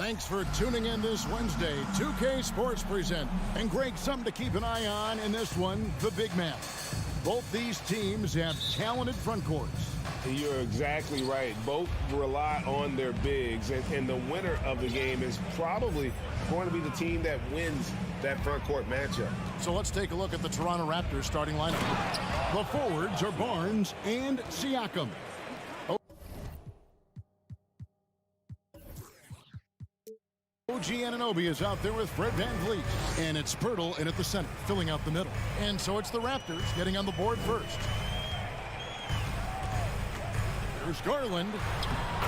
Thanks for tuning in this Wednesday. 2K Sports present. And Greg, something to keep an eye on in this one, the big man. Both these teams have talented front courts. You're exactly right. Both rely on their bigs, and the winner of the game is probably going to be the team that wins that front court matchup. So let's take a look at the Toronto Raptors starting lineup. The forwards are Barnes and Siakam. OG Anunoby is out there with Fred VanVleet. And it's Pirtle in at the center, filling out the middle. And so it's the Raptors getting on the board first. There's Garland.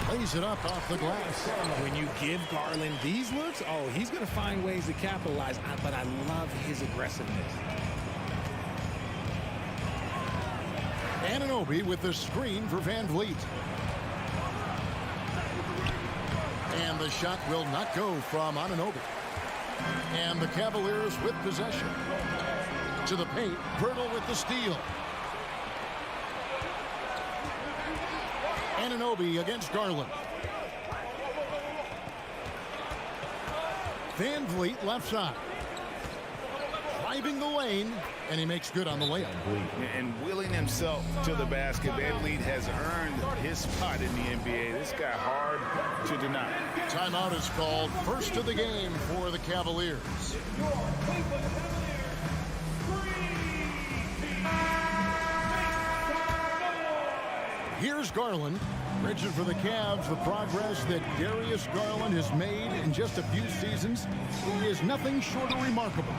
Lays it up off the glass. When you give Garland these looks, oh, he's going to find ways to capitalize. But I love his aggressiveness. Anunoby with the screen for VanVleet. And the shot will not go from Anunoby. And the Cavaliers with possession. To the paint, Pirtle with the steal. Anunoby against Garland. VanVleet left side. Driving the lane, and he makes good on the layup. And wheeling himself to the basket, VanVleet has earned his spot in the NBA. This guy hard to deny. Timeout is called. First of the game for the Cavaliers. Here's Garland. Rigid for the Cavs. The progress that Darius Garland has made in just a few seasons is nothing short of remarkable.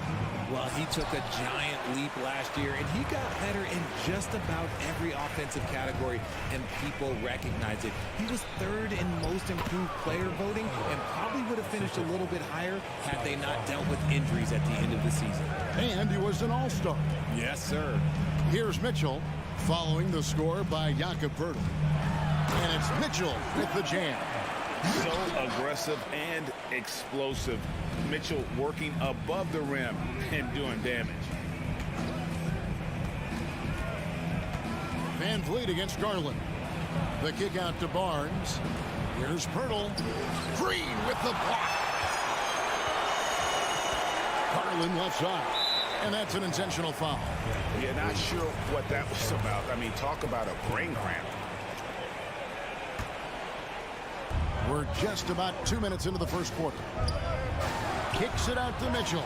Well, he took a giant leap last year, and he got better in just about every offensive category, and people recognize it. He was third in most improved player voting and probably would have finished a little bit higher had they not dealt with injuries at the end of the season. And he was an all-star. Yes, sir. Here's Mitchell following the score by Jakob Pirtle. And it's Mitchell with the jam. So aggressive and explosive. Mitchell working above the rim and doing damage. VanVleet against Garland. The kick out to Barnes. Here's Pirtle. Green with the block. Garland left side. And that's an intentional foul. Yeah, not sure what that was about. I mean, talk about a brain cramp. We're just about 2 minutes into the first quarter. Kicks it out to Mitchell.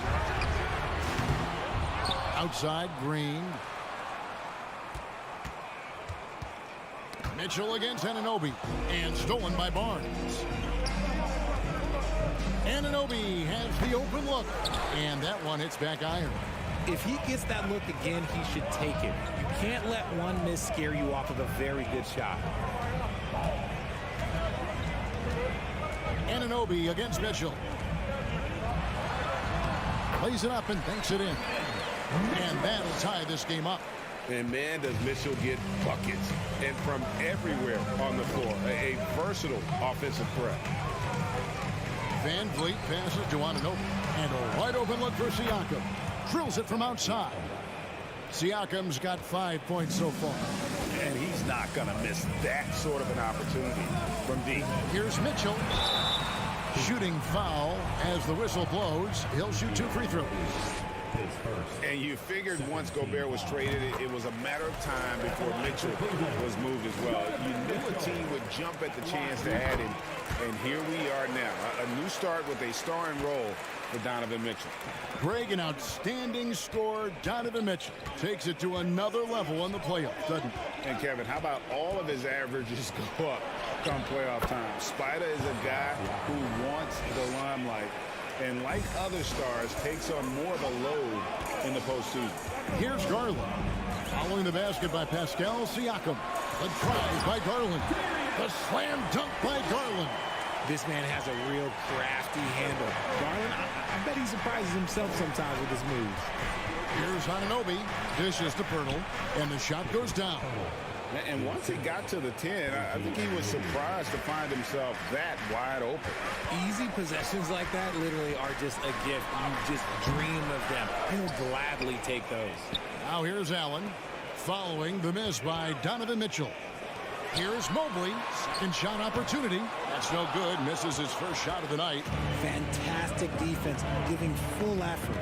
Outside, Green. Mitchell against Anunoby. And stolen by Barnes. Anunoby has the open look. And that one hits back iron. If he gets that look again, he should take it. You can't let one miss scare you off of a very good shot. Anunoby against Mitchell. Plays it up and banks it in. And that'll tie this game up. And man, does Mitchell get buckets. And from everywhere on the floor. A versatile offensive threat. VanVleet passes to Anunoby. And a wide open look for Siakam. Drills it from outside. Siakam's got 5 points so far. And he's not going to miss that sort of an opportunity from deep. Here's Mitchell. Shooting foul as the whistle blows. He'll shoot 2 free throws. And you figured once Gobert was traded, it was a matter of time before Mitchell was moved as well. You knew a team would jump at the chance to add him. And here we are now. A new start with a starring role for Donovan Mitchell. Greg, an outstanding scorer. Donovan Mitchell takes it to another level in the playoffs, doesn't he? And Kevin, how about all of his averages go up come playoff time? Spider is a guy who wants the limelight, and like other stars, takes on more of a load in the postseason. Here's Garland. Following the basket by Pascal Siakam. The drive by Garland. The slam dunk by Garland. This man has a real crafty handle. Garland, I bet he surprises himself sometimes with his moves. Here's Anunoby. Dishes to Pirtle. And the shot goes down. And once he got to the 10, I think he was surprised to find himself that wide open. Easy possessions like that literally are just a gift. You just dream of them. He'll gladly take those. Now here's Allen. Following the miss by Donovan Mitchell. Here's Mobley. Second shot opportunity. That's no good. Misses his first shot of the night. Fantastic defense, giving full effort.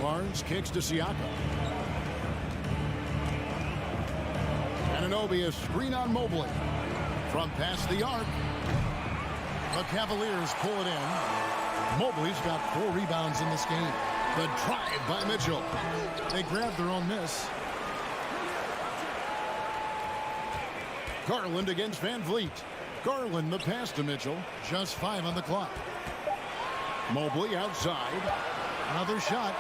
Barnes kicks to Siakam. Anunoby, a screen on Mobley. From past the arc. The Cavaliers pull it in. Mobley's got 4 rebounds in this game. The drive by Mitchell. They grab their own miss. Garland against Van Vliet. Garland the pass to Mitchell. Just 5 on the clock. Mobley outside. Another shot.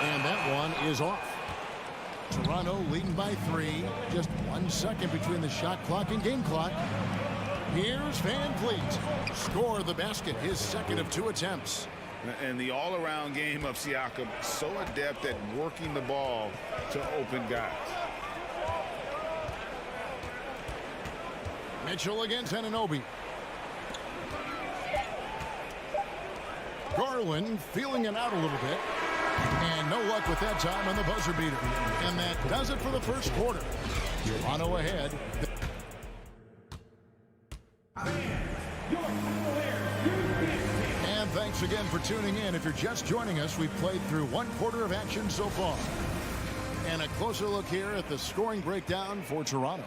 And that one is off. Toronto leading by 3. Just 1 second between the shot clock and game clock. Here's Van Vliet. Score the basket. His second of 2 attempts. And the all-around game of Siakam, so adept at working the ball to open guys. Mitchell against Anunoby. Garland feeling it out a little bit. And no luck with that time on the buzzer beater. And that does it for the first quarter. Toronto ahead. And thanks again for tuning in. If you're just joining us, we've played through 1 quarter of action so far. And a closer look here at the scoring breakdown for Toronto.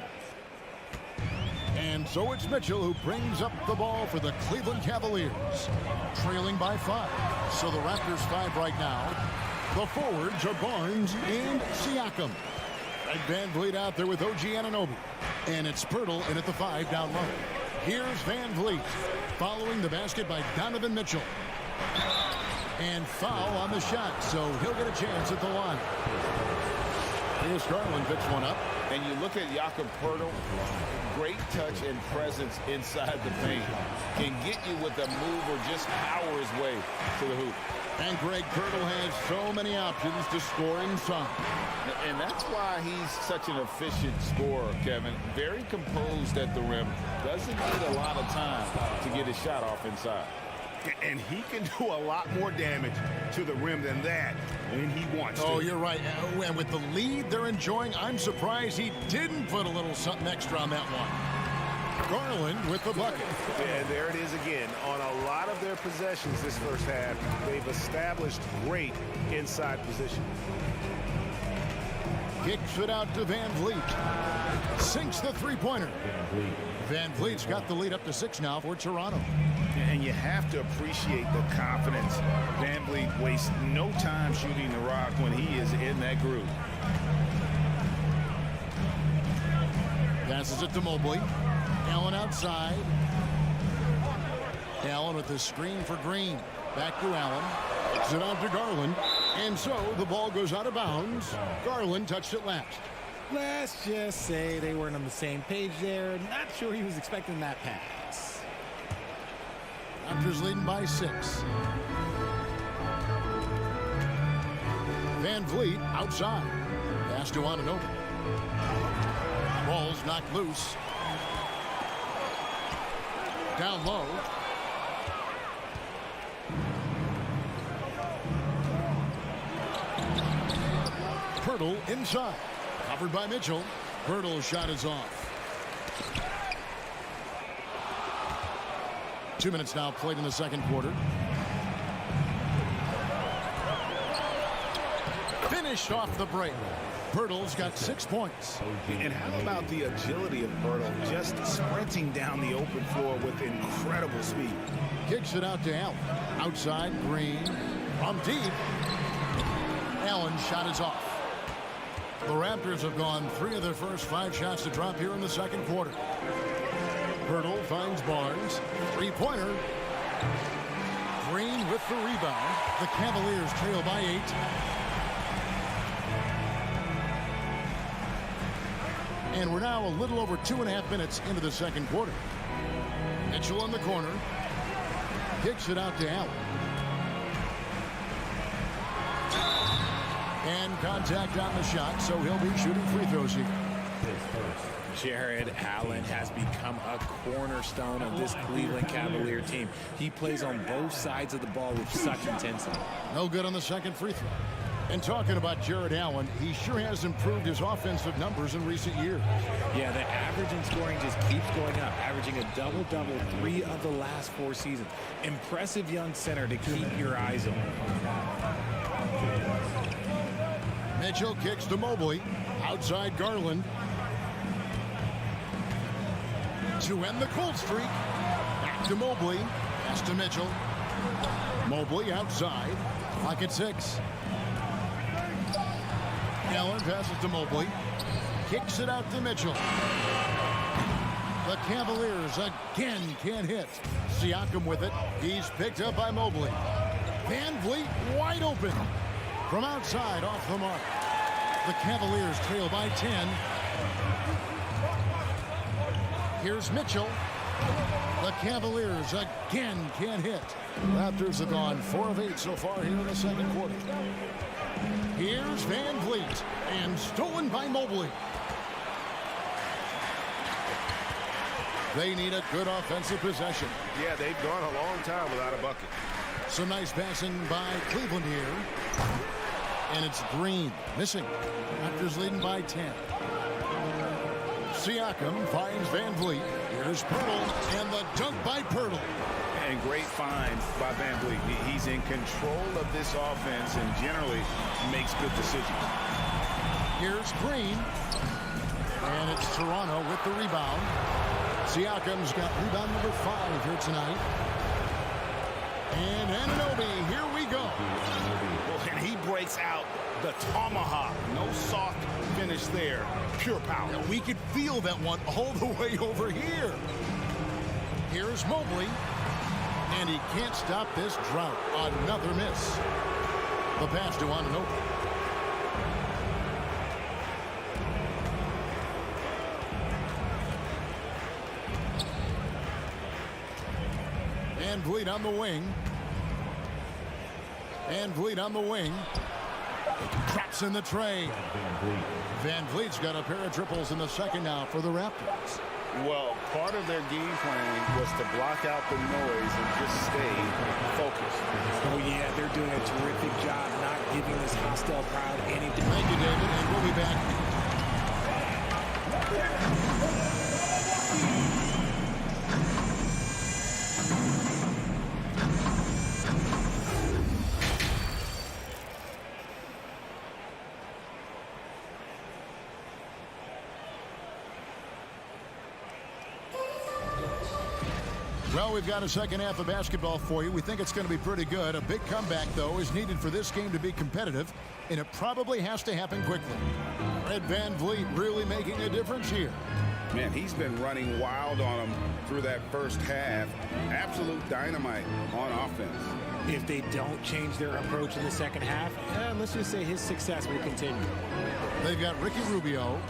And so it's Mitchell who brings up the ball for the Cleveland Cavaliers. Trailing by 5. So the Raptors 5 right now. The forwards are Barnes and Siakam. Red Van Vliet out there with OG Anunoby. And it's Pirtle in at the 5 down low. Here's Van Vliet. Following the basket by Donovan Mitchell. And foul on the shot, so he'll get a chance at the line. Here's Garland, picks one up. And you look at Jakob Pirtle, great touch and presence inside the paint. Can get you with a move or just power his way to the hoop. And Greg Pirtle has so many options to score inside. And that's why he's such an efficient scorer, Kevin. Very composed at the rim. Doesn't need a lot of time to get his shot off inside. And he can do a lot more damage to the rim than that when he wants to. Oh, you're right. And with the lead they're enjoying, I'm surprised he didn't put a little something extra on that one. Garland with the bucket. And there it is again. On a lot of their possessions this first half, they've established great inside position. Kicks it out to Van Vliet. Sinks the three-pointer. Van Vliet's got the lead up to 6 now for Toronto. And you have to appreciate the confidence. Van Vliet wastes no time shooting the rock when he is in that groove. Passes it to Mobley. Allen outside. Allen with the screen for Green. Back to Allen. Kicks it out to Garland. And so the ball goes out of bounds. Garland touched it last. Let's just say they weren't on the same page there. Not sure he was expecting that pass. Raptors leading by 6. Van Vliet outside. Pass to Anunoby. Ball's knocked loose. Down low. Pirtle inside. Covered by Mitchell. Pirtle's shot is off. 2 minutes now played in the second quarter. Finished off the break. Pirtle's got 6 points. And how about the agility of Pirtle, just sprinting down the open floor with incredible speed. Kicks it out to Allen. Outside, Green. From deep. Allen's shot is off. The Raptors have gone 3 of their first 5 shots to drop here in the second quarter. Pirtle finds Barnes. Three-pointer. Green with the rebound. The Cavaliers trail by 8. And we're now a little over 2.5 minutes into the second quarter. Mitchell in the corner. Kicks it out to Allen. And contact on the shot, so he'll be shooting free throws here. Jared Allen has become a cornerstone of this Cleveland Cavalier team. He plays on both sides of the ball with such intensity. No good on the second free throw. And talking about Jared Allen, he sure has improved his offensive numbers in recent years. Yeah, the average in scoring just keeps going up, averaging a double-double 3 of the last 4 seasons. Impressive young center to keep your eyes on. Mitchell kicks to Mobley. Outside Garland. To end the cold streak. Back to Mobley. Pass to Mitchell. Mobley outside. Clock at 6. Allen passes to Mobley. Kicks it out to Mitchell. The Cavaliers again can't hit. Siakam with it. He's picked up by Mobley. Van Vliet wide open. From outside off the mark. The Cavaliers trail by 10. Here's Mitchell. The Cavaliers again can't hit. Raptors have gone 4 of 8 so far here in the second quarter. Here's Van Vliet, and stolen by Mobley. They need a good offensive possession. Yeah, they've gone a long time without a bucket. Some nice passing by Cleveland here. And it's Green, missing. Raptors leading by 10. Siakam finds Van Vliet. Here's Pirtle, and the dunk by Pirtle. And great find by Van Vliet. He's in control of this offense and generally makes good decisions. Here's Green. And it's Toronto with the rebound. Siakam's got rebound number 5 here tonight. And Anunoby, here we go. And he breaks out the tomahawk. No soft finish there. Pure power. And we could feel that one all the way over here. Here's Mobley. And he can't stop this drought. Another miss. The pass to Anunoby. Van Vliet on the wing. Van Vliet on the wing. Traps in the tray. Van Vliet's got a pair of triples in the second now for the Raptors. Well, part of their game plan was to block out the noise and just stay focused. Oh, yeah, they're doing a terrific job not giving this hostile crowd any... Thank you, David, and we'll be back. Well, we've got a second half of basketball for you. We think it's going to be pretty good. A big comeback, though, is needed for this game to be competitive, and it probably has to happen quickly. Fred Van Vliet really making a difference here. Man, he's been running wild on them through that first half. Absolute dynamite on offense. If they don't change their approach in the second half, let's just say his success will continue. They've got Ricky Rubio.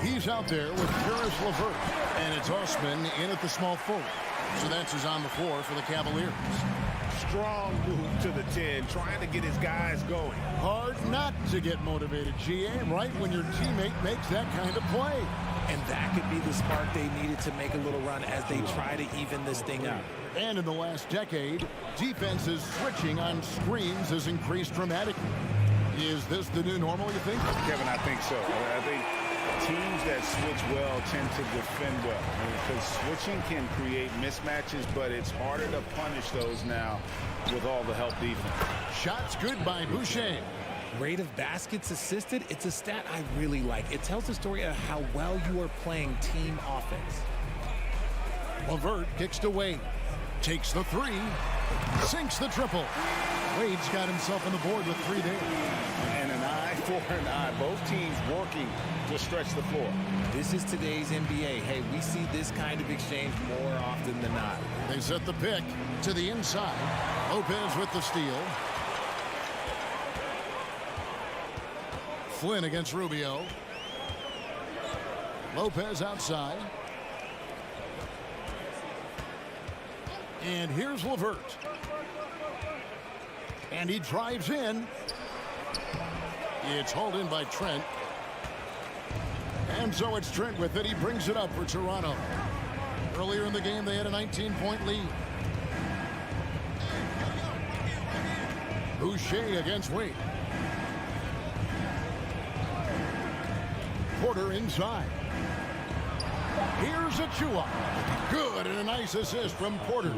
He's out there with Karis LeVert, and it's Osman in at the small forward. So that's who's on the floor for the Cavaliers. Strong move to the 10, trying to get his guys going. Hard not to get motivated, GA, right when your teammate makes that kind of play. And that could be the spark they needed to make a little run as they try to even this thing up. And in the last decade, defenses switching on screens has increased dramatically. Is this the new normal, you think? Kevin, I think so. I think teams that switch well tend to defend well. Because switching can create mismatches, but it's harder to punish those now with all the help defense. Shots good by Boucher. Rate of baskets assisted, it's a stat I really like. It tells the story of how well you are playing team offense. LeVert kicks to Wade. Takes the 3. Sinks the triple. Wade's got himself on the board with 3 there. And an eye for an eye. Both teams working to stretch the floor. This is today's NBA. Hey, we see this kind of exchange more often than not. They set the pick to the inside. Lopez with the steal. Flynn against Rubio. Lopez outside. And here's LeVert. And he drives in. It's hauled in by Trent. And so it's Trent with it. He brings it up for Toronto. Earlier in the game, they had a 19-point lead. Boucher against Wade. Porter inside. Here's Achua. Good, and a nice assist from Porter.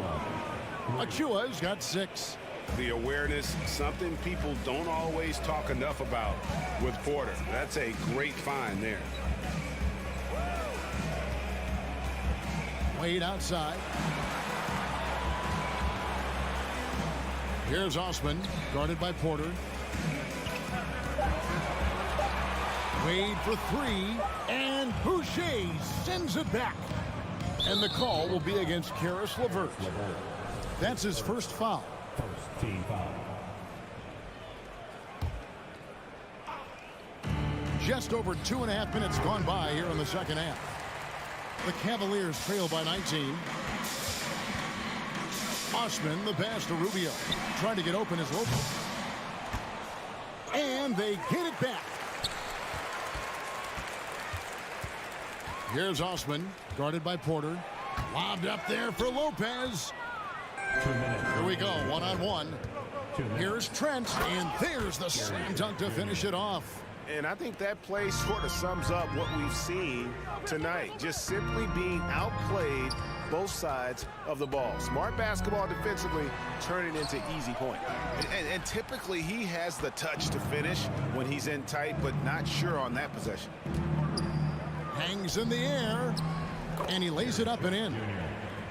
Achua's got 6. The awareness, something people don't always talk enough about with Porter. That's a great find there. Wade outside. Here's Osman, guarded by Porter. Wade for 3, and Boucher sends it back. And the call will be against Caris LeVert. That's his first foul. First team foul. Just over 2.5 minutes gone by here in the second half. The Cavaliers trail by 19. Osman, the pass to Rubio. Trying to get open is Lopez. And they get it back. Here's Osman, guarded by Porter. Lobbed up there for Lopez. 2 minutes. Here we go, one-on-one. Here's Trent, and there's the slam dunk to finish it off. And I think that play sort of sums up what we've seen tonight. Just simply being outplayed both sides of the ball. Smart basketball defensively, turning into easy point. And typically he has the touch to finish when he's in tight, but not sure on that possession. Hangs in the air, and he lays it up and in.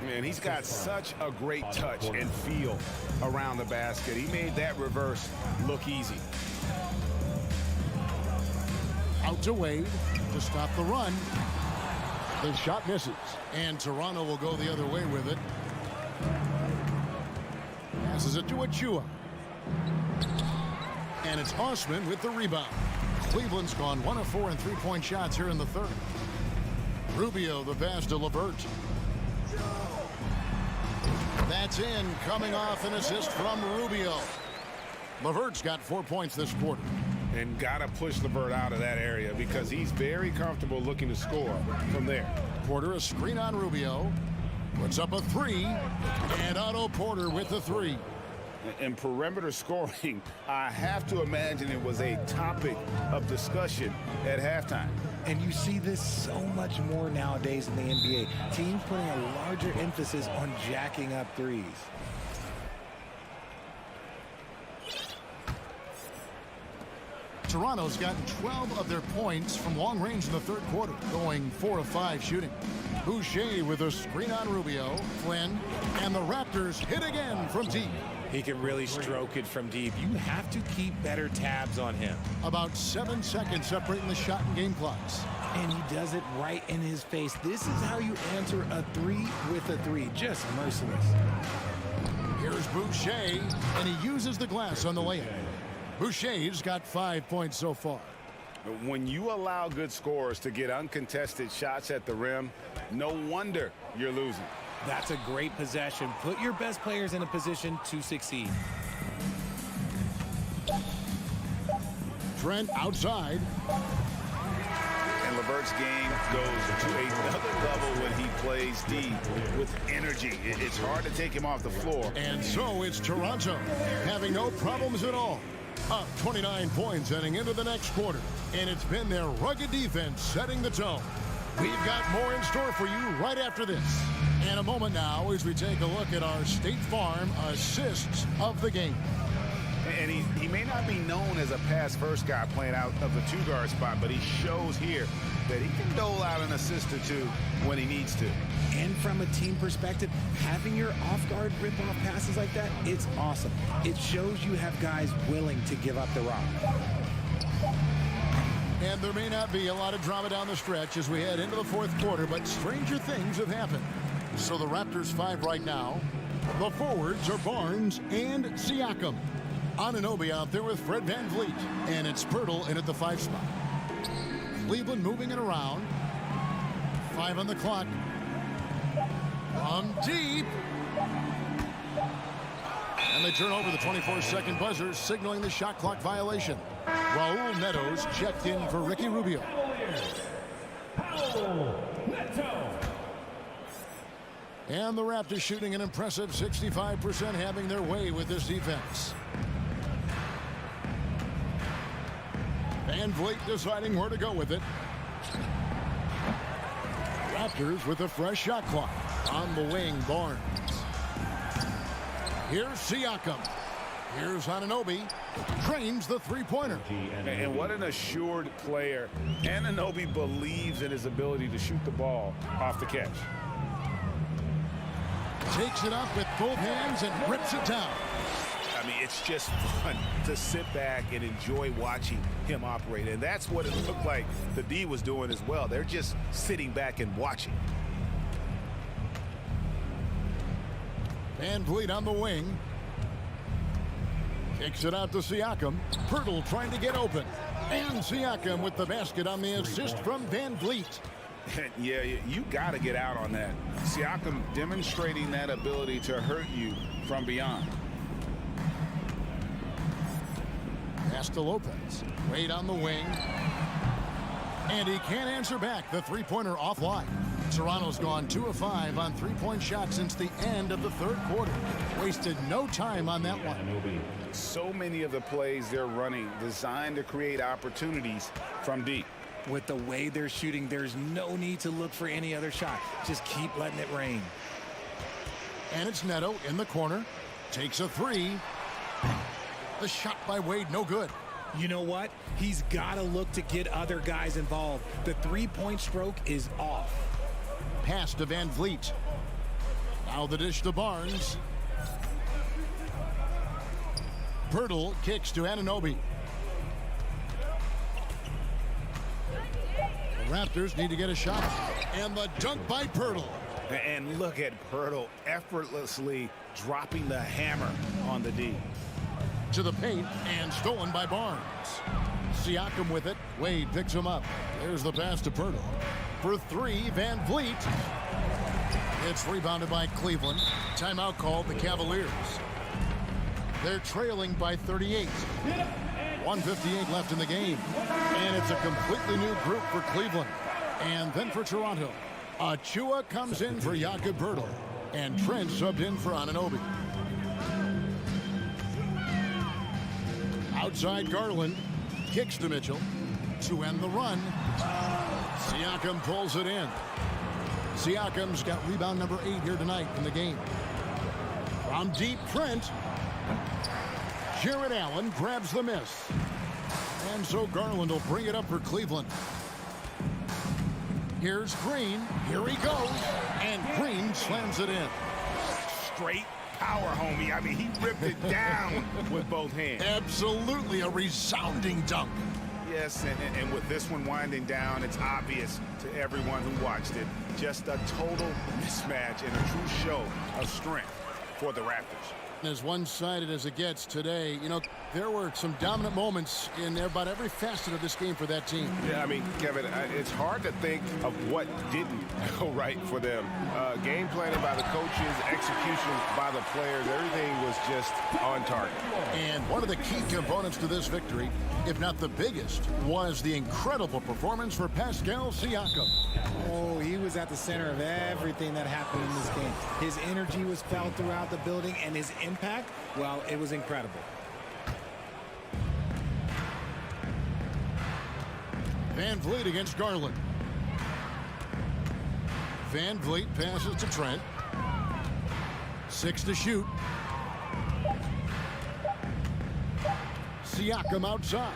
Man, he's got such a great touch and feel around the basket. He made that reverse look easy. Out to Wade to stop the run. The shot misses, and Toronto will go the other way with it. Passes it to Achua. And it's Osman with the rebound. Cleveland's gone 1 of 4 in three-point shots here in the third. Rubio, the pass to LeVert. That's in, coming off an assist from Rubio. LeVert's got 4 points this quarter. And got to push LeVert out of that area because he's very comfortable looking to score from there. Porter, a screen on Rubio. Puts up a 3. And Otto Porter with the 3. And perimeter scoring, I have to imagine it was a topic of discussion at halftime. And you see this so much more nowadays in the NBA. Teams putting a larger emphasis on jacking up threes. Toronto's gotten 12 of their points from long range in the third quarter, going 4 of 5 shooting. Boucher with a screen on Rubio. Flynn, and the Raptors hit again from deep. He can really stroke it from deep. You have to keep better tabs on him. About 7 seconds separating the shot and game clocks. And he does it right in his face. This is how you answer a 3 with a 3. Just merciless. Here's Boucher, and he uses the glass on the layup. Boucher's got 5 points so far. When you allow good scorers to get uncontested shots at the rim, no wonder you're losing. That's a great possession. Put your best players in a position to succeed. Trent outside. And LeVert's game goes to another level when he plays D with energy. It's hard to take him off the floor. And so it's Toronto, having no problems at all. Up 29 points heading into the next quarter. And it's been their rugged defense setting the tone. We've got more in store for you right after this. In a moment now as we take a look at our State Farm assists of the game. And he may not be known as a pass-first guy playing out of the two-guard spot, but he shows here that he can dole out an assist or two when he needs to. And from a team perspective, having your off-guard rip-off passes like that, it's awesome. It shows you have guys willing to give up the rock. And there may not be a lot of drama down the stretch as we head into the fourth quarter, but stranger things have happened. So the Raptors 5 right now. The forwards are Barnes and Siakam. Anunoby out there with Fred VanVleet. And it's Pirtle in at the 5 spot. Cleveland moving it around. 5 on the clock. From deep. And they turn over the 24-second buzzer, signaling the shot clock violation. Raul Netos checked in for Ricky Rubio. And the Raptors shooting an impressive 65%, having their way with this defense. VanVleet deciding where to go with it. Raptors with a fresh shot clock. On the wing, Barnes. Here's Siakam. Here's Anunoby. Drains the three-pointer. And what an assured player. Anunoby believes in his ability to shoot the ball off the catch. Takes it up with both hands and rips it down. I mean, it's just fun to sit back and enjoy watching him operate. And that's what it looked like the D was doing as well. They're just sitting back and watching. Van Vliet on the wing. Kicks it out to Siakam. Pirtle trying to get open. And Siakam with the basket on the assist from Van Vliet. Yeah, you got to get out on that. Siakam demonstrating that ability to hurt you from beyond. Pass to Lopez. Wade on the wing. And he can't answer back. The three-pointer offline. Toronto's gone 2 of 5 on three-point shots since the end of the third quarter. Wasted no time on that one. So many of the plays they're running designed to create opportunities from deep. With the way they're shooting, there's no need to look for any other shot. Just keep letting it rain. And it's Neto in the corner. Takes a three. The shot by Wade, no good. You know what? He's got to look to get other guys involved. The three-point stroke is off. Pass to Van Vliet. Now the dish to Barnes. Pirtle kicks to Anunoby. The Raptors need to get a shot. And the dunk by Pirtle. And look at Pirtle effortlessly dropping the hammer on the D. To the paint and stolen by Barnes. Siakam with it. Wade picks him up. There's the pass to Pirtle. For three, Van Vliet. It's rebounded by Cleveland. Timeout called the Cavaliers. They're trailing by 38. 1:58 left in the game. And it's a completely new group for Cleveland. And then for Toronto, Achua comes in for Jakob Poeltl. And Trent subbed in for Anunoby. Outside Garland. Kicks to Mitchell. To end the run. Siakam pulls it in. Siakam's got rebound number 8 here tonight in the game. From deep, Trent. Jared Allen grabs the miss. And so Garland will bring it up for Cleveland. Here's Green. Here he goes. And Green slams it in. Straight power, homie. I mean, he ripped it down with both hands. Absolutely a resounding dunk. Yes, and with this one winding down, it's obvious to everyone who watched it. Just a total mismatch and a true show of strength for the Raptors. As one-sided as it gets today, you know, there were some dominant moments in about every facet of this game for that team. Yeah, I mean, Kevin, it's hard to think of what didn't go right for them. Game planning by the coaches, execution by the players, everything was just on target. And one of the key components to this victory, if not the biggest, was the incredible performance for Pascal Siakam. Oh, he was at the center of everything that happened in this game. His energy was felt throughout the building, and his impact, well, it was incredible. Van Vliet against Garland. Van Vliet passes to Trent. 6 to shoot. Siakam outside.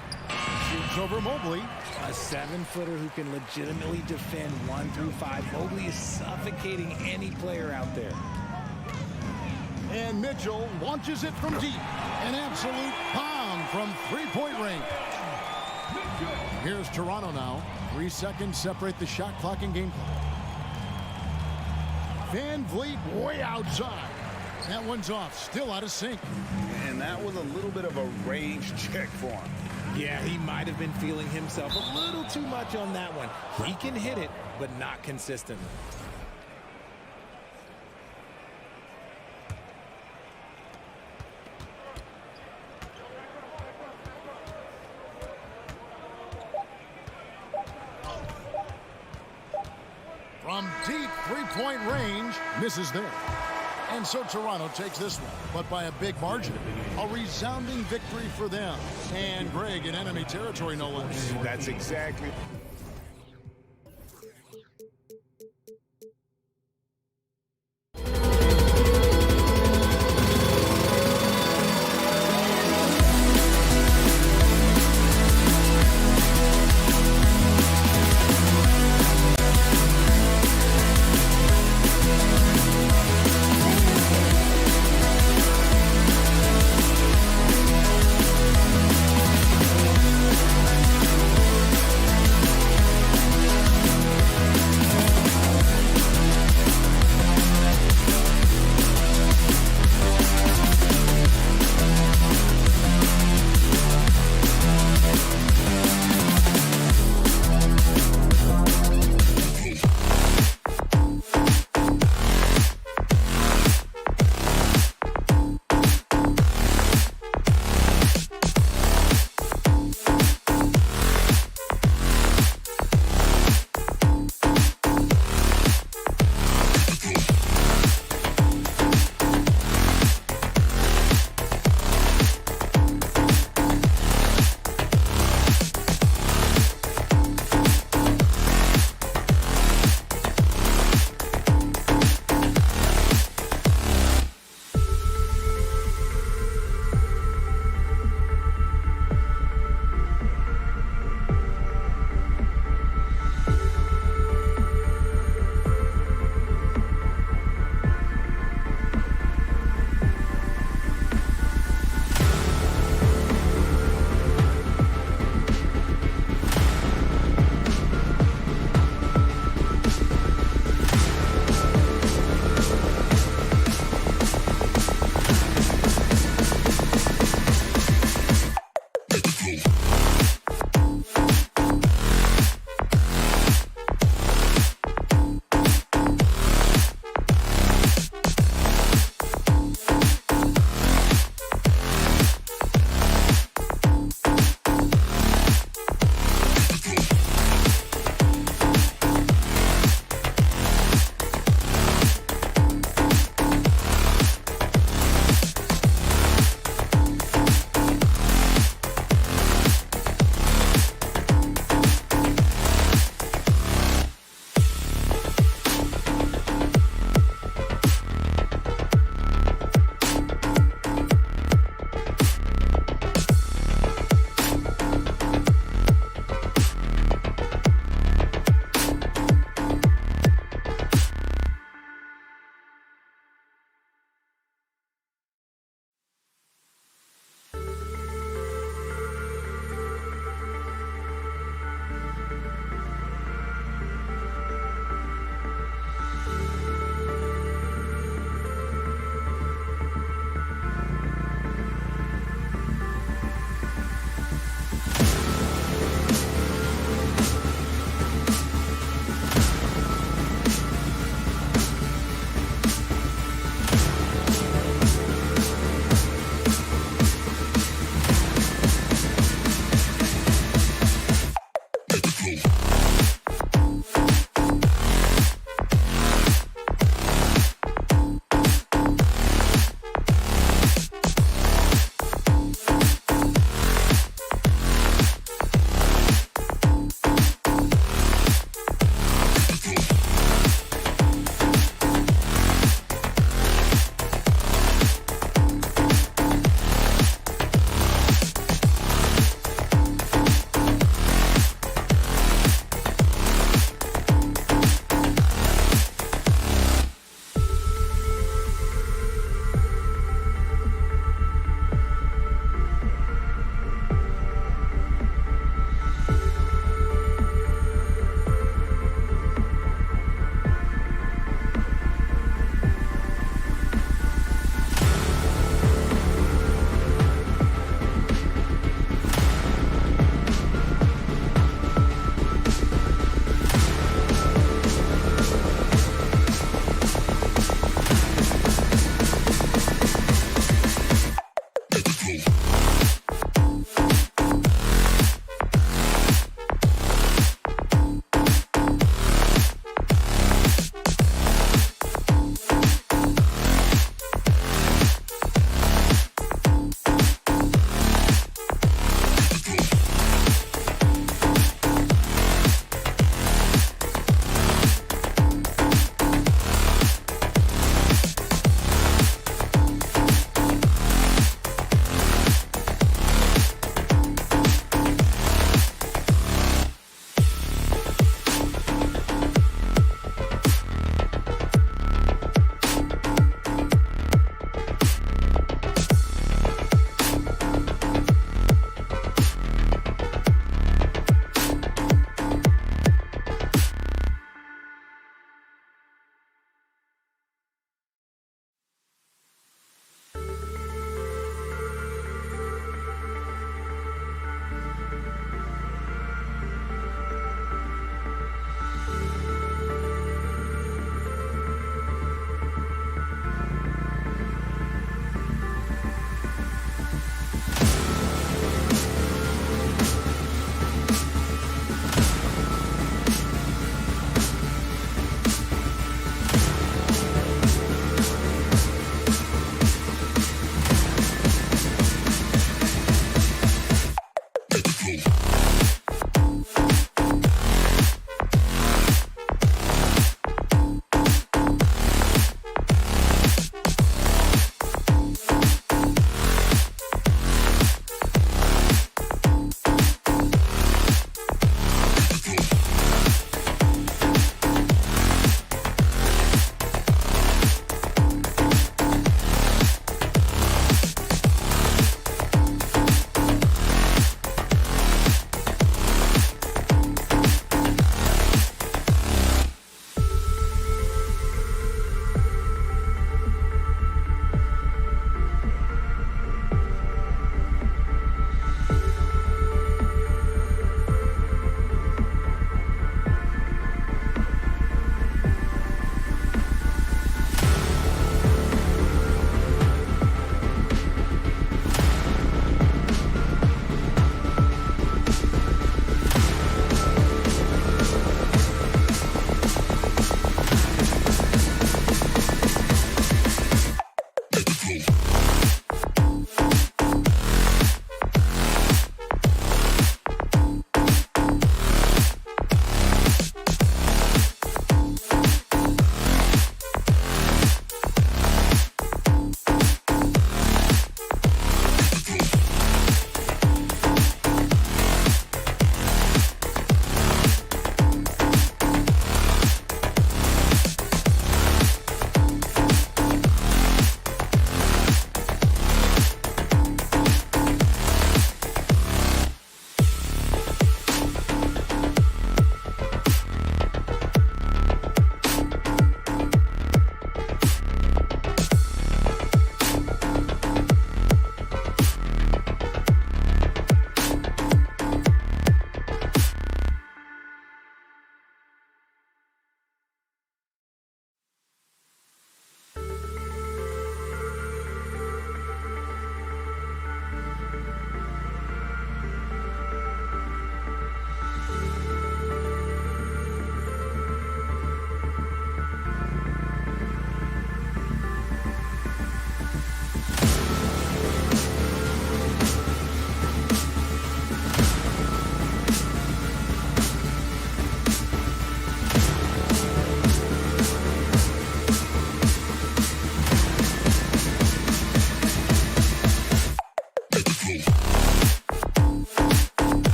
Shoots over Mobley. A 7-footer who can legitimately defend 1 through 5. Mobley is suffocating any player out there. And Mitchell launches it from deep. An absolute bomb from three-point range. Here's Toronto now. 3 seconds separate the shot clock and game clock. Van Vliet way outside. That one's off. Still out of sync. And that was a little bit of a range check for him. Yeah, he might have been feeling himself a little too much on that one. He can hit it, but not consistently. From deep three-point range, misses there. And so Toronto takes this one, but by a big margin. A resounding victory for them. And Greg in enemy territory, no less. That's exactly.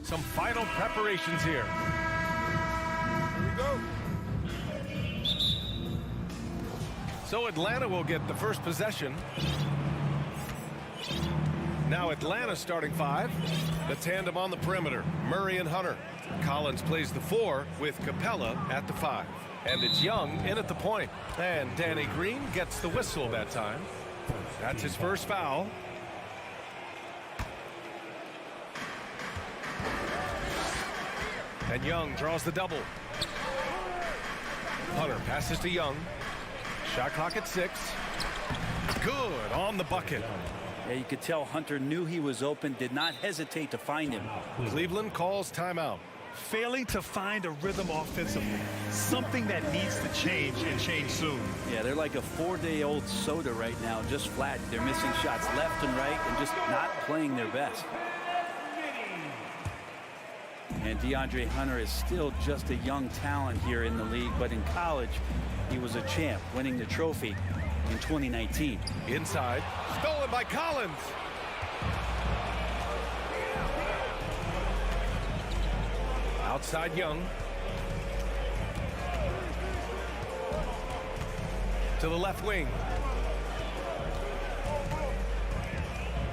Some final preparations here. Here we go. So Atlanta will get the first possession. Now Atlanta starting 5. The tandem on the perimeter, Murray and Hunter. Collins plays the 4 with Capella at the 5. And it's Young in at the point. And Danny Green gets the whistle that time. That's his first foul. And Young draws the double. Hunter passes to Young. Shot clock at 6. Good on the bucket. Yeah, you could tell Hunter knew he was open, did not hesitate to find him. Cleveland calls timeout. Failing to find a rhythm offensively. Something that needs to change and change soon. Yeah, they're like a 4-day-old soda right now, just flat. They're missing shots left and right and just not playing their best. And DeAndre Hunter is still just a young talent here in the league, but in college, he was a champ, winning the trophy in 2019. Inside, stolen by Collins. Outside Young. To the left wing.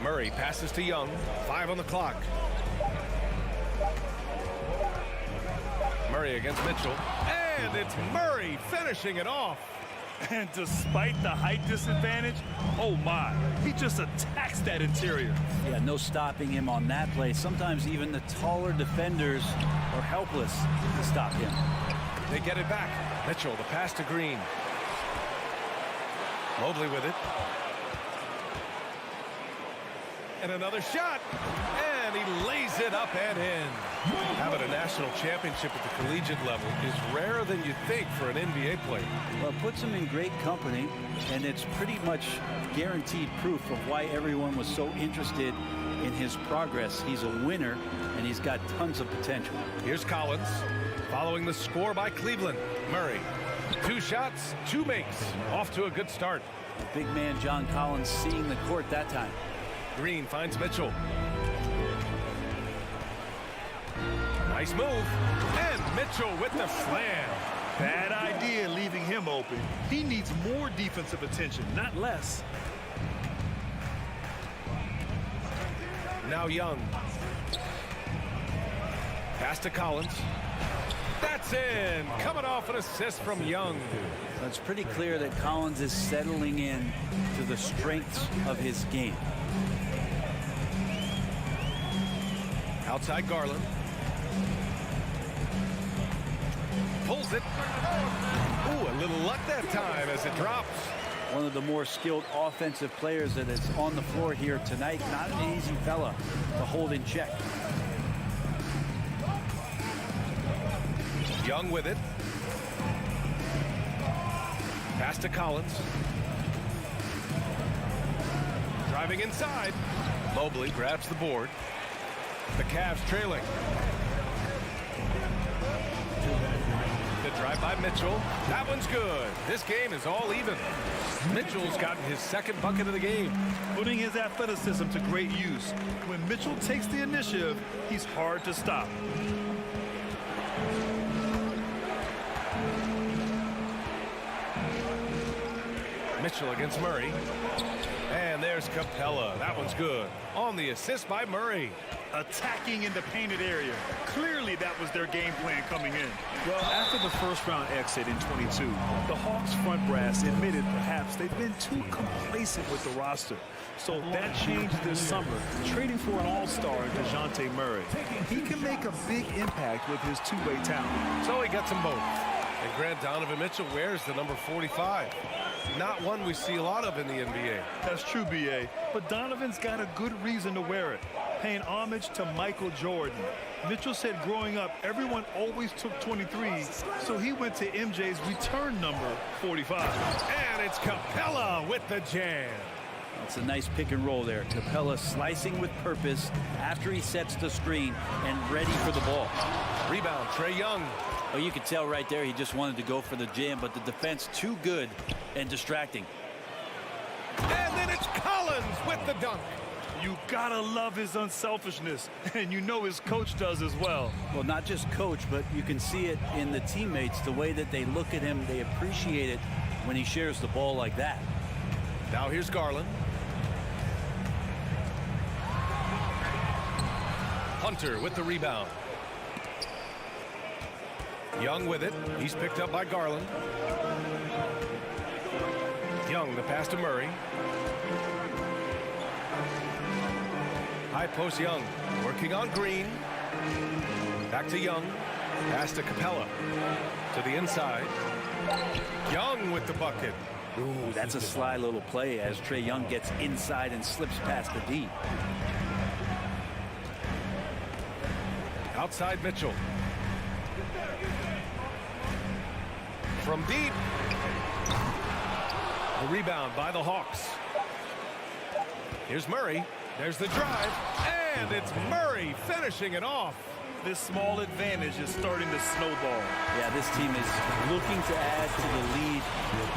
Murray passes to Young. 5 on the clock. Murray against Mitchell. And it's Murray finishing it off. And despite the height disadvantage, oh my, he just attacks that interior. Yeah, no stopping him on that play. Sometimes even the taller defenders are helpless to stop him. They get it back. Mitchell, the pass to Green. Mobley with it. And another shot. And he lays it up and in. Having a national championship at the collegiate level is rarer than you think for an NBA player. Well, it puts him in great company, and it's pretty much guaranteed proof of why everyone was so interested in his progress. He's a winner, and he's got tons of potential. Here's Collins, following the score by Cleveland. Murray, 2 shots, 2 makes. Off to a good start. The big man John Collins seeing the court that time. Green finds Mitchell. Nice move. And Mitchell with the slam. Bad idea leaving him open. He needs more defensive attention, not less. Now Young. Pass to Collins. That's in. Coming off an assist from Young. So it's pretty clear that Collins is settling in to the strengths of his game. Outside Garland. Pulls it. Ooh, a little luck that time as it drops. One of the more skilled offensive players that is on the floor here tonight. Not an easy fella to hold in check. Young with it. Pass to Collins. Driving inside. Mobley grabs the board. The Cavs trailing. The drive by Mitchell. That one's good. This game is all even. Mitchell's gotten his 2nd bucket of the game. Putting his athleticism to great use. When Mitchell takes the initiative, he's hard to stop. Mitchell against Murray. And there's Capella. That one's good. On the assist by Murray. Attacking in the painted area. Clearly that was their game plan coming in. Well, after the first round exit in 22, the Hawks front brass admitted perhaps they've been too complacent with the roster. So that changed this summer, trading for an all-star in DeJounte Murray. He can make a big impact with his two-way talent. So he gets them both. And Grant Donovan Mitchell wears the number 45. Not one we see a lot of in the NBA. That's true, B.A. But Donovan's got a good reason to wear it. Paying homage to Michael Jordan. Mitchell said growing up, everyone always took 23, so he went to MJ's return number, 45. And it's Capella with the jam. It's a nice pick and roll there. Capella slicing with purpose after he sets the screen and ready for the ball. Rebound, Trae Young. Oh, you could tell right there he just wanted to go for the jam, but the defense too good and distracting. And then it's Collins with the dunk. You gotta love his unselfishness, and you know his coach does as well. Well, not just coach, but you can see it in the teammates, the way that they look at him. They appreciate it when he shares the ball like that. Now here's Garland. Hunter with the rebound. Young with it. He's picked up by Garland. Young, the pass to Murray. High post Young, working on Green. Back to Young. Pass to Capella. To the inside. Young with the bucket. Ooh, that's a sly little play as Trae Young gets inside and slips past the D. Outside Mitchell. From deep. The rebound by the Hawks. Here's Murray. There's the drive. And it's Murray finishing it off. This small advantage is starting to snowball. Yeah, this team is looking to add to the lead,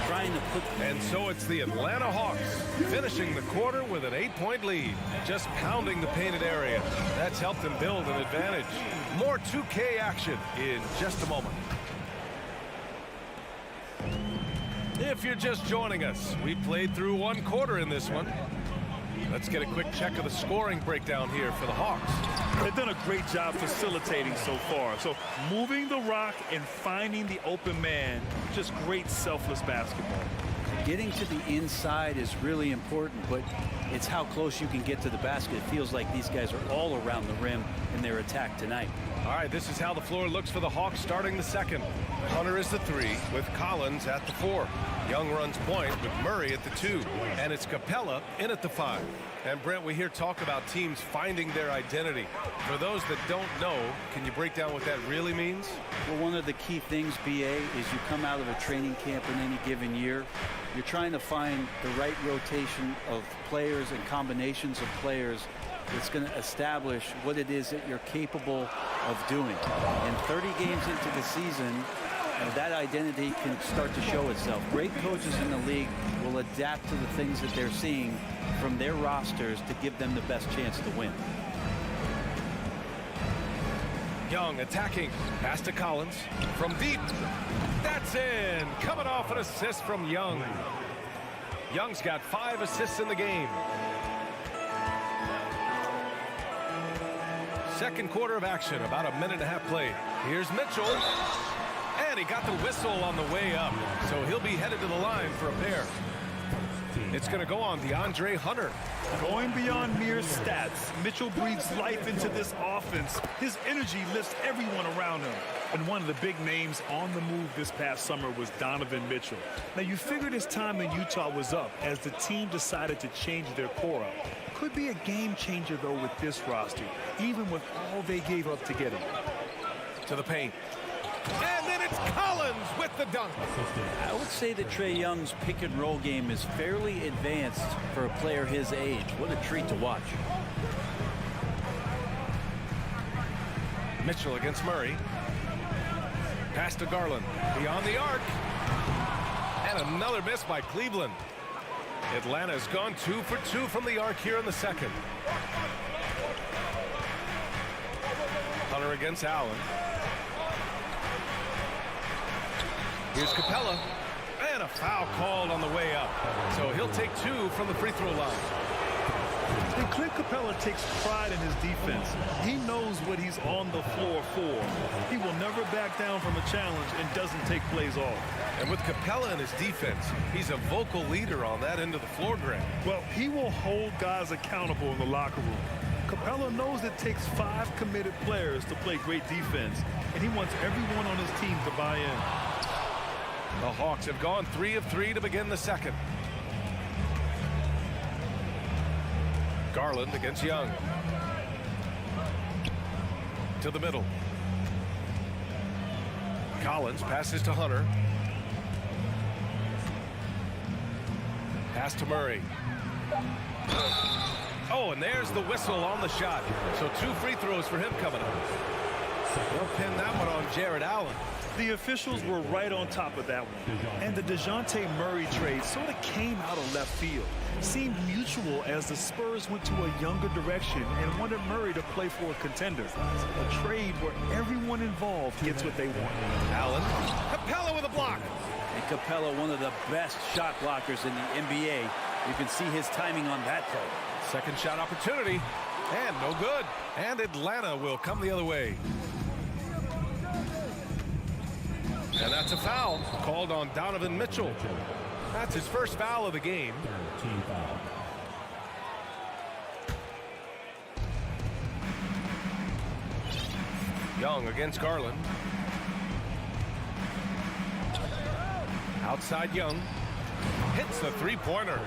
trying to put... And so it's the Atlanta Hawks finishing the quarter with an 8-point lead, just pounding the painted area. That's helped them build an advantage. More 2K action in just a moment. If you're just joining us, we played through one quarter in this one. Let's get a quick check of the scoring breakdown here for the Hawks. They've done a great job facilitating so far. So moving the rock and finding the open man, just great selfless basketball. Getting to the inside is really important, but it's how close you can get to the basket. It feels like these guys are all around the rim in their attack tonight. All right, this is how the floor looks for the Hawks starting the second. Hunter is the 3 with Collins at the 4. Young runs point with Murray at the 2. And it's Capella in at the 5. And Brent, we hear talk about teams finding their identity. For those that don't know, can you break down what that really means? Well, one of the key things, BA, is you come out of a training camp in any given year. You're trying to find the right rotation of players and combinations of players that's going to establish what it is that you're capable of doing. And 30 games into the season, that identity can start to show itself. Great coaches in the league will adapt to the things that they're seeing from their rosters to give them the best chance to win. Young attacking. Pass to Collins. From deep. That's in. Coming off an assist from Young. Young's got 5 assists in the game. Second quarter of action, about a minute and a half played. Here's Mitchell. And he got the whistle on the way up. So he'll be headed to the line for a pair. It's going to go on DeAndre Hunter. Going beyond mere stats, Mitchell breathes life into this offense. His energy lifts everyone around him. And one of the big names on the move this past summer was Donovan Mitchell. Now, you figured his time in Utah was up as the team decided to change their core up. Could be a game changer, though, with this roster, even with all they gave up to get him. To the paint. And then it's Collins with the dunk. I would say that Trae Young's pick and roll game is fairly advanced for a player his age. What a treat to watch. Mitchell against Murray. Pass to Garland. Beyond the arc. And another miss by Cleveland. Atlanta's gone 2 for 2 from the arc here in the second. Hunter against Allen. Here's Capella. And a foul called on the way up. So he'll take 2 from the free throw line. And Clint Capella takes pride in his defense. He knows what he's on the floor for. He will never back down from a challenge and doesn't take plays off. And with Capella in his defense, he's a vocal leader on that end of the floor, Grant. Well, he will hold guys accountable in the locker room. Capella knows it takes 5 committed players to play great defense, and he wants everyone on his team to buy in. The Hawks have gone 3 of 3 to begin the second. Garland against Young. To the middle. Collins passes to Hunter. Pass to Murray. Oh, and there's the whistle on the shot. So 2 free throws for him coming up. They'll pin that one on Jared Allen. The officials were right on top of that one. And the DeJounte Murray trade sort of came out of left field. Seemed mutual as the Spurs went to a younger direction and wanted Murray to play for a contender. A trade where everyone involved gets what they want. Allen, Capella with a block. And Capella, one of the best shot blockers in the NBA. You can see his timing on that play. Second shot opportunity, and no good. And Atlanta will come the other way. And that's a foul called on Donovan Mitchell. That's his first foul of the game. Team foul. Young against Garland. Outside Young. Hits the three-pointer.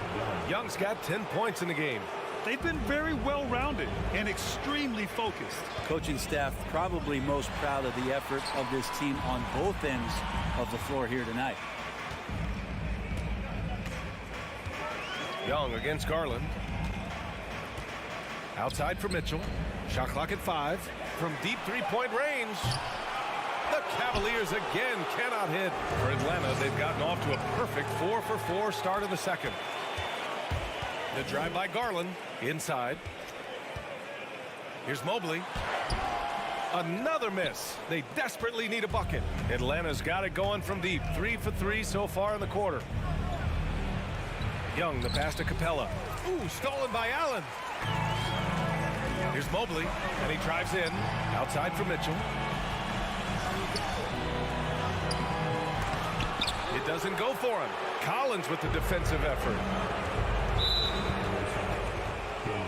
Young's got 10 points in the game. They've been very well-rounded and extremely focused. Coaching staff probably most proud of the effort of this team on both ends of the floor here tonight. Young against Garland. Outside for Mitchell. Shot clock at 5. From deep three-point range. The Cavaliers again cannot hit. For Atlanta, they've gotten off to a perfect 4-for-4 start of the second. The drive by Garland. Inside. Here's Mobley. Another miss. They desperately need a bucket. Atlanta's got it going from deep. 3 for 3 so far in the quarter. Young, the pass to Capella. Ooh, stolen by Allen. Here's Mobley, and he drives in. Outside for Mitchell. It doesn't go for him. Collins with the defensive effort.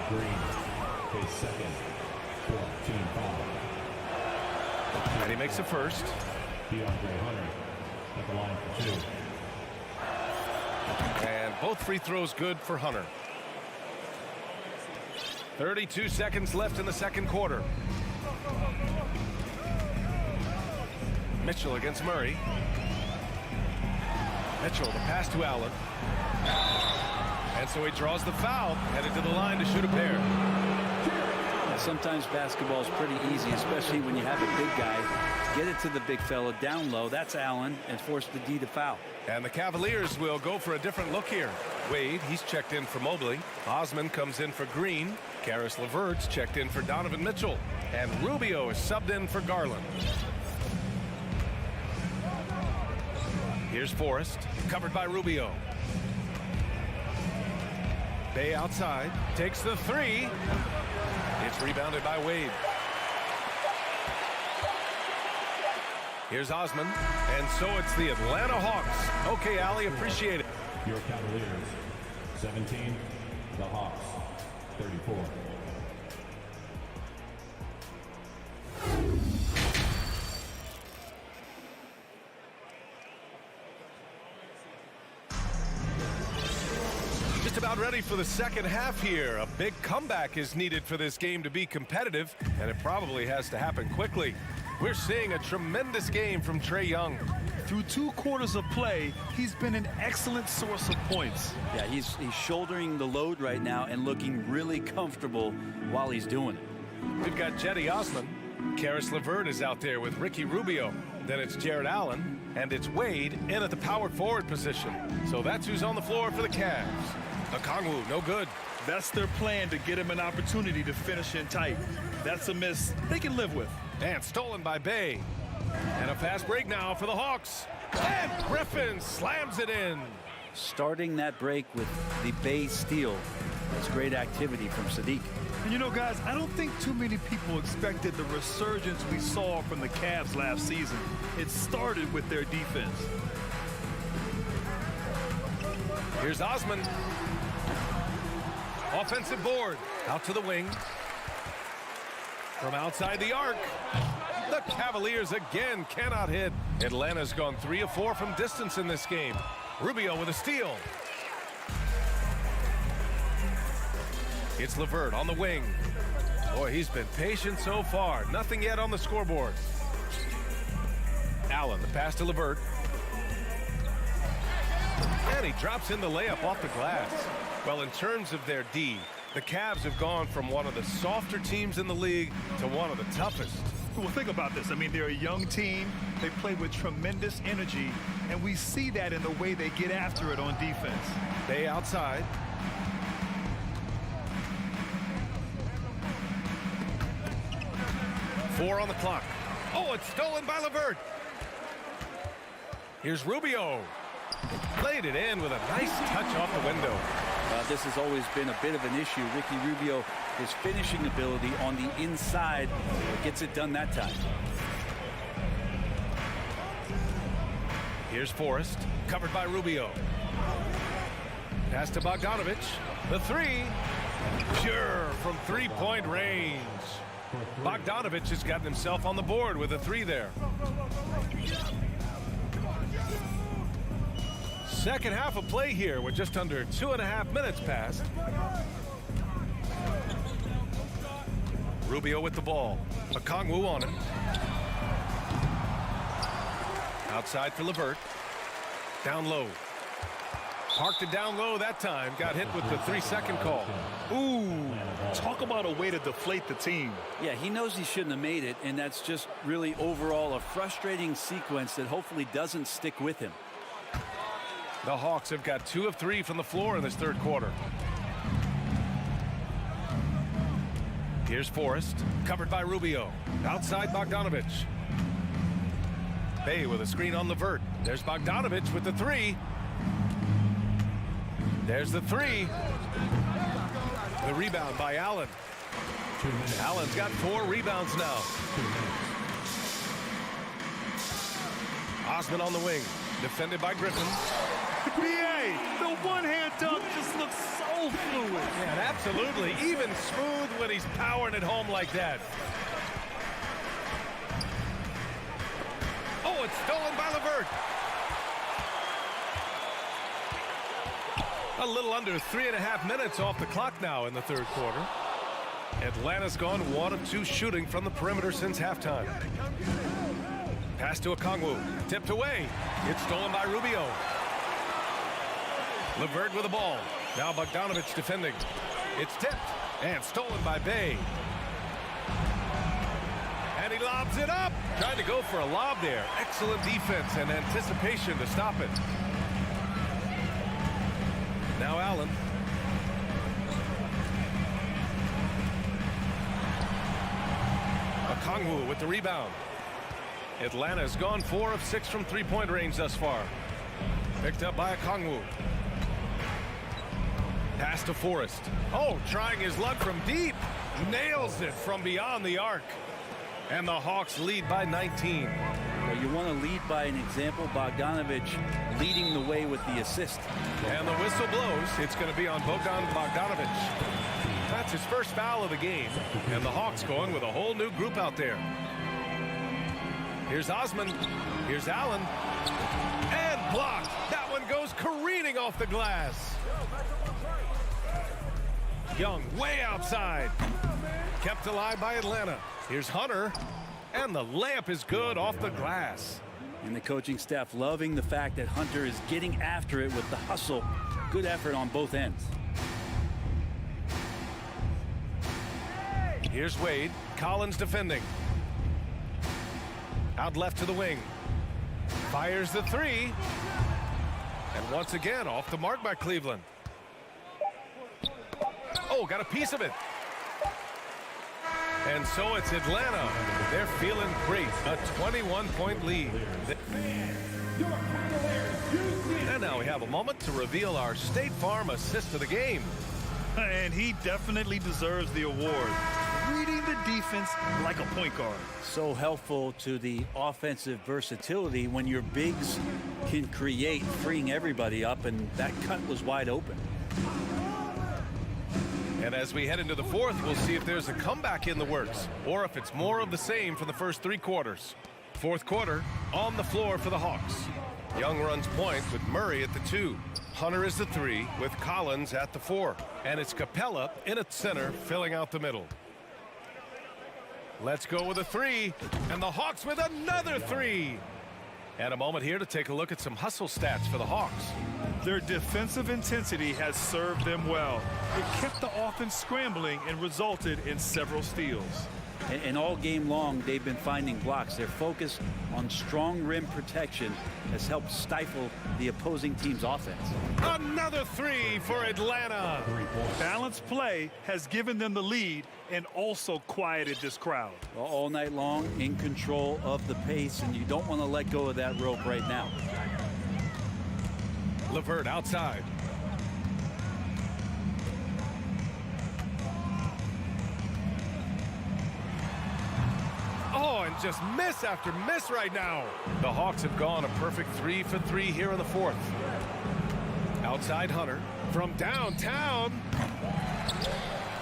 Green, his second. Team foul. And he makes the first. DeAndre Hunter at the line for 2. And both free throws good for Hunter. 32 seconds left in the second quarter. Mitchell against Murray. Mitchell, the pass to Allen. And so he draws the foul, headed to the line to shoot a pair. Sometimes basketball is pretty easy, especially when you have a big guy. Get it to the big fella down low. That's Allen, and force the D to foul. And the Cavaliers will go for a different look here. Wade, he's checked in for Mobley. Osman comes in for Green. Caris LeVert's checked in for Donovan Mitchell. And Rubio is subbed in for Garland. Here's Forrest, covered by Rubio. Bay outside, takes the three. It's rebounded by Wade. Here's Osman, and so it's the Atlanta Hawks. Okay, Allie, appreciate it. Your Cavaliers, 17. The Hawks, 34. Just about ready for the second half here. A big comeback is needed for this game to be competitive, and it probably has to happen quickly. We're seeing a tremendous game from Trae Young. Through 2 quarters of play, he's been an excellent source of points. Yeah, he's shouldering the load right now and looking really comfortable while he's doing it. We've got Jetty Osman. Caris LeVert is out there with Ricky Rubio. Then it's Jared Allen, and it's Wade in at the power forward position. So that's who's on the floor for the Cavs. Okongwu, no good. That's their plan, to get him an opportunity to finish in tight. That's a miss they can live with. And stolen by Bay. And a fast break now for the Hawks. And Griffin slams it in. Starting that break with the Bay steal. That's great activity from Sadiq. And you know, guys, I don't think too many people expected the resurgence we saw from the Cavs last season. It started with their defense. Here's Osman. Offensive board. Out to the wing. From outside the arc. The Cavaliers again cannot hit. Atlanta's gone 3 of 4 from distance in this game. Rubio with a steal. It's LeVert on the wing. Boy, he's been patient so far. Nothing yet on the scoreboard. Allen, the pass to LeVert. And he drops in the layup off the glass. Well, in terms of their D, the Cavs have gone from one of the softer teams in the league to one of the toughest. Well, think about this. I mean, they're a young team. They play with tremendous energy, and we see that in the way they get after it on defense. Bay outside. Four on the clock. Oh, it's stolen by LeVert. Here's Rubio. Played it in with a nice touch off the window. This has always been a bit of an issue. Ricky Rubio, his finishing ability on the inside gets it done that time. Here's Forrest, covered by Rubio. Pass to Bogdanovich. The three. Sure, from three-point range. Bogdanovich has gotten himself on the board with a three there. Second half of play here with just under 2.5 minutes passed. Rubio with the ball. Okongwu on him. Outside for LeVert. Down low. Parked it down low that time. Got hit with the 3-second call. Ooh, talk about a way to deflate the team. Yeah, he knows he shouldn't have made it, and that's just really overall a frustrating sequence that hopefully doesn't stick with him. The Hawks have got 2 of 3 from the floor in this third quarter. Here's Forrest, covered by Rubio. Outside Bogdanovich. Bay with a screen on LeVert. There's Bogdanovich with the three. There's the three. The rebound by Allen. Allen's got 4 rebounds now. Osman on the wing, defended by Griffin. BA, the one-hand dunk just looks so fluid. Yeah, absolutely. Even smooth when he's powering it home like that. Oh, it's stolen by LeVert. A little under 3.5 minutes off the clock now in the third quarter. Atlanta's gone 1 of 2 shooting from the perimeter since halftime. Pass to Okongwu. Tipped away. It's stolen by Rubio. LeVert with the ball. Now Bogdanovich defending. It's tipped and stolen by Bay. And he lobs it up. Trying to go for a lob there. Excellent defense and anticipation to stop it. Now Allen. Okongwu with the rebound. Atlanta's gone 4 of 6 from three-point range thus far. Picked up by Okongwu. Pass to Forrest. Oh, trying his luck from deep. Nails it from beyond the arc. And the Hawks lead by 19. Well, you want to lead by an example. Bogdanovich leading the way with the assist. And the whistle blows. It's going to be on Bogdanovich. That's his first foul of the game. And the Hawks going with a whole new group out there. Here's Osman. Here's Allen. And blocked. That one goes careening off the glass. Young way outside. Kept alive by Atlanta. Here's Hunter. And the layup is good off the glass. And the coaching staff loving the fact that Hunter is getting after it with the hustle. Good effort on both ends. Here's Wade. Collins defending. Out left to the wing. Fires the three. And once again off the mark by Cleveland. Oh, got a piece of it. And so it's Atlanta. They're feeling great. A 21-point lead. And now we have a moment to reveal our State Farm assist of the game. And he definitely deserves the award. Reading the defense like a point guard. So helpful to the offensive versatility when your bigs can create, freeing everybody up, and that cut was wide open. And as we head into the fourth, we'll see if there's a comeback in the works or if it's more of the same from the first 3 quarters. Fourth quarter on the floor for the Hawks. Young runs point with Murray at the 2. Hunter is the 3 with Collins at the 4. And it's Capella in at center filling out the middle. Let's go with a 3. And the Hawks with another 3. And a moment here to take a look at some hustle stats for the Hawks. Their defensive intensity has served them well. It kept the offense scrambling and resulted in several steals. And all game long, they've been finding blocks. Their focus on strong rim protection has helped stifle the opposing team's offense. Another three for Atlanta. Balanced play has given them the lead and also quieted this crowd. All night long, in control of the pace, and you don't want to let go of that rope right now. LeVert outside. Oh, and just miss after miss right now. The Hawks have gone a perfect 3 for 3 here in the fourth. Outside Hunter from downtown.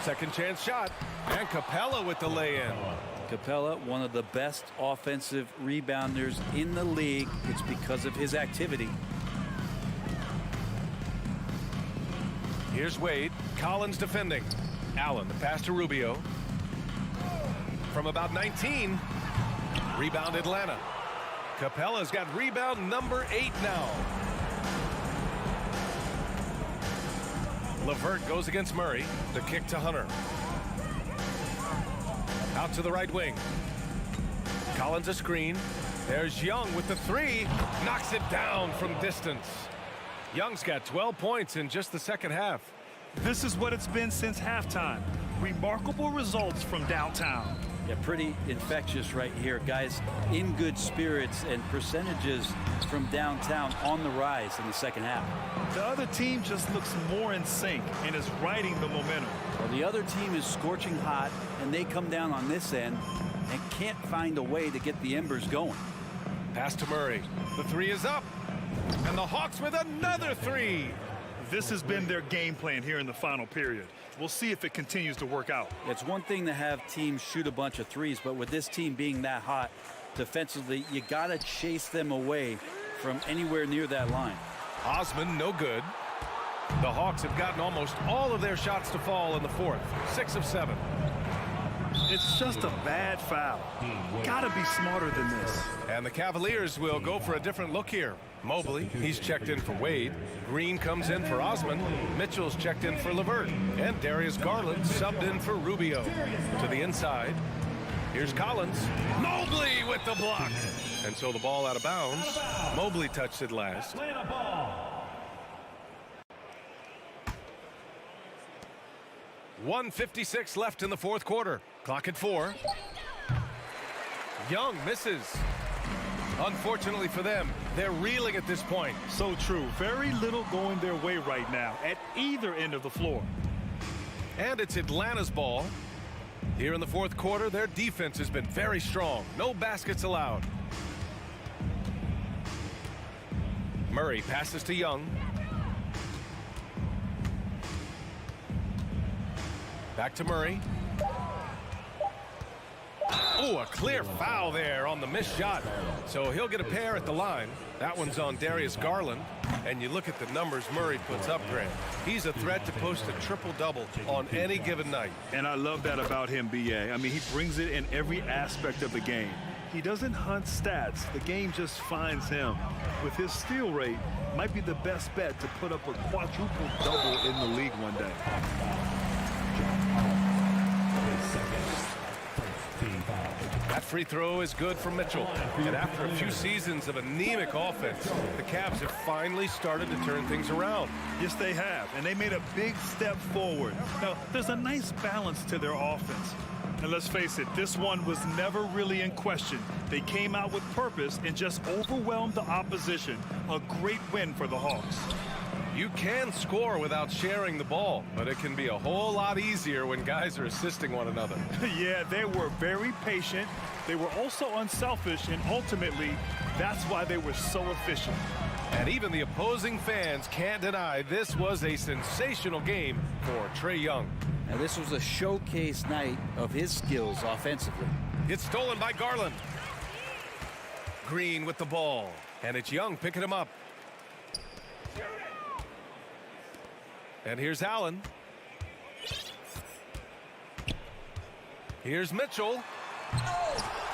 Second chance shot. And Capella with the lay-in. Capella, one of the best offensive rebounders in the league. It's because of his activity. Here's Wade. Collins defending. Allen, the pass to Rubio. From about 19. Rebound Atlanta. Capella's got rebound number 8 now. LeVert goes against Murray. The kick to Hunter. Out to the right wing. Collins a screen. There's Young with the 3. Knocks it down from distance. Young's got 12 points in just the second half. This is what it's been since halftime. Remarkable results from downtown. Yeah, pretty infectious right here. Guys in good spirits, and percentages from downtown on the rise in the second half. The other team just looks more in sync and is riding the momentum. Well, the other team is scorching hot, and they come down on this end and can't find a way to get the embers going. Pass to Murray. The 3 is up. And the Hawks with another 3. This has been their game plan here in the final period. We'll see if it continues to work out. It's one thing to have teams shoot a bunch of threes, but with this team being that hot defensively, you got to chase them away from anywhere near that line. Osman, no good. The Hawks have gotten almost all of their shots to fall in the fourth. 6 of 7. It's just a bad foul. Gotta be smarter than this. And the Cavaliers will go for a different look here. Mobley, he's checked in for Wade. Green comes in for Osman. Mitchell's checked in for LeVert. And Darius Garland subbed in for Rubio. To the inside. Here's Collins. Mobley with the block. And so the ball out of bounds. Mobley touched it last. 1:56 left in the fourth quarter. Clock at 4. Young misses. Unfortunately for them, they're reeling at this point. So true. Very little going their way right now at either end of the floor. And it's Atlanta's ball. Here in the fourth quarter, their defense has been very strong. No baskets allowed. Murray passes to Young. Back to Murray. Oh, a clear foul there on the missed shot. So he'll get a pair at the line. That one's on Darius Garland. And you look at the numbers Murray puts up, Grant. He's a threat to post a triple-double on any given night. And I love that about him, B.A. I mean, he brings it in every aspect of the game. He doesn't hunt stats. The game just finds him. With his steal rate, might be the best bet to put up a quadruple-double in the league one day. That free throw is good for Mitchell. And after a few seasons of anemic offense, the Cavs have finally started to turn things around. Yes, they have. And they made a big step forward. Now, there's a nice balance to their offense. And let's face it, this one was never really in question. They came out with purpose and just overwhelmed the opposition. A great win for the Hawks. You can score without sharing the ball, but it can be a whole lot easier when guys are assisting one another. Yeah, they were very patient. They were also unselfish, and ultimately, that's why they were so efficient. And even the opposing fans can't deny this was a sensational game for Trae Young. Now, this was a showcase night of his skills offensively. It's stolen by Garland. Green with the ball, and it's Young picking him up. And here's Allen. Here's Mitchell.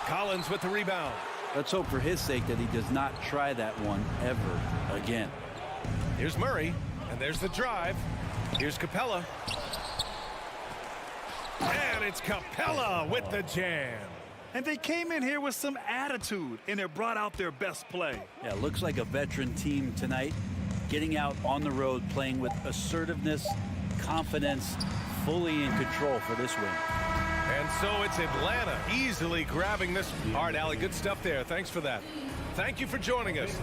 Collins with the rebound. Let's hope for his sake that he does not try that one ever again. Here's Murray, and there's the drive. Here's Capella. And it's Capella with the jam. And they came in here with some attitude, and it brought out their best play. Yeah, looks like a veteran team tonight, getting out on the road, playing with assertiveness, confidence, fully in control for this win. And so it's Atlanta easily grabbing this. All right, Allie, good stuff there. Thanks for that. Thank you for joining us.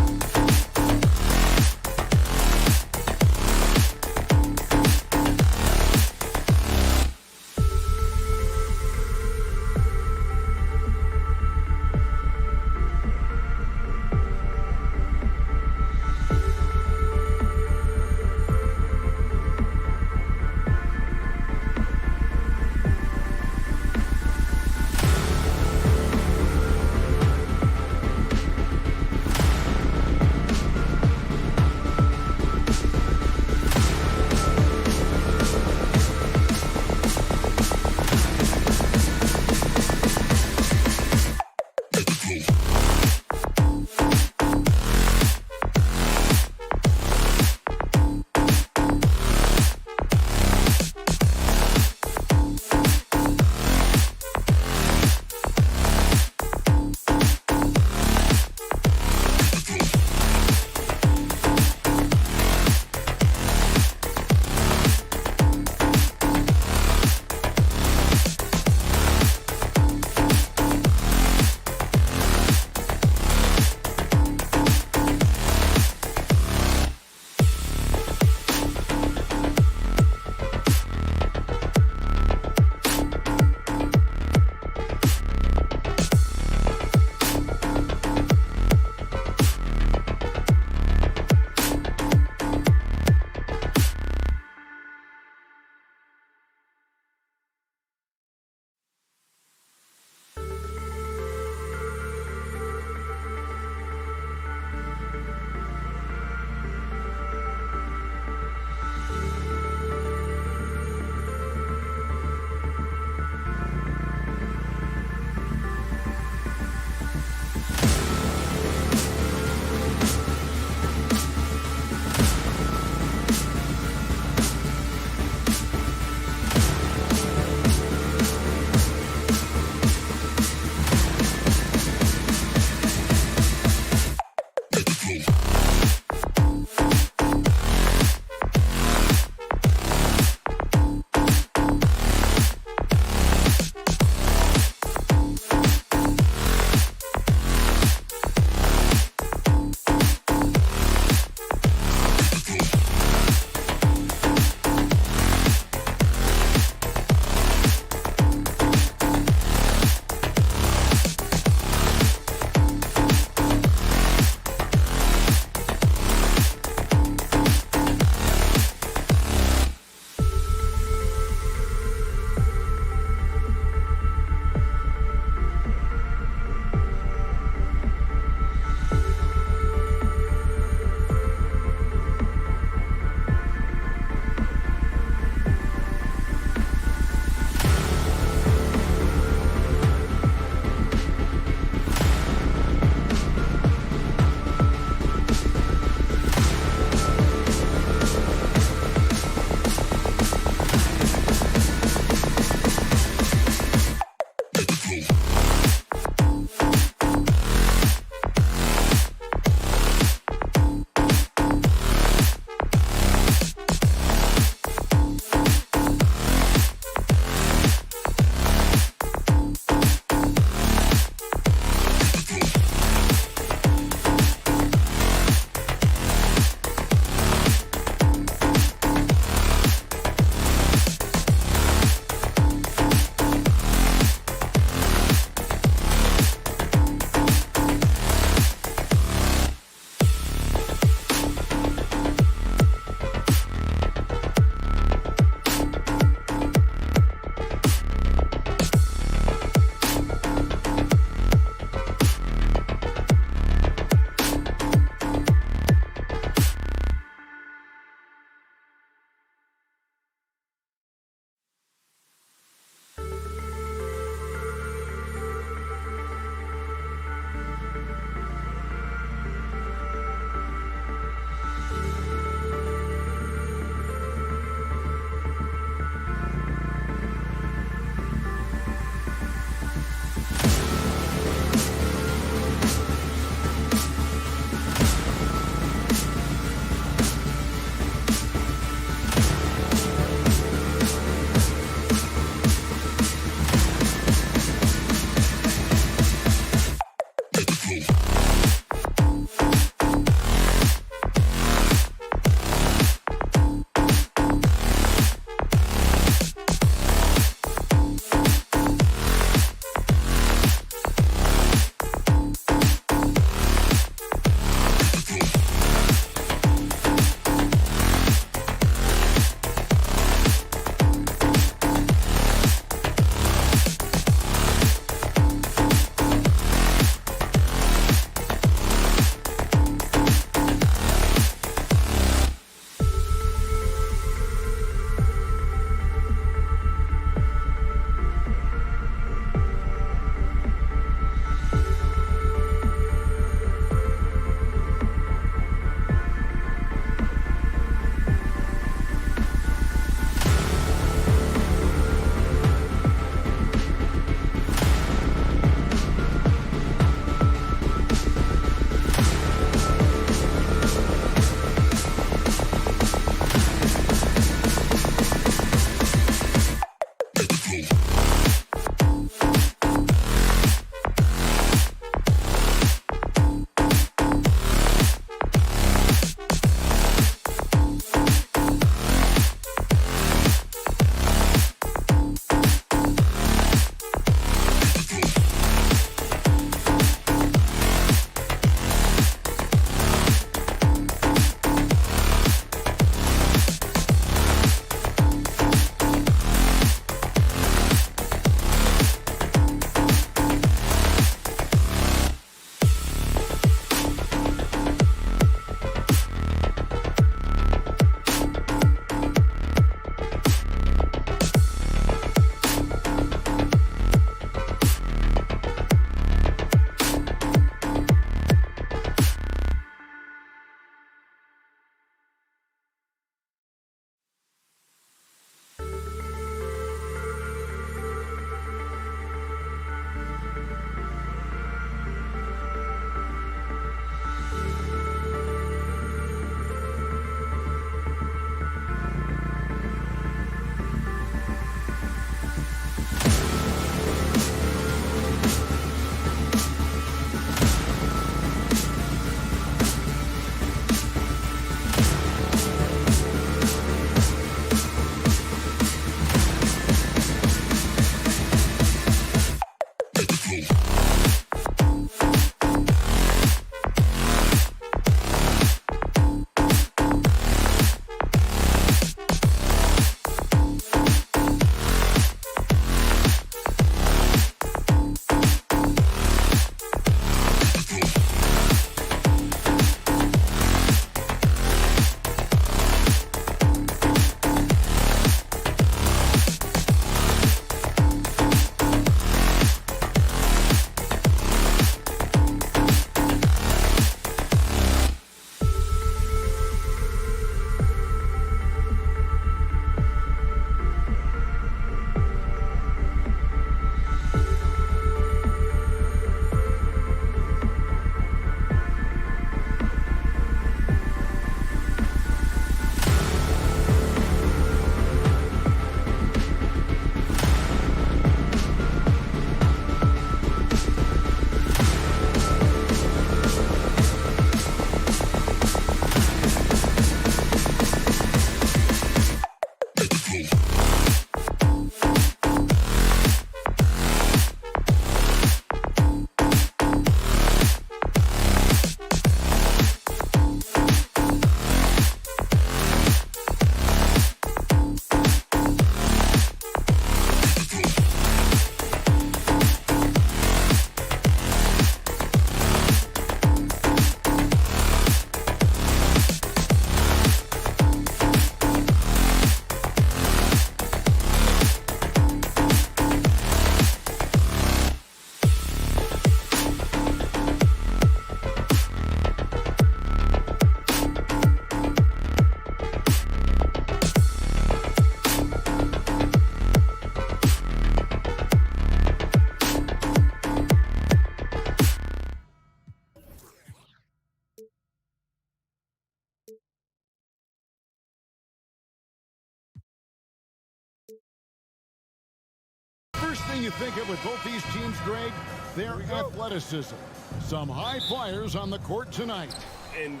First thing you think of with both these teams, Greg, their athleticism. Some high flyers on the court tonight. And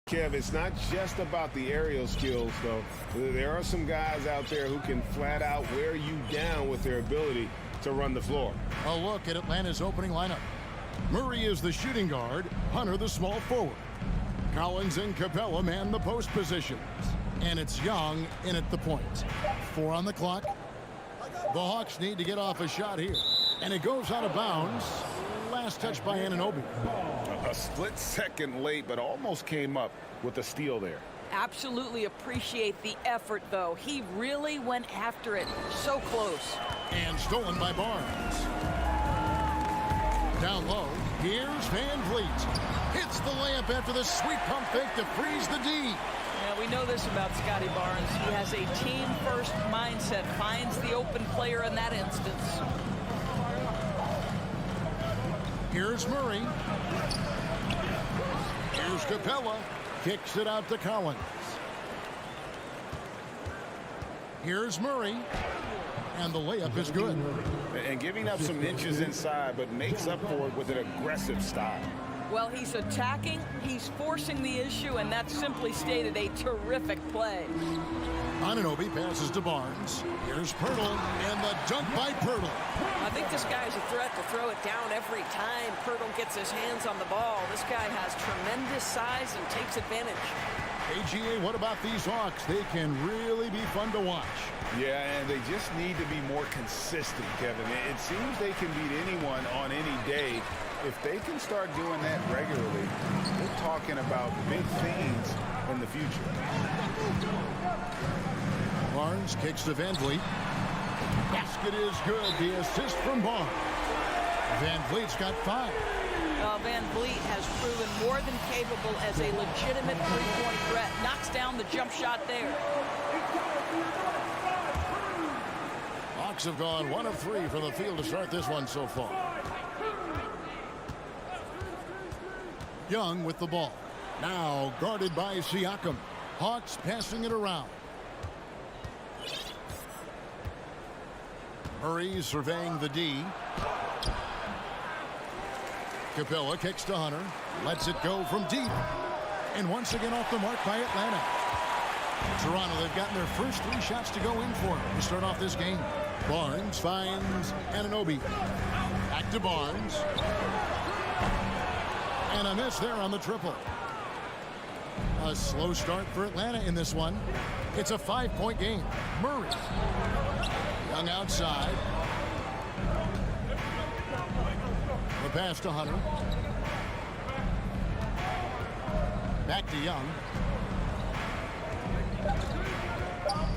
Kev, it's not just about the aerial skills, though. There are some guys out there who can flat out wear you down with their ability to run the floor. A look at Atlanta's opening lineup. Murray is the shooting guard, Hunter the small forward. Collins and Capella man the post positions. And it's Young in at the point. 4 on the clock. The Hawks need to get off a shot here. And it goes out of bounds. Last touch by Anunoby. A split second late, but almost came up with a steal there. Absolutely appreciate the effort, though. He really went after it. So close. And stolen by Barnes. Down low, here's Van Vliet. Hits the layup after the sweet pump fake to freeze the D. Yeah, we know this about Scotty Barnes. He has a team-first mindset. Finds the open player in that instance. Here's Murray. Here's Capella. Kicks it out to Collins. Here's Murray. And the layup is good. And giving up some inches inside, but makes up for it with an aggressive style. Well, he's attacking, he's forcing the issue, and that's simply stated a terrific play. Anunoby passes to Barnes. Here's Pirtle, and the dunk by Pirtle. I think this guy's a threat to throw it down every time Pirtle gets his hands on the ball. This guy has tremendous size and takes advantage. AGA, what about these Hawks? They can really be fun to watch. Yeah, and they just need to be more consistent, Kevin. It seems they can beat anyone on any day. If they can start doing that regularly, we're talking about big things in the future. Barnes kicks to Van Vliet. Basket is good. The assist from Barnes. Van Vliet's got 5. Van Vliet has proven more than capable as a legitimate three-point threat. Knocks down the jump shot there. Hawks have gone 1 of 3 from the field to start this one so far. Young with the ball. Now guarded by Siakam. Hawks passing it around. Murray surveying the D. Capella kicks to Hunter. Lets it go from deep. And once again off the mark by Atlanta. Toronto, they've gotten their first 3 shots to go in for to start off this game. Barnes finds Anunoby. Back to Barnes. And a miss there on the triple. A slow start for Atlanta in this one. It's a 5-point game. Murray. Young outside. The pass to Hunter. Back to Young.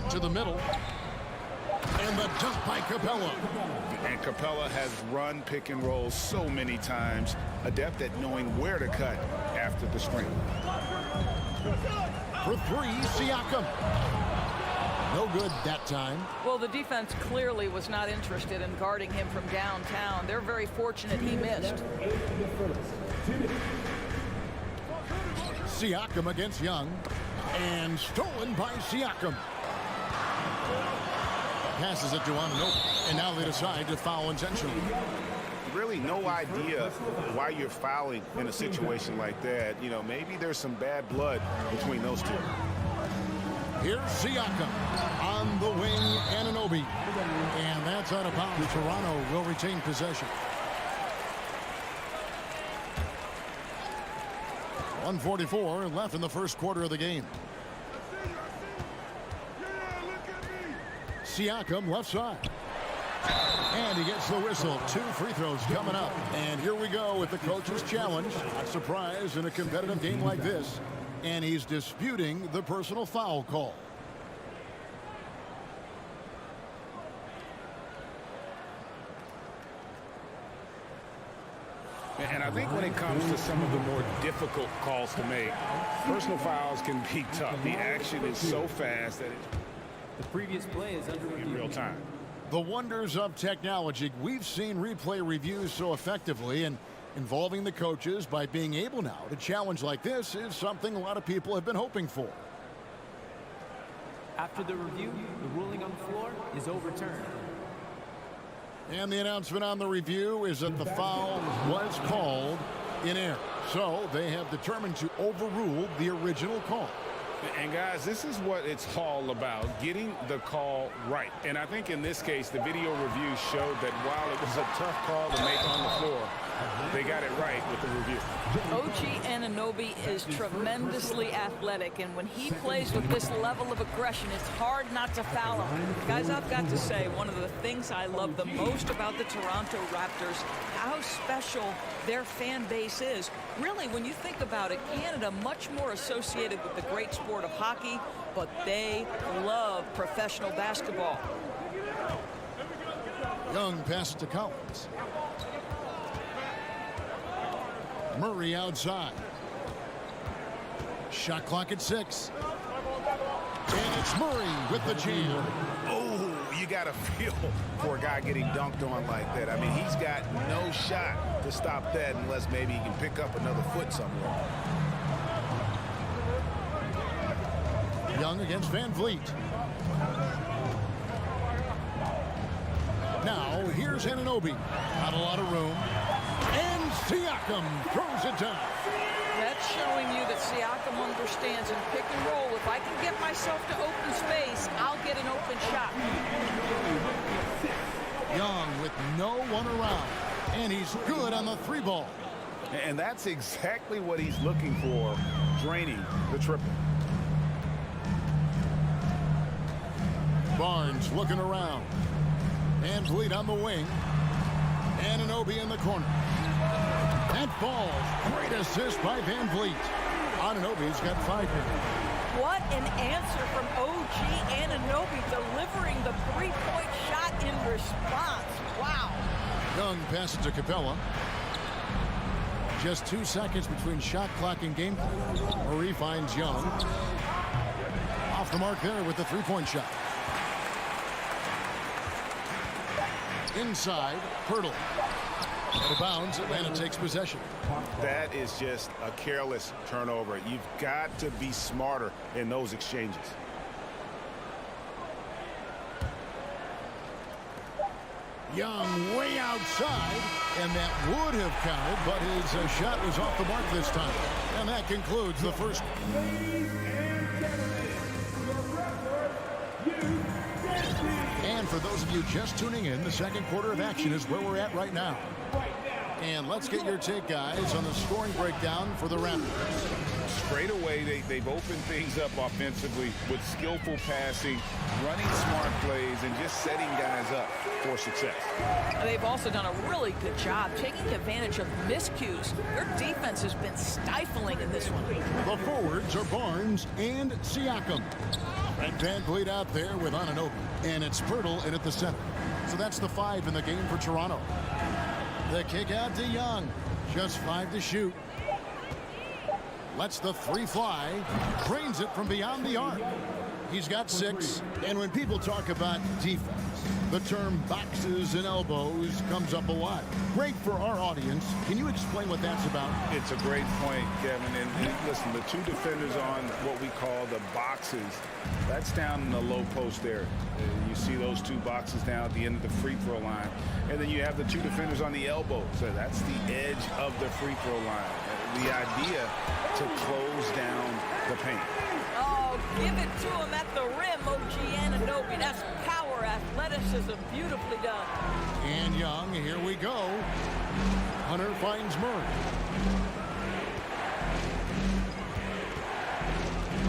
To the middle. And the dunk by Capella. And Capella has run pick and roll so many times, adept at knowing where to cut after the screen. For 3, Siakam. No good that time. Well, the defense clearly was not interested in guarding him from downtown. They're very fortunate he missed. Siakam against Young. And stolen by Siakam. Passes it to Anunoby, and now they decide to foul intentionally. Really no idea why you're fouling in a situation like that. You know, maybe there's some bad blood between those two. Here's Siakam on the wing, Anunoby. And that's out of bounds. Toronto will retain possession. 1:44 left in the first quarter of the game. Siakam left side. And he gets the whistle. 2 free throws coming up. And here we go with the coach's challenge. A surprise in a competitive game like this. And he's disputing the personal foul call. And I think when it comes to some of the more difficult calls to make, personal fouls can be tough. The action is so fast that the previous play is under review. In real time. The wonders of technology. We've seen replay reviews so effectively, and involving the coaches by being able now to challenge like this is something a lot of people have been hoping for. After the review, the ruling on the floor is overturned. And the announcement on the review is that the foul was called in error. So they have determined to overrule the original call. And guys, this is what it's all about, getting the call right. And I think in this case, the video review showed that while it was a tough call to make on the floor, they got it right with the review. OG Anunoby is tremendously athletic, and when he plays with this level of aggression, it's hard not to foul him. Guys, I've got to say, one of the things I love the most about the Toronto Raptors, how special their fan base is. Really, when you think about it, Canada much more associated with the great sport of hockey, but they love professional basketball. Young pass to Collins. Murray outside. Shot clock at 6. And it's Murray with the jam. Oh, you got to feel for a guy getting dunked on like that. I mean, he's got no shot to stop that unless maybe he can pick up another foot somewhere. Young against Van Vliet. Now, here's Anunoby. Not a lot of room. And Siakam throws it down. That's showing you that Siakam understands in pick and roll, if I can get myself to open space, I'll get an open shot. Young with no one around. And he's good on the 3 ball. And that's exactly what he's looking for, draining the triple. Barnes looking around. Van Vliet on the wing. Anunoby in the corner. That ball. Great assist by Van Vliet. Anunoby's got 5 here. What an answer from OG Anunoby, delivering the 3-point shot in response. Wow. Young passes to Capella. Just 2 seconds between shot clock and game clock. Murray finds Young. Off the mark there with the 3-point shot. Inside, Hurdle. Out of bounds, Atlanta takes possession. That is just a careless turnover. You've got to be smarter in those exchanges. Young way outside, and that would have counted, but his shot was off the mark this time. And that concludes the first. for those of you just tuning in, the second quarter of action is where we're at right now. And let's get your take, guys, on the scoring breakdown for the Raptors. Straight away, they've opened things up offensively with skillful passing, running smart plays, and just setting guys up for success. They've also done a really good job taking advantage of miscues. Their defense has been stifling in this one. The forwards are Barnes and Siakam. And Van Vliet out there with Anunoby. And it's Pirtle in at the center. So that's the 5 in the game for Toronto. The kick out to Young. Just 5 to shoot. Lets the 3 fly. Drains it from beyond the arc. He's got 6. And when people talk about defense, the term boxes and elbows comes up a lot. Great for our audience. Can you explain what that's about? It's a great point, Kevin. And listen, the 2 defenders on what we call the boxes, that's down in the low post area. You see those 2 boxes down at the end of the free throw line. And then you have the 2 defenders on the elbow. So that's the edge of the free throw line. The idea to close down the paint. Oh, give it to him at the rim, OG Anunoby. That's power, athleticism, beautifully done. And Young, here we go. Hunter finds Murray.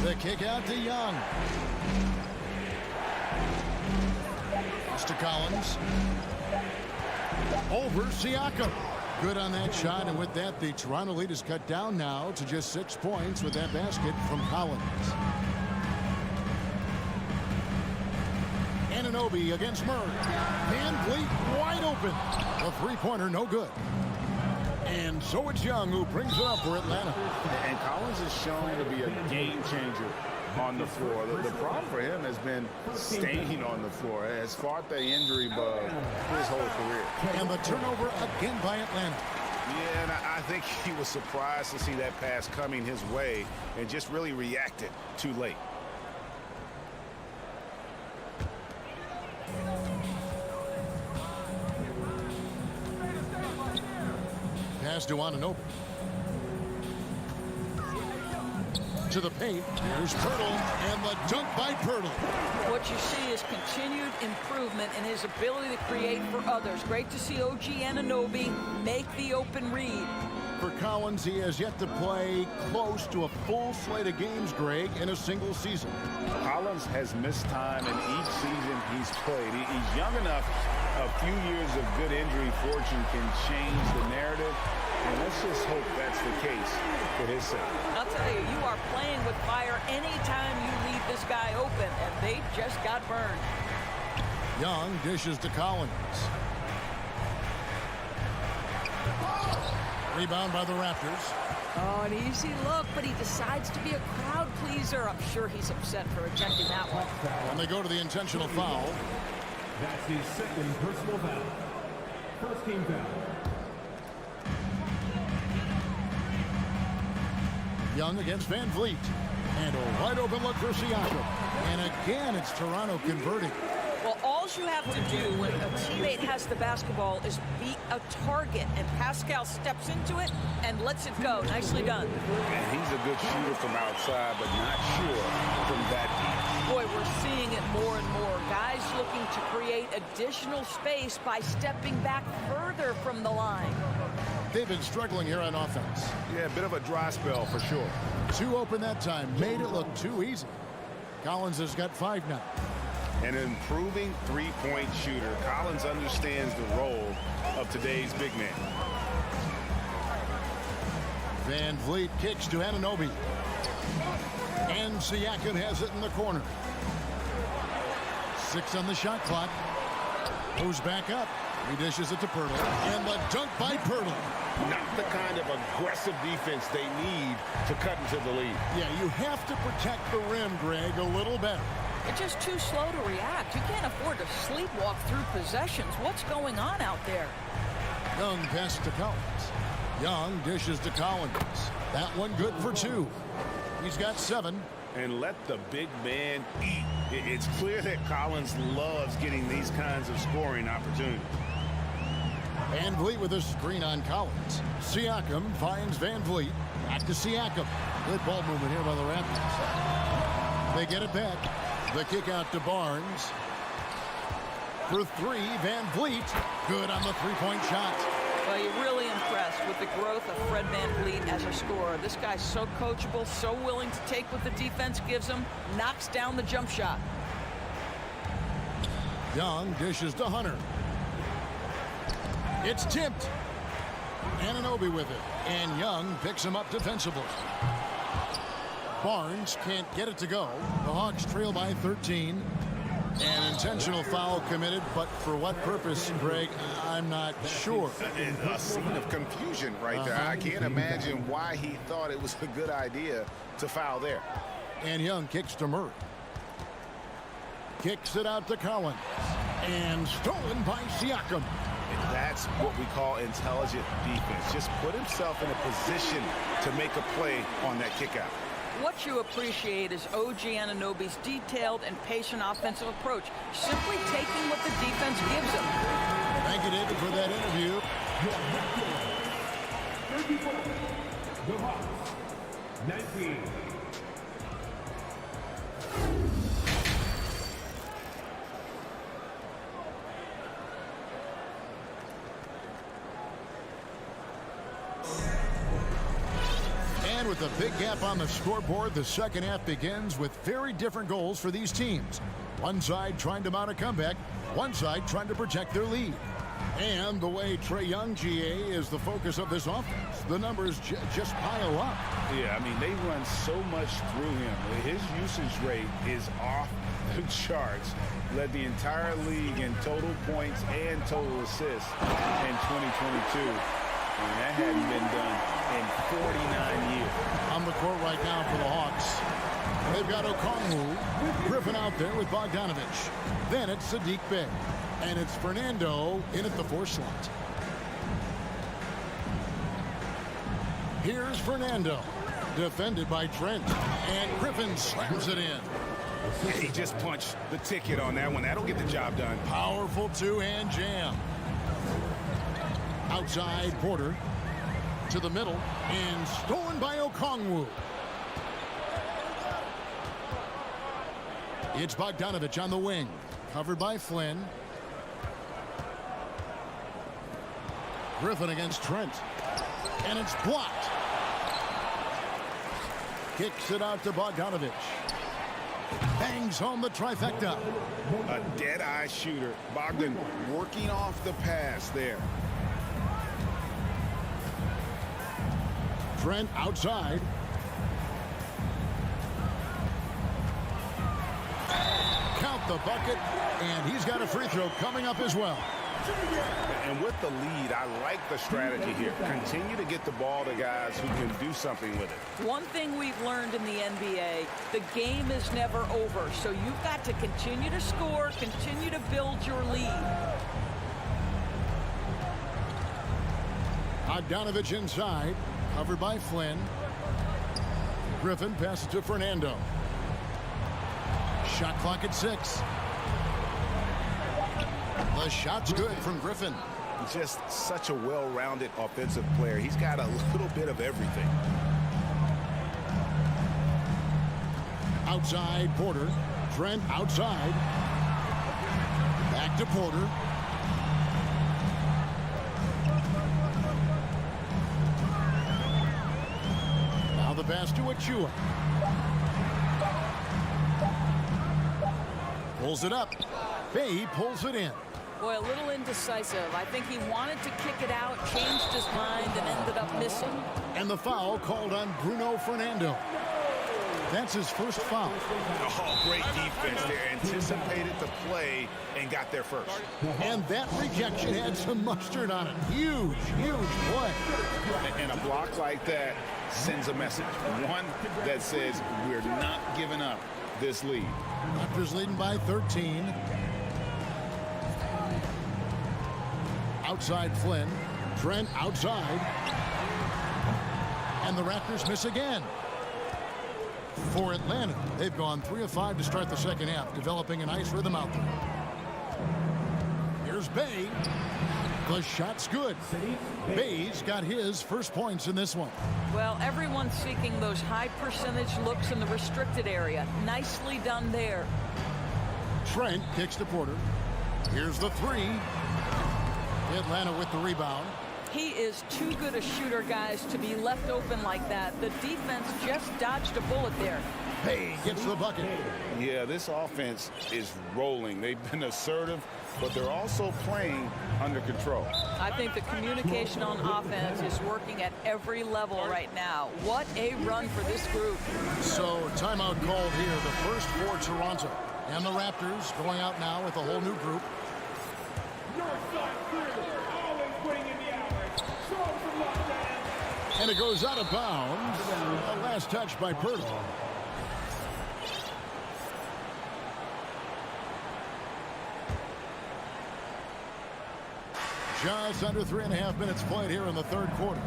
The kick out to Young. Pass to Collins. Over Siakam. Good on that shot, and with that, the Toronto lead is cut down now to just 6 points with that basket from Collins. Anunoby against Murray. Van Vliet wide open. The three-pointer no good. And so it's Young who brings it up for Atlanta. And Collins is shown to be a game changer on the floor. The problem for him has been staying on the floor. Has fought the injury bug his whole career. And the turnover again by Atlanta. Yeah, and I think he was surprised to see that pass coming his way and just really reacted too late. Pass to Anunoby. To the paint. Here's Pirtle, and the dunk by Pirtle. What you see is continued improvement in his ability to create for others. Great to see OG Anunoby make the open read. For Collins, he has yet to play close to a full slate of games, Greg, in a single season. Collins has missed time in each season he's played. He's young enough. A few years of good injury fortune can change the narrative, and let's just hope that's the case for his sake. I'll tell you, you are playing with fire anytime you leave this guy open, and they just got burned. Young dishes to Collins. Rebound by the Raptors. Oh, an easy look, but he decides to be a crowd pleaser. I'm sure he's upset for rejecting that one. And they go to the intentional foul. That's his second personal foul. First team foul. Young against Van Vliet. And a wide open look for Siakam. And again, it's Toronto converting. Well, all you have to do when a teammate has the basketball is beat a target, and Pascal steps into it and lets it go. Nicely done. And he's a good shooter from outside, but not sure from that deep. Boy, we're seeing it more and more. Guys looking to create additional space by stepping back further from the line. They've been struggling here on offense. Yeah, a bit of a dry spell for sure. 2 open that time. Made it look too easy. Collins has got 5 now. An improving three-point shooter. Collins understands the role of today's big man. Van Vliet kicks to Anunoby. And Siakam has it in the corner. 6 on the shot clock. Goes back up. He dishes it to Pirtle. And the dunk by Pirtle. Not the kind of aggressive defense they need to cut into the lead. Yeah, you have to protect the rim, Greg, a little better. They're just too slow to react. You can't afford to sleepwalk through possessions. What's going on out there? Young passes to Collins. Young dishes to Collins. That one good for 2. He's got 7. And let the big man eat. It's clear that Collins loves getting these kinds of scoring opportunities. Van Vliet with a screen on Collins. Siakam finds Van Vliet. Back to Siakam. Good ball movement here by the Raptors. They get it back. The kick out to Barnes. For three, Van Vliet. Good on the three-point shot. Well, you're really impressed with the growth of Fred VanVleet as a scorer. This guy's so coachable, so willing to take what the defense gives him, knocks down the jump shot. Young dishes to Hunter. It's tipped. Anunoby with it. And Young picks him up defensively. Barnes can't get it to go. The Hawks trail by 13. An intentional foul committed, but for what purpose, Greg, I'm not sure. A scene of confusion right there. I can't imagine why he thought it was a good idea to foul there. And Young kicks to Murray. Kicks it out to Collins. And stolen by Siakam. And that's what we call intelligent defense. Just put himself in a position to make a play on that kick out. What you appreciate is OG Anunoby's detailed and patient offensive approach, simply taking what the defense gives him. Thank you, David, for that interview. The Hawks, 19. And with a big gap on the scoreboard, the second half begins with very different goals for these teams. One side trying to mount a comeback, one side trying to protect their lead. And the way Trae Young, GA, is the focus of this offense, the numbers just pile up. Yeah, I mean, they run so much through him. His usage rate is off the charts. Led the entire league in total points and total assists in 2022. And that hadn't been done in 49 years. On the court right now for the Hawks. They've got Okongwu, Griffin out there with Bogdanovich. Then it's Sadiq Bey. And it's Fernando in at the 4 slot. Here's Fernando. Defended by Trent. And Griffin slams it in. He just punched the ticket on that one. That'll get the job done. Powerful two-hand jam. Outside Porter to the middle and stolen by Okongwu. It's Bogdanovich on the wing, covered by Flynn. Griffin against Trent, and it's blocked. Kicks it out to Bogdanovich. Bangs home the trifecta. A dead-eye shooter. Bogdan working off the pass there. Trent outside. Count the bucket, and he's got a free throw coming up as well. And with the lead, I like the strategy here. Continue to get the ball to guys who can do something with it. One thing we've learned in the NBA, the game is never over. So you've got to continue to score, continue to build your lead. Bogdanovich inside, covered by Flynn. Griffin passes to Fernando. Shot clock at 6. The shot's good from Griffin. Just such a well-rounded offensive player. He's got a little bit of everything. Outside Porter. Trent outside. Back to Porter. Now the pass to Achua. Pulls it up. Bey pulls it in. Boy, a little indecisive. I think he wanted to kick it out, changed his mind, and ended up missing. And the foul called on Bruno Fernando. That's his first foul. Oh, great defense there. Anticipated the play and got there first. And that rejection had some mustard on it. Huge, huge play. And a block like that sends a message. One that says we're not giving up this lead. Raptors leading by 13. Outside Flynn. Trent outside. And the Raptors miss again. For Atlanta, they've gone 3 of 5 to start the second half, developing a nice rhythm out there. Here's Bey. The shot's good. Bey's got his first points in this one. Well, everyone's seeking those high percentage looks in the restricted area. Nicely done there. Trent kicks to Porter. Here's the three. Atlanta with the rebound. He is too good a shooter, guys, to be left open like that. The defense just dodged a bullet there. Hey, gets the bucket. Yeah, this offense is rolling. They've been assertive, but they're also playing under control. I think the communication on offense is working at every level right now. What a run for this group. So, timeout called here, the first for Toronto. And the Raptors going out now with a whole new group. And it goes out of bounds. A last touch by Photon. Just under 3.5 minutes played here in the third quarter.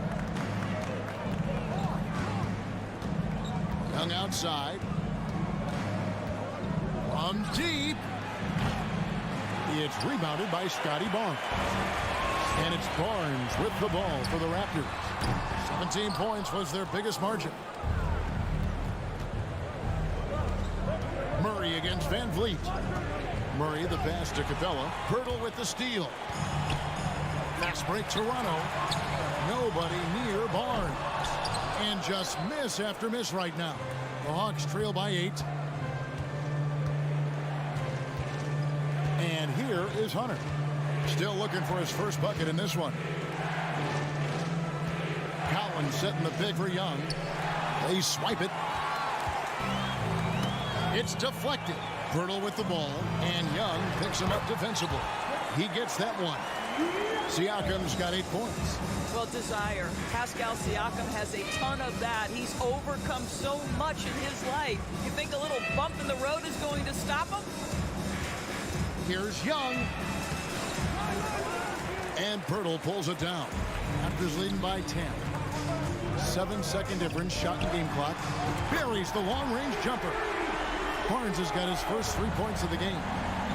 Young outside. From deep. It's rebounded by Scotty Barnes. And it's Barnes with the ball for the Raptors. 17 points was their biggest margin. Murray against Van Vliet. Murray the pass to Capella. Pirtle with the steal. Fast break Toronto. Nobody near Barnes. And just miss after miss right now. The Hawks trail by 8. And here is Hunter. Still looking for his first bucket in this one. Collins setting the pick for Young. They swipe it. It's deflected. Pirtle with the ball. And Young picks him up defensively. He gets that one. Siakam's got 8 points. Well, desire. Pascal Siakam has a ton of that. He's overcome so much in his life. You think a little bump in the road is going to stop him? Here's Young. And Pirtle pulls it down. Raptors leading by 10. 7-second difference. Shot in game clock. Buries the long-range jumper. Barnes has got his first 3 points of the game.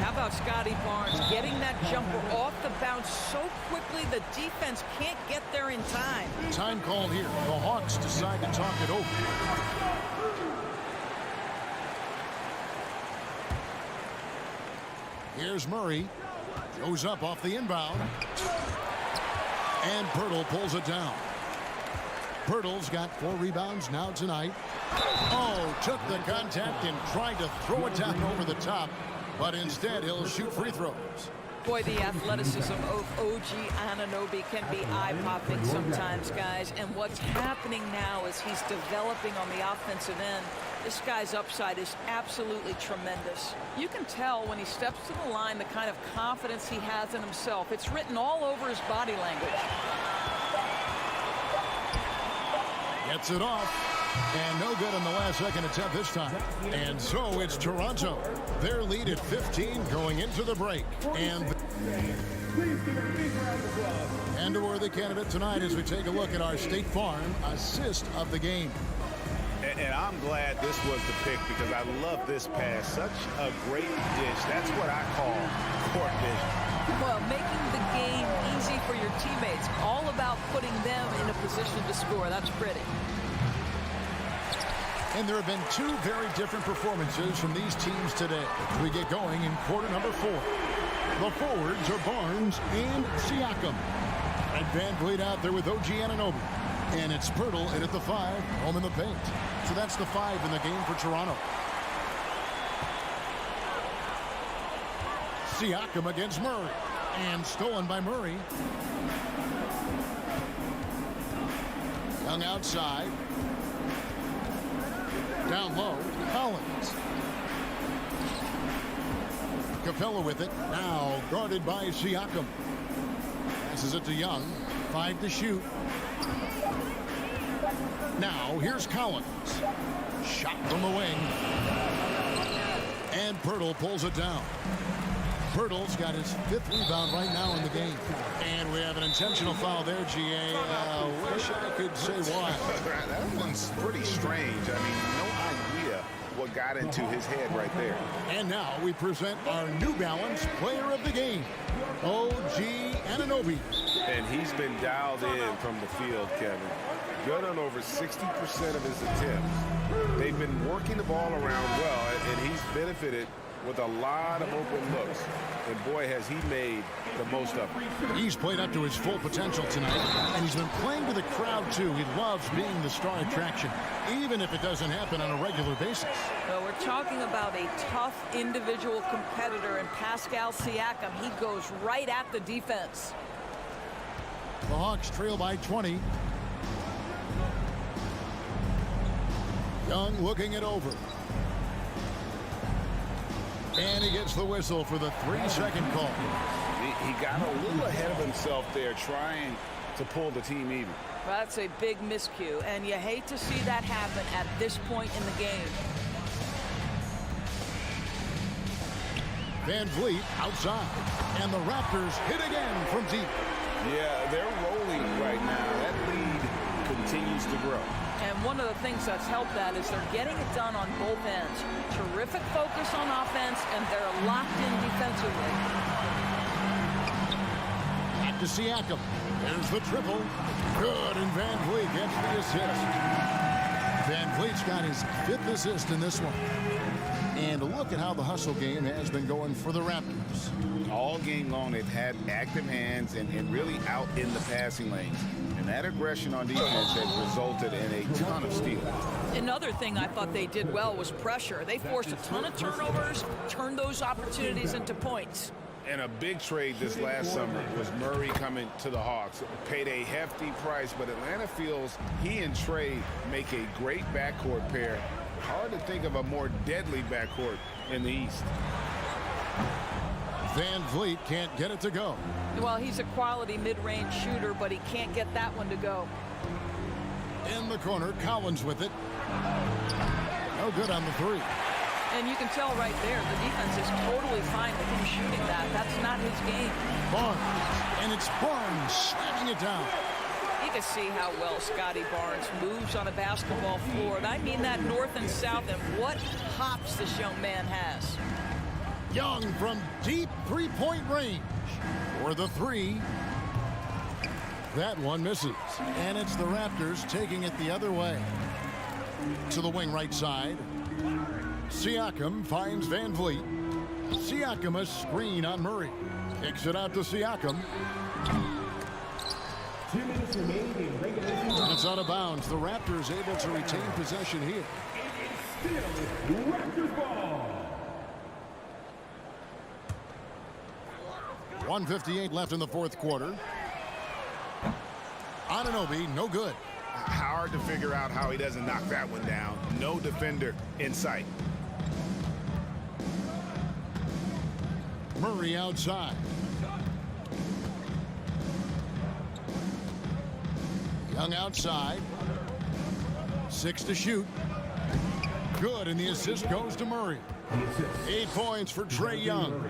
How about Scotty Barnes getting that jumper off the bounce so quickly the defense can't get there in time. Time called here. The Hawks decide to talk it over. Here's Murray. Goes up off the inbound. And Pirtle pulls it down. Pirtle's got 4 rebounds now tonight. Oh, took the contact and tried to throw it down over the top. But instead, he'll shoot free throws. Boy, the athleticism of OG Anunoby can be eye-popping sometimes, guys. And what's happening now is he's developing on the offensive end. This guy's upside is absolutely tremendous. You can tell when he steps to the line the kind of confidence he has in himself. It's written all over his body language. Gets it off. And no good on the last second attempt this time. And so it's Toronto. Their lead at 15 going into the break. And a worthy candidate tonight as we take a look at our State Farm assist of the game. And I'm glad this was the pick because I love this pass. Such a great dish. That's what I call court vision. Well, making the game easy for your teammates. All about putting them in a position to score. That's pretty. And there have been 2 very different performances from these teams today. We get going in quarter number 4. The forwards are Barnes and Siakam. And Van Vliet out there with OG Anunoby. And it's Pirtle in at the 5, home in the paint. So that's the 5 in the game for Toronto. Siakam against Murray. And stolen by Murray. Young outside. Down low, Collins. Capella with it. Now guarded by Siakam. Passes it to Young. 5 to shoot. Now here's Collins. Shot from the wing. And Pirtle pulls it down. Pirtle's got his 5th rebound right now in the game. And we have an intentional foul there, GA. Wish I could say why. That one's pretty strange. I mean, no idea what got into his head right there. And now we present our New Balance player of the game, OG Anunoby. And he's been dialed in from the field, Kevin. Good on over 60% of his attempts. They've been working the ball around well, and he's benefited with a lot of open looks. And boy, has he made the most of it. He's played up to his full potential tonight, and he's been playing to the crowd, too. He loves being the star attraction, even if it doesn't happen on a regular basis. Well, we're talking about a tough individual competitor in Pascal Siakam. He goes right at the defense. The Hawks trail by 20. Young looking it over. And he gets the whistle for the 3-second call. He got a little ahead of himself there, trying to pull the team even. That's a big miscue, and you hate to see that happen at this point in the game. Van Vliet outside, and the Raptors hit again from deep. Yeah, they're rolling right now. That lead continues to grow. And one of the things that's helped that is they're getting it done on both ends. Terrific focus on offense, and they're locked in defensively. Back to Siakam. There's the triple. Good, and Van Vliet gets the assist. Van Vliet's got his 5th assist in this one. And look at how the hustle game has been going for the Raptors. All game long, they've had active hands and really out in the passing lanes. And that aggression on defense has resulted in a ton of steals. Another thing I thought they did well was pressure. They forced a ton of turnovers, turned those opportunities into points. And a big trade this last summer was Murray coming to the Hawks. Paid a hefty price, but Atlanta feels he and Trey make a great backcourt pair. Hard to think of a more deadly backcourt in the East. Van Vliet can't get it to go. Well, he's a quality mid-range shooter, but he can't get that one to go. In the corner, Collins with it. No good on the 3. And you can tell right there, the defense is totally fine with him shooting that. That's not his game. Barnes, and it's Barnes slamming it down. You can see how well Scotty Barnes moves on a basketball floor. And I mean that north and south, and what hops this young man has. Young from deep 3-point range for the 3. That one misses. And it's the Raptors taking it the other way. To the wing right side. Siakam finds Van Vliet. Siakam a screen on Murray. Kicks it out to Siakam. 2 minutes remaining in regulation. And it's out of bounds. The Raptors able to retain possession here. Still Raptors ball. 1:58 left in the 4th quarter. Anunoby, no good. Hard to figure out how he doesn't knock that one down. No defender in sight. Murray outside. Young outside. 6 to shoot. Good, and the assist goes to Murray. 8 points for Trae Young.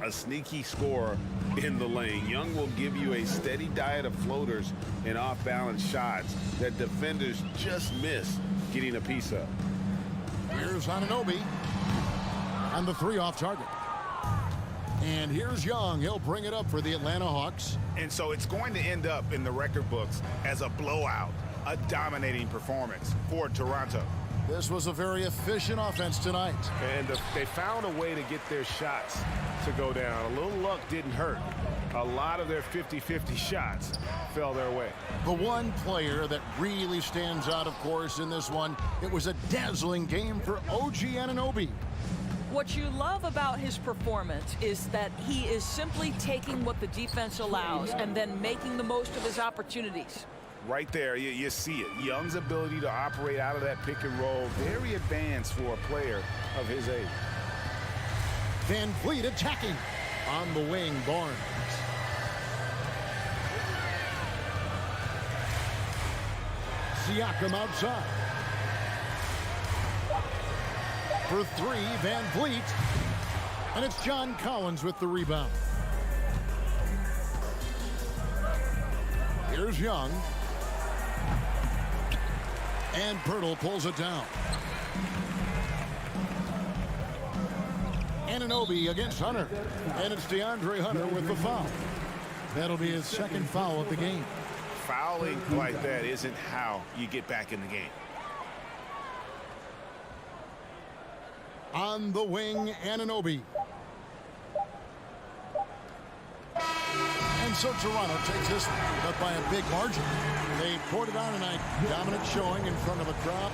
A sneaky scorer in the lane. Young will give you a steady diet of floaters and off-balance shots that defenders just miss getting a piece of. Here's Anunoby. And the 3 off target. And here's Young. He'll bring it up for the Atlanta Hawks. And so it's going to end up in the record books as a blowout, a dominating performance for Toronto. This was a very efficient offense tonight. And they found a way to get their shots to go down. A little luck didn't hurt. A lot of their 50-50 shots fell their way. The one player that really stands out, of course, in this one, it was a dazzling game for OG Anunoby. What you love about his performance is that he is simply taking what the defense allows and then making the most of his opportunities. Right there, you see it. Young's ability to operate out of that pick and roll, very advanced for a player of his age. Van Vliet attacking. On the wing, Barnes. Siakam outside. For 3, Van Vliet. And it's John Collins with the rebound. Here's Young. And Pirtle pulls it down. Anunoby against Hunter. And it's DeAndre Hunter with the foul. That'll be his 2nd foul of the game. Fouling like that isn't how you get back in the game. On the wing, Anunoby. And so Toronto takes this one, but by a big margin. They poured it on tonight. Dominant showing in front of a crowd.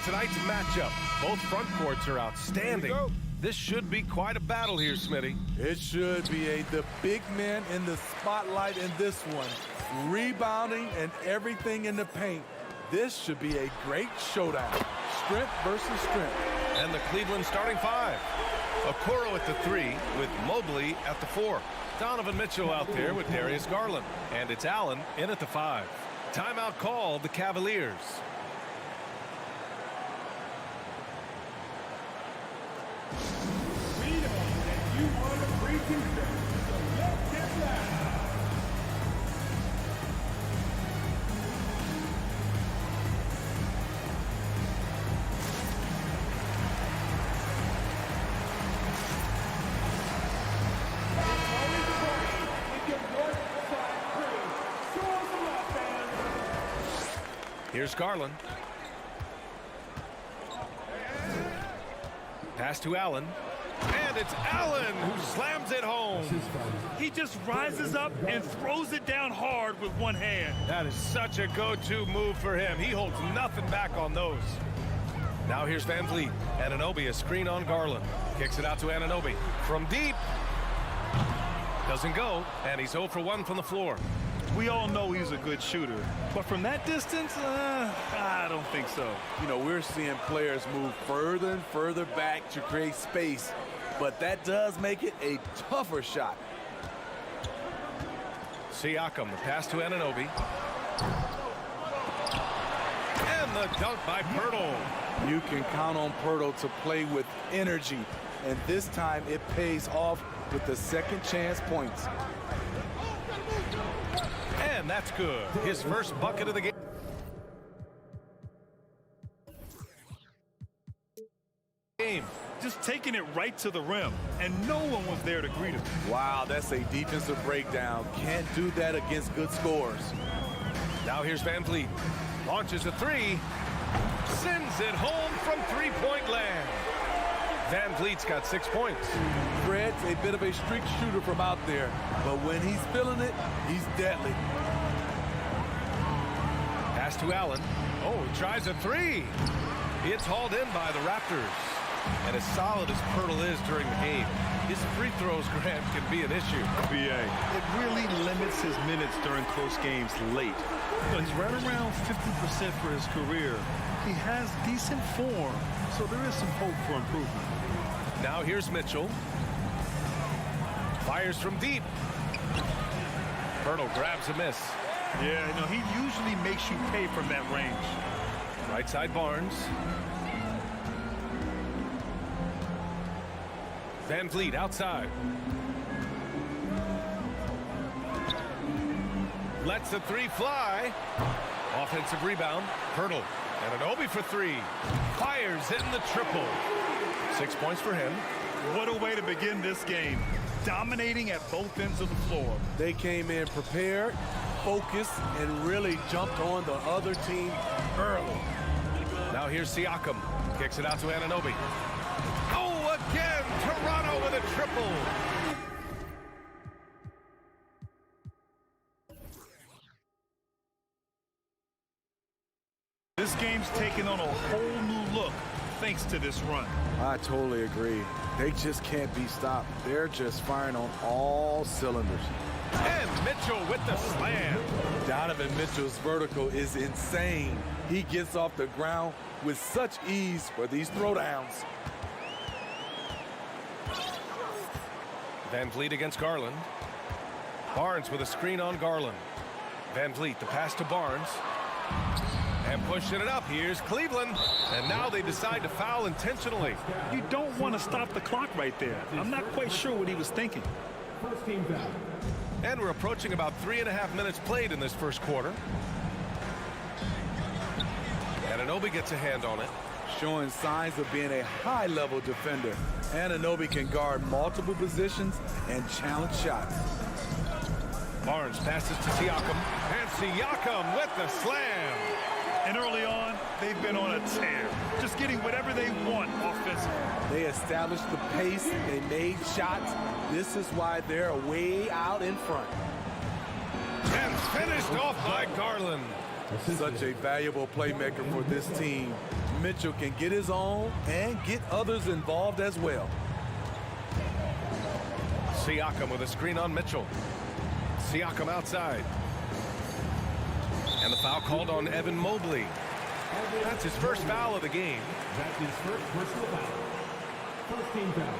tonight's matchup. Both front courts are outstanding. This should be quite a battle here, Smitty. It should be the big men in the spotlight in this one. Rebounding and everything in the paint. This should be a great showdown. Strength versus strength. And the Cleveland starting five. Okoro at the 3 with Mobley at the 4. Donovan Mitchell out there with Darius Garland. And it's Allen in at the 5. Timeout called the Cavaliers. We know that you want a free Tuesday, so let's get loud. Here's Garland. Pass to Allen. And it's Allen who slams it home. He just rises up and throws it down hard with one hand. That is such a go-to move for him. He holds nothing back on those. Now here's Van Vliet. Anunoby, a screen on Garland. Kicks it out to Anunoby. From deep. Doesn't go. And he's 0 for 1 from the floor. We all know he's a good shooter, but from that distance, I don't think so. You know, we're seeing players move further and further back to create space, but that does make it a tougher shot. Siakam, the pass to Anunoby. And the dunk by Pirtle. You can count on Pirtle to play with energy, and this time it pays off with the second chance points. And that's good. His first bucket of the game. Just taking it right to the rim, and no one was there to greet him. Wow, that's a defensive breakdown. Can't do that against good scorers. Now here's Van Vliet. Launches a 3. Sends it home from three-point land. Van Vliet's got 6 points. Fred's a bit of a streak shooter from out there, but when he's feeling it, he's deadly. Pass to Allen. Oh, he tries a 3. It's hauled in by the Raptors. And as solid as Pirtle is during the game, his free throws, Grant, can be an issue. BA. It really limits his minutes during close games late. You know, he's right around 50% for his career. He has decent form, so there is some hope for improvement. Now here's Mitchell. Fires from deep. Pirtle grabs a miss. Yeah, you know, he usually makes you pay from that range. Right side Barnes. Van Vliet outside. Lets the 3 fly. Offensive rebound. Pirtle. And Anunoby for 3. Fires in the triple. 6 points for him. What a way to begin this game. Dominating at both ends of the floor. They came in prepared, focused, and really jumped on the other team early. Now here's Siakam. Kicks it out to Anunoby. Oh, again! Toronto with a triple. This game's taken on a whole new look thanks to this run. I totally agree. They just can't be stopped. They're just firing on all cylinders. And Mitchell with the slam. Donovan Mitchell's vertical is insane. He gets off the ground with such ease for these throwdowns. Van Vliet against Garland. Barnes with a screen on Garland. Van Vliet, the pass to Barnes. And pushing it up. Here's Cleveland. And now they decide to foul intentionally. You don't want to stop the clock right there. I'm not quite sure what he was thinking. First team foul. And we're approaching about 3.5 minutes played in this first quarter. Anunoby gets a hand on it. Showing signs of being a high-level defender. Anunoby can guard multiple positions and challenge shots. Barnes passes to Siakam. And Siakam with the slam. And early on, they've been on a tear. Just getting whatever they want offensively. They established the pace. They made shots. This is why they're way out in front. And finished off by Garland. Such a valuable playmaker for this team. Mitchell can get his own and get others involved as well. Siakam with a screen on Mitchell. Siakam outside. And the foul called on Evan Mobley. That's his first foul of the game. That's his first personal foul. First team foul.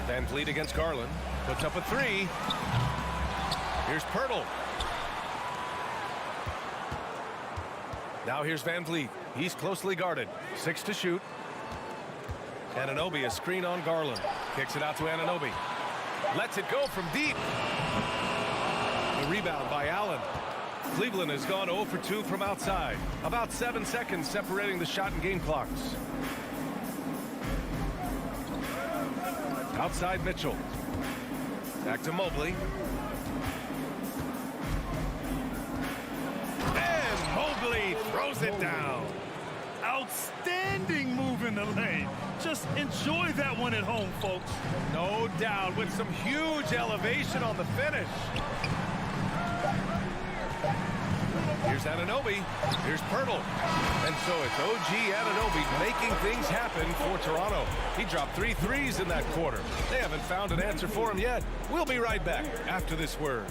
Van Vliet against Garland. Puts up a three. Here's Pirtle. Now here's Van Vliet. He's closely guarded. 6 to shoot. Anunoby, a screen on Garland. Kicks it out to Anunoby. Lets it go from deep. The rebound by Allen. Cleveland has gone 0 for 2 from outside. About 7 seconds separating the shot and game clocks. Outside Mitchell. Back to Mobley. And Mobley throws it down. Outstanding move in the lane. Just enjoy that one at home, folks. No doubt, with some huge elevation on the finish. Here's Anunoby. Here's Pirtle. And so it's OG Anunoby making things happen for Toronto. He dropped 3 threes in that quarter. They haven't found an answer for him yet. We'll be right back after this word.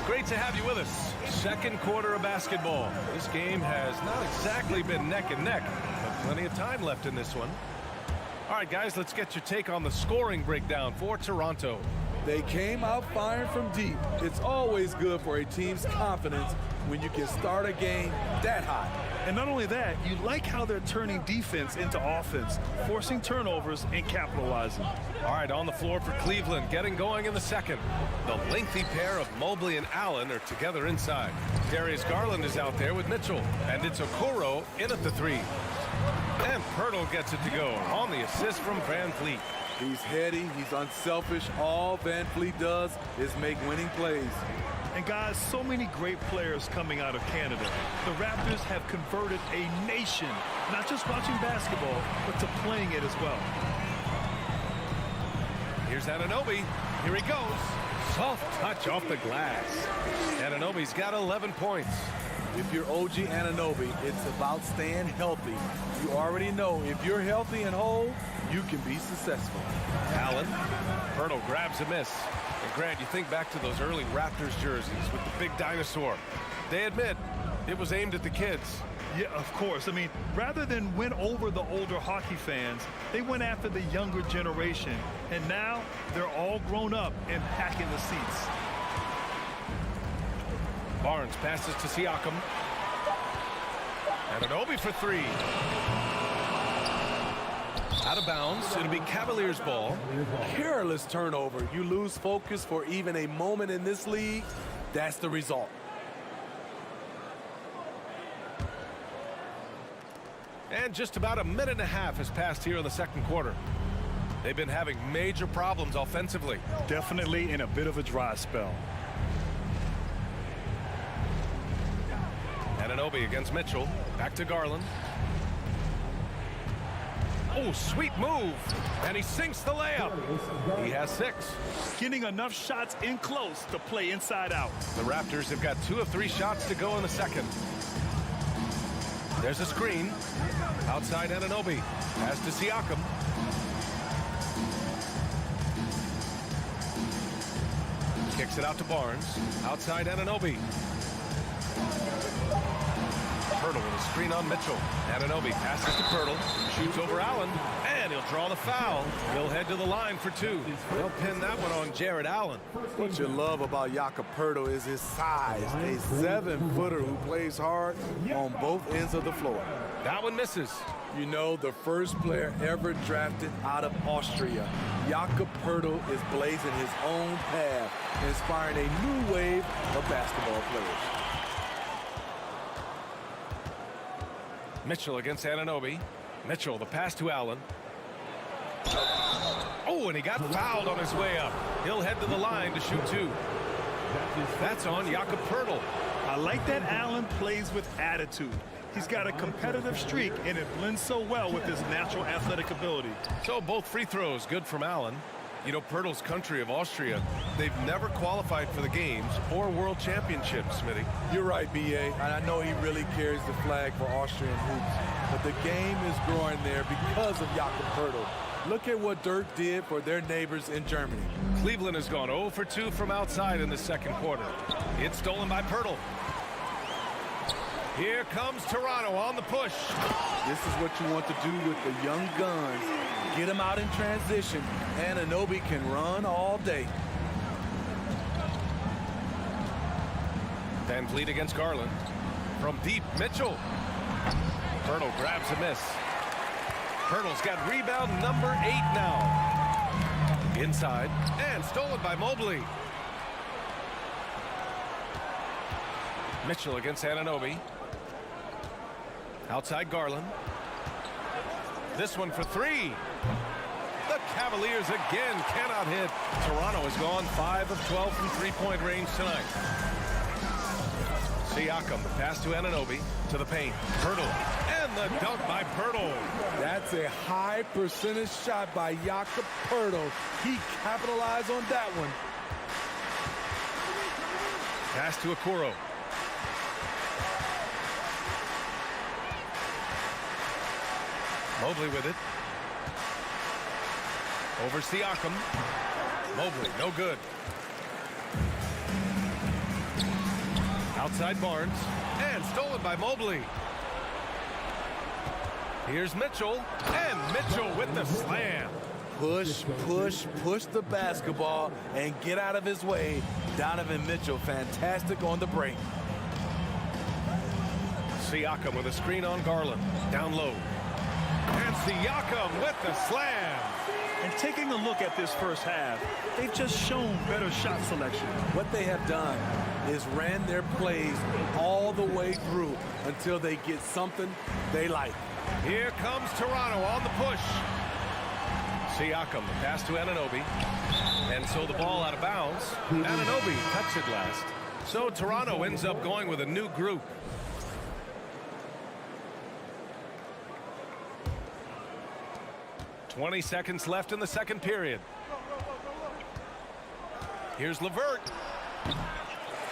Great to have you with us. Second quarter of basketball. This game has not exactly been neck and neck, but plenty of time left in this one. All right, guys, let's get your take on the scoring breakdown for Toronto. They came out firing from deep. It's always good for a team's confidence when you can start a game that high. And not only that, you like how they're turning defense into offense, forcing turnovers and capitalizing. All right, on the floor for Cleveland, getting going in the second. The lengthy pair of Mobley and Allen are together inside. Darius Garland is out there with Mitchell, and it's Okoro in at the 3. And Pirtle gets it to go on the assist from Van Vliet. He's heady, he's unselfish. All Van Vliet does is make winning plays. And guys, so many great players coming out of Canada. The Raptors have converted a nation, not just watching basketball, but to playing it as well. Here's Anunoby. Here he goes. Soft touch off the glass. Anunoby's got 11 points. If you're OG Anunoby, it's about staying healthy. You already know if you're healthy and whole, you can be successful. Allen. Pirtle grabs a miss. And Grant, you think back to those early Raptors jerseys with the big dinosaur. They admit it was aimed at the kids. Yeah, of course. I mean, rather than win over the older hockey fans, they went after the younger generation. And now they're all grown up and packing the seats. Barnes passes to Siakam. Anunoby for 3. Out of bounds. It'll be Cavaliers ball. Careless turnover. You lose focus for even a moment in this league. That's the result. And just about a minute and a half has passed here in the second quarter. They've been having major problems offensively. Definitely in a bit of a dry spell. Anunoby against Mitchell. Back to Garland. Oh, sweet move. And he sinks the layup. He has 6. Getting enough shots in close to play inside out. The Raptors have got 2 of 3 shots to go in the second. There's a screen. Outside Anunoby. Pass to Siakam. Kicks it out to Barnes. Outside Anunoby. Pirtle with a screen on Mitchell. Anunoby passes to Pirtle. Shoots over Allen. And he'll draw the foul. He'll head to the line for 2. They'll pin that one on Jared Allen. What you love about Jakob Pirtle is his size. A 7-footer who plays hard on both ends of the floor. That one misses. You know, the first player ever drafted out of Austria. Jakob Pirtle is blazing his own path, inspiring a new wave of basketball players. Mitchell against Anunoby. Mitchell, the pass to Allen. Oh, and he got fouled on his way up. He'll head to the line to shoot 2. That's on Jakob Pirtle. I like that Allen plays with attitude. He's got a competitive streak, and it blends so well with his natural athletic ability. So both free throws good from Allen. You know, Pirtle's country of Austria, they've never qualified for the games or world championships, Smitty. You're right, B.A. And I know he really carries the flag for Austrian hoops. But the game is growing there because of Jakob Pirtle. Look at what Dirk did for their neighbors in Germany. Cleveland has gone 0 for 2 from outside in the second quarter. It's stolen by Pirtle. Here comes Toronto on the push. This is what you want to do with the young guns. Get them out in transition, and Anunoby can run all day. Van Vliet against Garland. From deep, Mitchell. Pirtle grabs a miss. Pirtle's got rebound number 8 now. Inside, and stolen by Mobley. Mitchell against Anunoby. Outside Garland. This one for 3. The Cavaliers again cannot hit. Toronto has gone 5 of 12 from three-point range tonight. Siakam, the pass to Anunoby, to the paint. Pirtle, and the dunk by Pirtle. That's a high percentage shot by Jakob Pirtle. He capitalized on that one. Pass to Okoro. Mobley with it. Over Siakam. Mobley, no good. Outside Barnes. And stolen by Mobley. Here's Mitchell. And Mitchell with the slam. Push, push, push the basketball and get out of his way. Donovan Mitchell, fantastic on the break. Siakam with a screen on Garland. Down low. And Siakam with the slam. And taking a look at this first half, they've just shown better shot selection. What they have done is ran their plays all the way through until they get something they like. Here comes Toronto on the push. Siakam, the pass to Anunoby. And so the ball out of bounds. Anunoby cuts it last. So Toronto ends up going with a new group. "20 seconds left in the second period. Here's LeVert.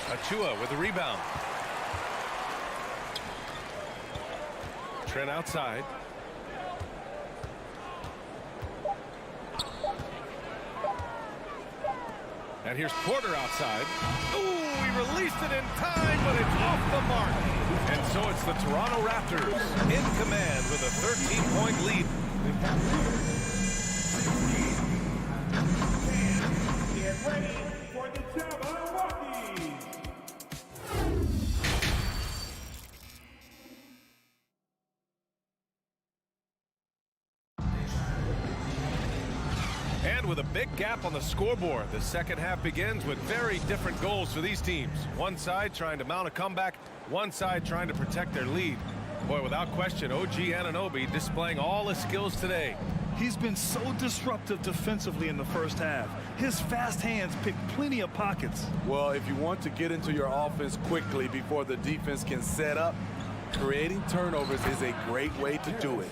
Achua with the rebound. Trent outside. And here's Porter outside. Ooh, he released it in time, but it's off the mark. And so it's the Toronto Raptors in command with a 13-point lead. Get ready for the Jabberwockies. And with a big gap on the scoreboard, the second half begins with very different goals for these teams. One side trying to mount a comeback, one side trying to protect their lead. Boy, without question, OG Anunoby displaying all his skills today. He's been so disruptive defensively in the first half. His fast hands pick plenty of pockets. Well, if you want to get into your offense quickly before the defense can set up, creating turnovers is a great way to do it.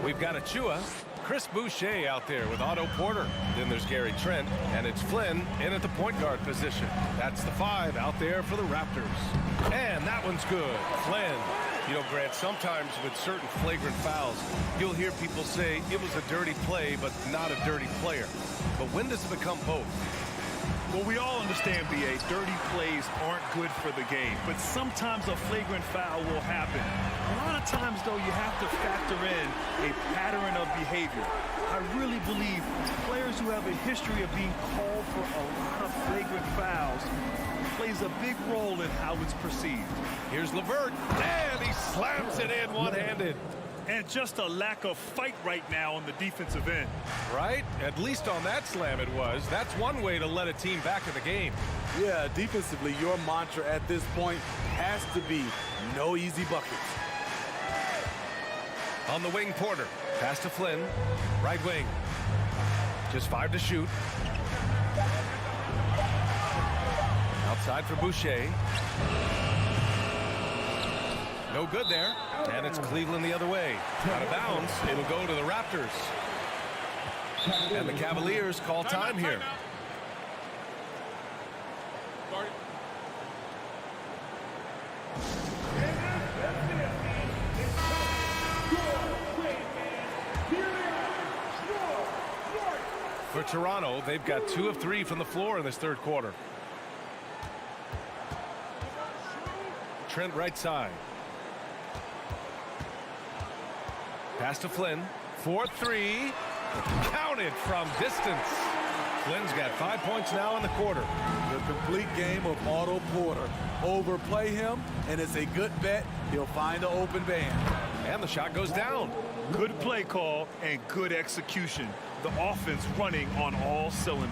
We've got Achua, Chris Boucher out there with Otto Porter. Then there's Gary Trent, and it's Flynn in at the point guard position. That's the 5 out there for the Raptors. And that one's good. Flynn. You know, Grant, sometimes with certain flagrant fouls, you'll hear people say it was a dirty play, but not a dirty player. But when does it become both? Well, we all understand, B.A., dirty plays aren't good for the game, but sometimes a flagrant foul will happen. A lot of times, though, you have to factor in a pattern of behavior. I really believe players who have a history of being called for a lot of flagrant fouls plays a big role in how it's perceived. Here's LeVert, and he slams it in one-handed. And just a lack of fight right now on the defensive end. Right? At least on that slam it was. That's one way to let a team back in the game. Yeah, defensively, your mantra at this point has to be no easy buckets. On the wing, Porter. Pass to Flynn. Right wing. Just 5 to shoot. Outside for Boucher. No good there. And it's Cleveland the other way. Out of bounds. It'll go to the Raptors. And the Cavaliers call time here. For Toronto, they've got 2 of 3 from the floor in this third quarter. Trent right side. Pass to Flynn. 4-3. Counted from distance. Flynn's got 5 points now in the quarter. The complete game of Otto Porter. Overplay him, and it's a good bet. He'll find the open band. And the shot goes down. Good play call and good execution. The offense running on all cylinders.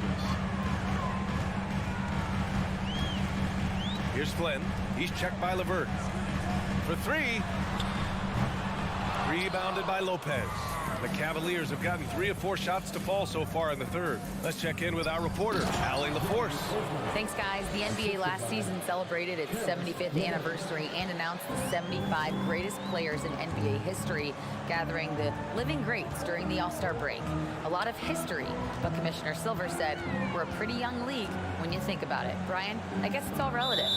Here's Flynn. He's checked by LeVert. For 3. Rebounded by Lopez. The Cavaliers have gotten 3 of 4 shots to fall so far in the third. Let's check in with our reporter, Allie LaForce. Thanks, guys. The NBA last season celebrated its 75th anniversary and announced the 75 greatest players in NBA history, gathering the living greats during the All-Star break. A lot of history, but Commissioner Silver said we're a pretty young league when you think about it. Brian, I guess it's all relative.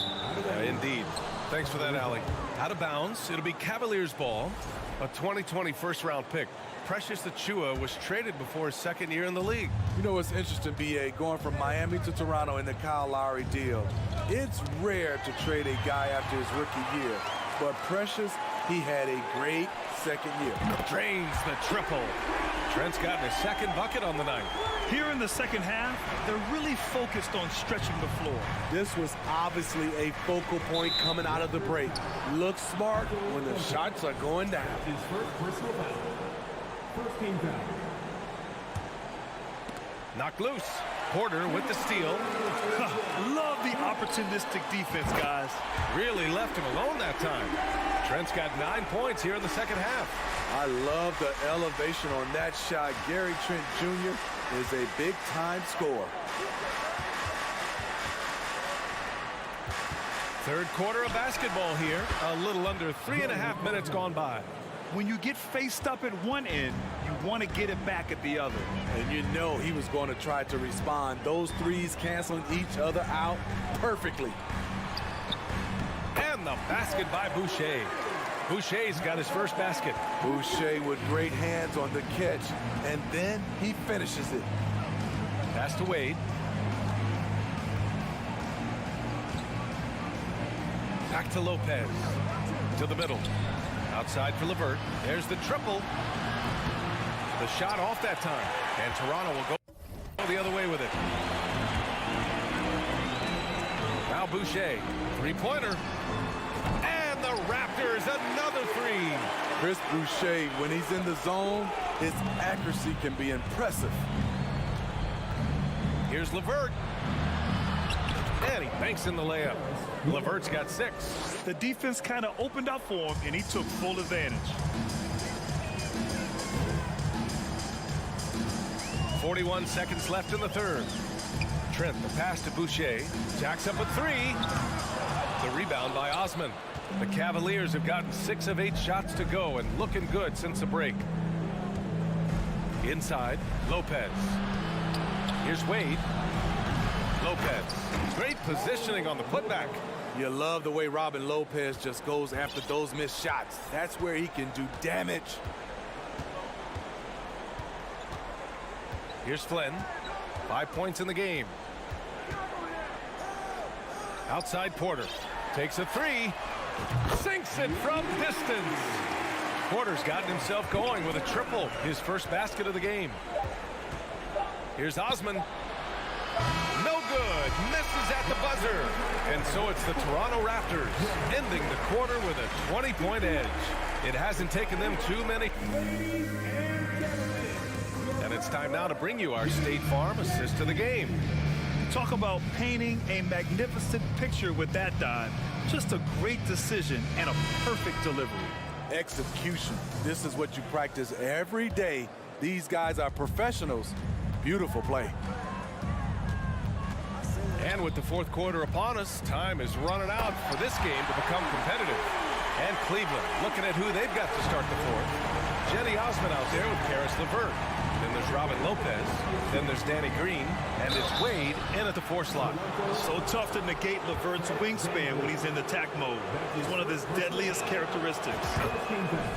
Indeed. Thanks for that, Allie. Out of bounds, it'll be Cavaliers ball. A 2020 first-round pick. Precious Achiuwa was traded before his second year in the league. You know, it's interesting, B.A., going from Miami to Toronto in the Kyle Lowry deal. It's rare to trade a guy after his rookie year, but Precious, he had a great second year. Drains the triple. Trent's gotten his second bucket on the night. Here in the second half, they're really focused on stretching the floor. This was obviously a focal point coming out of the break. Look smart when the shots are going down. His first personal foul. First team foul. Knocked loose. Porter with the steal. Love the opportunistic defense, guys. Really left him alone that time. Trent's got 9 points here in the second half. I love the elevation on that shot. Gary Trent Jr. is a big-time scorer. Third quarter of basketball here. A little under 3.5 minutes gone by. When you get faced up at one end, you want to get it back at the other. And you know he was going to try to respond. Those threes canceling each other out perfectly. And the basket by Boucher. Boucher's got his first basket. Boucher with great hands on the catch, and then he finishes it. Pass to Wade. Back to Lopez. To the middle. Outside for LeVert. There's the triple. The shot off that time. And Toronto will go the other way with it. Now Boucher. Three-pointer. And the Raptors, another 3. Chris Boucher, when he's in the zone, his accuracy can be impressive. Here's LeVert. And he banks in the layup. LeVert's got 6. The defense kind of opened up for him, and he took full advantage. 41 seconds left in the third. Trent, the pass to Boucher. Jacks up a 3. The rebound by Osman. The Cavaliers have gotten 6 of 8 shots to go and looking good since the break. Inside, Lopez. Here's Wade. Lopez. Great positioning on the putback. You love the way Robin Lopez just goes after those missed shots. That's where he can do damage. Here's Flynn. 5 points in the game. Outside Porter. Takes a 3. Sinks it from distance. Porter's gotten himself going with a triple. His first basket of the game. Here's Osman. No good. Misses at the buzzer. And so it's the Toronto Raptors ending the quarter with a 20-point edge. It hasn't taken them too many. And it's time now to bring you our State Farm assist of the game. Talk about painting a magnificent picture with that dive. Just a great decision and a perfect delivery. Execution. This is what you practice every day. These guys are professionals. Beautiful play. And with the fourth quarter upon us, time is running out for this game to become competitive. And Cleveland looking at who they've got to start the fourth. Jenny Osman out there with Karis LeVert. Then there's Robin Lopez. Then there's Danny Green. And it's Wade in at the 4 slot. So tough to negate LeVert's wingspan when he's in attack mode. He's one of his deadliest characteristics.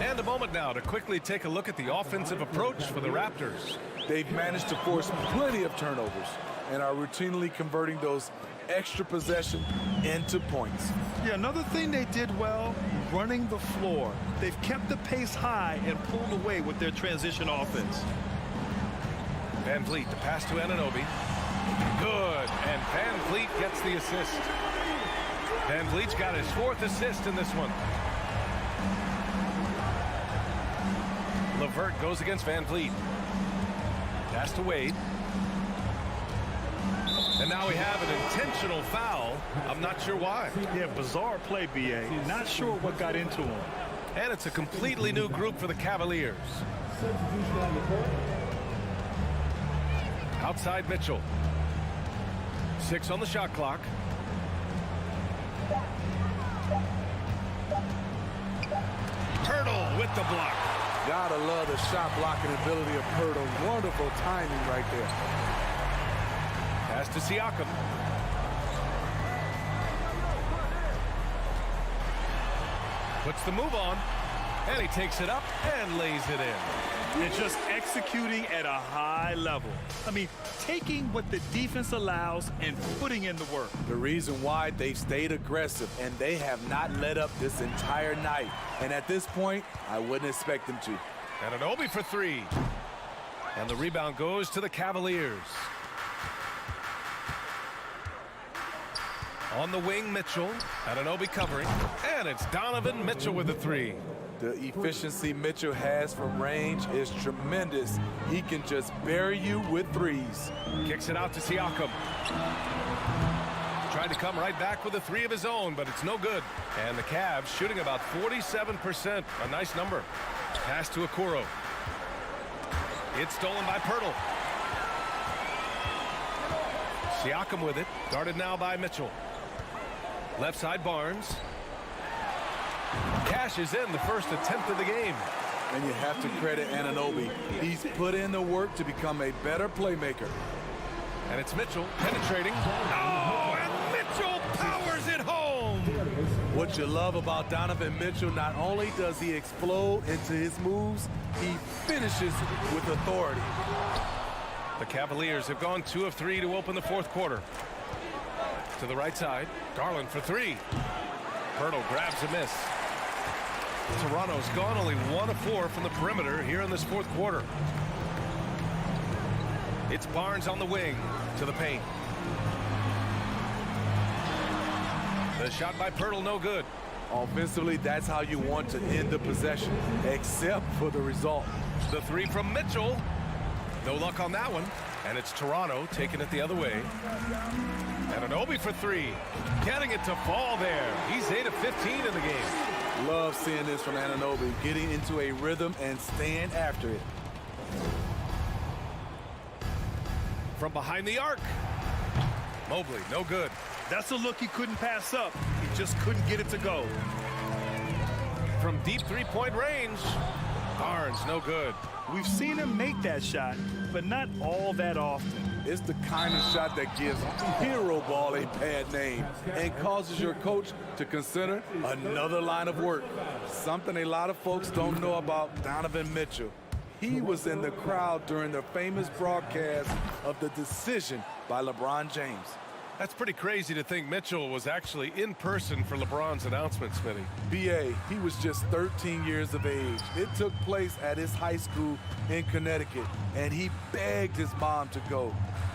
And a moment now to quickly take a look at the offensive approach for the Raptors. They've managed to force plenty of turnovers and are routinely converting those extra possession into points. Yeah, another thing they did well, running the floor. They've kept the pace high and pulled away with their transition offense. Van Vliet, the pass to Anunoby. Good, and Van Vliet gets the assist. Van Vliet's got his 4th assist in this one. LeVert goes against Van Vliet. Pass to Wade. And now we have an intentional foul. I'm not sure why. Yeah, bizarre play, B.A. Not sure what got into him. And it's a completely new group for the Cavaliers. Outside Mitchell. 6 on the shot clock. Hurdle with the block. Gotta love the shot blocking ability of Purtle. Wonderful timing right there. Pass to Siakam. Puts the move on. And he takes it up and lays it in. And just executing at a high level. I mean, taking what the defense allows and putting in the work. The reason why they've stayed aggressive and they have not let up this entire night. And at this point, I wouldn't expect them to. Anunoby for 3. And the rebound goes to the Cavaliers. On the wing, Mitchell. Anunoby covering. And it's Donovan Mitchell with the 3. The efficiency Mitchell has from range is tremendous. He can just bury you with threes. Kicks it out to Siakam. Trying to come right back with a 3 of his own, but it's no good. And the Cavs shooting about 47%. A nice number. Pass to Okoro. It's stolen by Pirtle. Siakam with it. Guarded now by Mitchell. Left side Barnes. Cashes in the first attempt of the game. And you have to credit Anunoby. He's put in the work to become a better playmaker. And it's Mitchell penetrating. Oh, and Mitchell powers it home. What you love about Donovan Mitchell, not only does he explode into his moves, he finishes with authority. The Cavaliers have gone 2 of 3 to open the 4th quarter. To the right side, Garland for 3. Pirtle grabs a miss. Toronto's gone only 1 of 4 from the perimeter here in this 4th quarter. It's Barnes on the wing to the paint. The shot by Pirtle, no good. Offensively, that's how you want to end the possession, except for the result. The 3 from Mitchell. No luck on that one. And it's Toronto taking it the other way. Anunoby for 3. Getting it to fall there. He's 8 of 15 in the game. Love seeing this from Anunoby, getting into a rhythm and staying after it. From behind the arc. Mobley, no good. That's a look he couldn't pass up. He just couldn't get it to go. From deep 3-point range. Barnes, no good. We've seen him make that shot, but not all that often. It's the kind of shot that gives hero ball a bad name and causes your coach to consider another line of work. Something a lot of folks don't know about Donovan Mitchell. He was in the crowd during the famous broadcast of the decision by LeBron James. That's pretty crazy to think Mitchell was actually in person for LeBron's announcement, Smitty. B.A., he was just 13 years of age. It took place at his high school in Connecticut, and he begged his mom to go.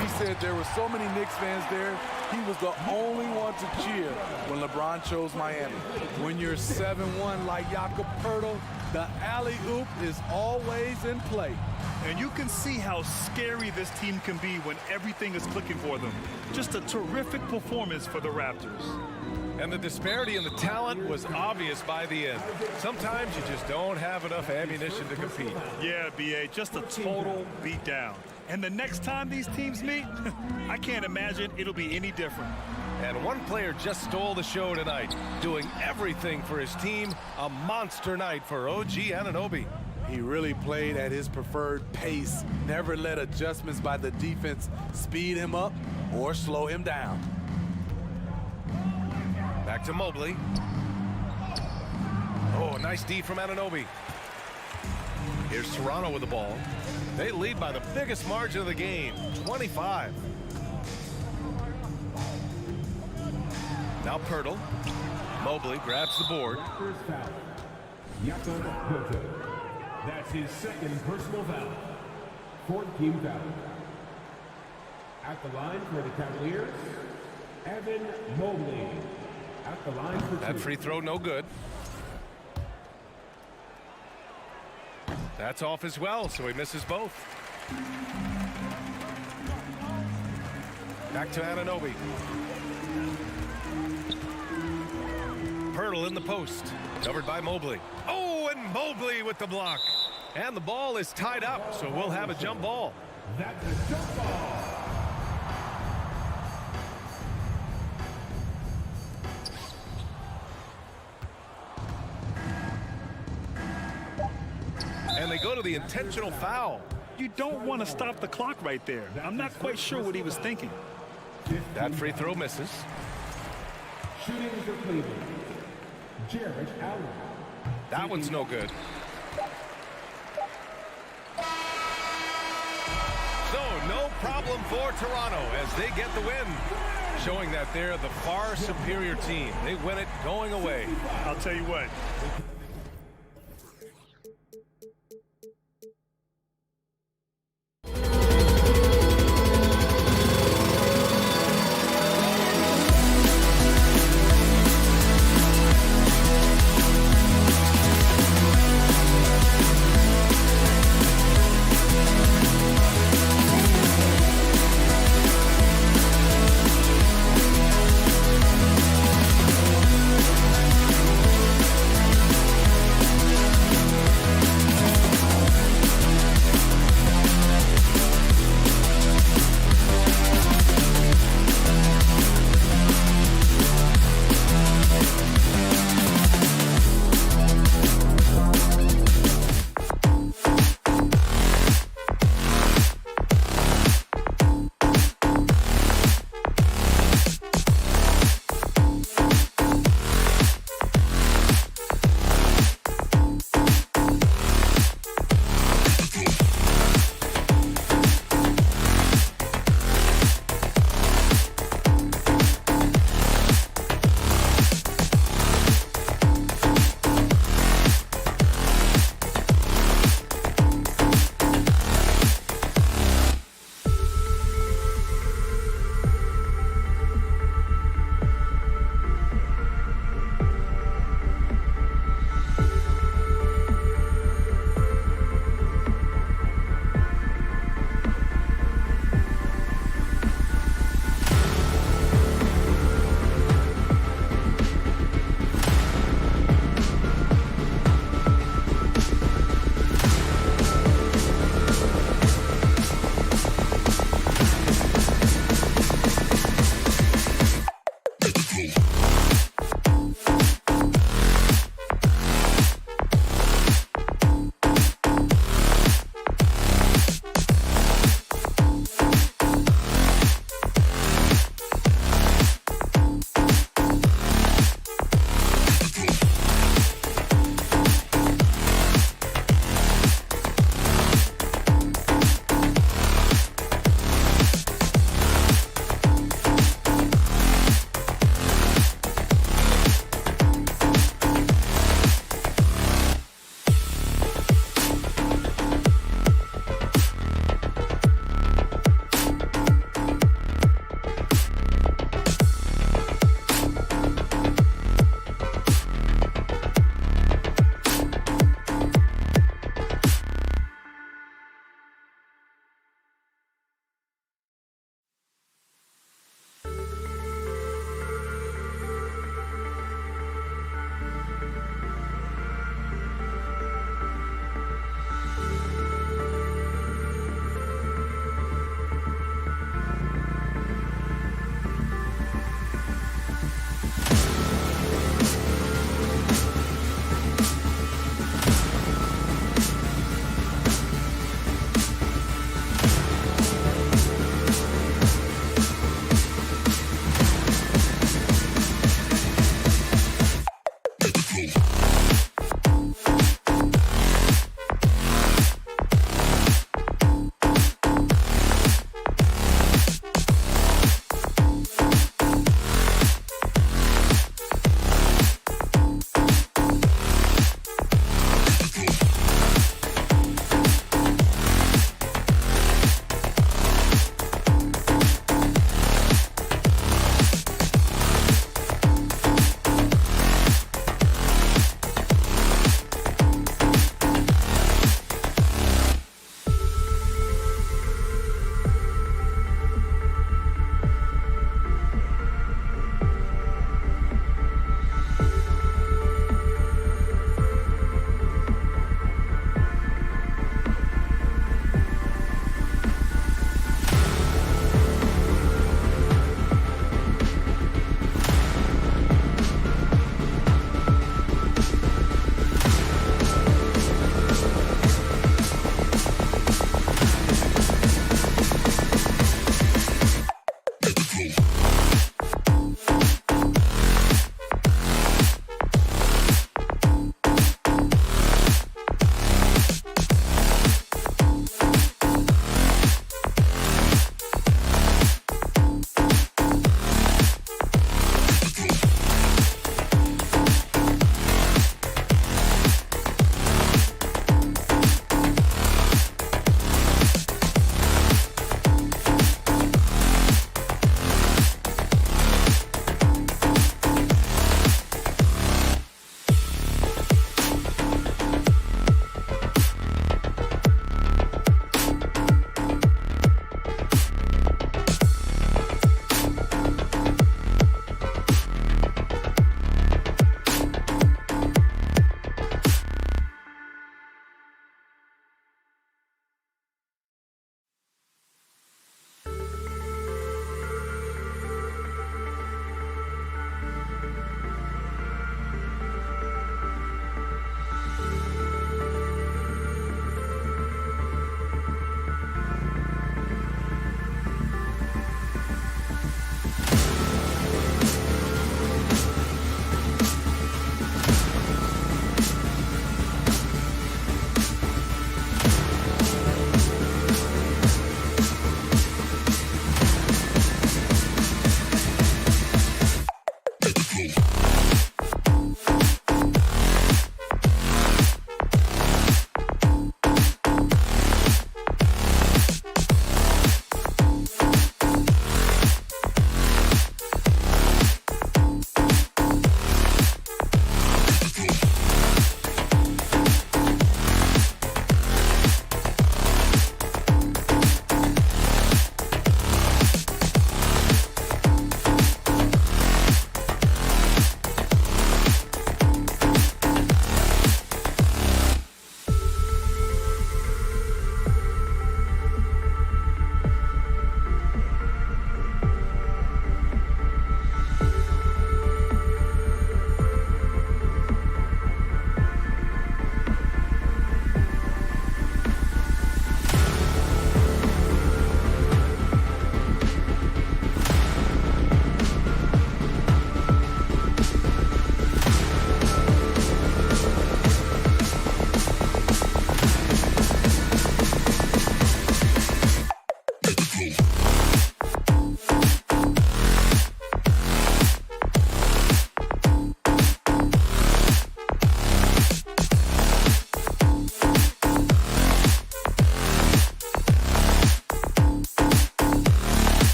He said there were so many Knicks fans there, he was the only one to cheer when LeBron chose Miami. When you're 7-1 like Jakob Poeltl, the alley-oop is always in play. And you can see how scary this team can be when everything is clicking for them. Just a terrific performance for the Raptors. And the disparity in the talent was obvious by the end. Sometimes you just don't have enough ammunition to compete. Yeah, B.A., just a total beatdown. And the next time these teams meet, I can't imagine it'll be any different. And one player just stole the show tonight, doing everything for his team. A monster night for OG Anunoby. He really played at his preferred pace, never let adjustments by the defense speed him up or slow him down. Back to Mobley. Oh, nice D from Anunoby. Here's Toronto with the ball. They lead by the biggest margin of the game, 25. Now Pirtle. Mobley grabs the board. That's his second personal foul. Fourth team foul. At the line for the Cavaliers, Evan Mobley. At the line for that free throw no good. That's off as well, so he misses both. Back to Anunoby. Pirtle in the post, covered by Mobley. Oh, and Mobley with the block. And the ball is tied up, so we'll have a jump ball. That's a jump ball. And they go to the intentional foul. You don't want to stop the clock right there. I'm not quite sure what he was thinking. That free throw misses. Shooting for Cleveland, Jarrett Allen. That one's no good. So no problem for Toronto as they get the win, showing that they're the far superior team. They win it going away. I'll tell you what.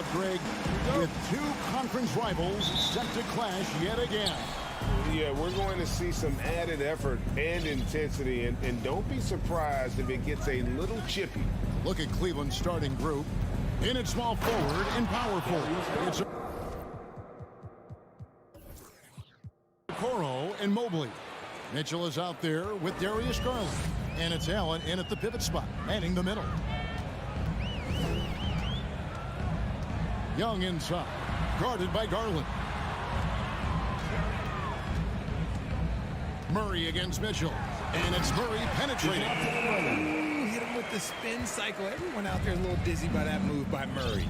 out, Greg, with two conference rivals set to clash yet again. Yeah, we're going to see some added effort and intensity, and don't be surprised if it gets a little chippy. Look at Cleveland's starting group. In at small forward and power forward. It's Coro and Mobley. Mitchell is out there with Darius Garland. And it's Allen in at the pivot spot, manning the middle. Young inside, guarded by Garland. Murray against Mitchell. And it's Murray penetrating. Ooh, hit him with the spin cycle. Everyone out there is a little dizzy by that move by Murray.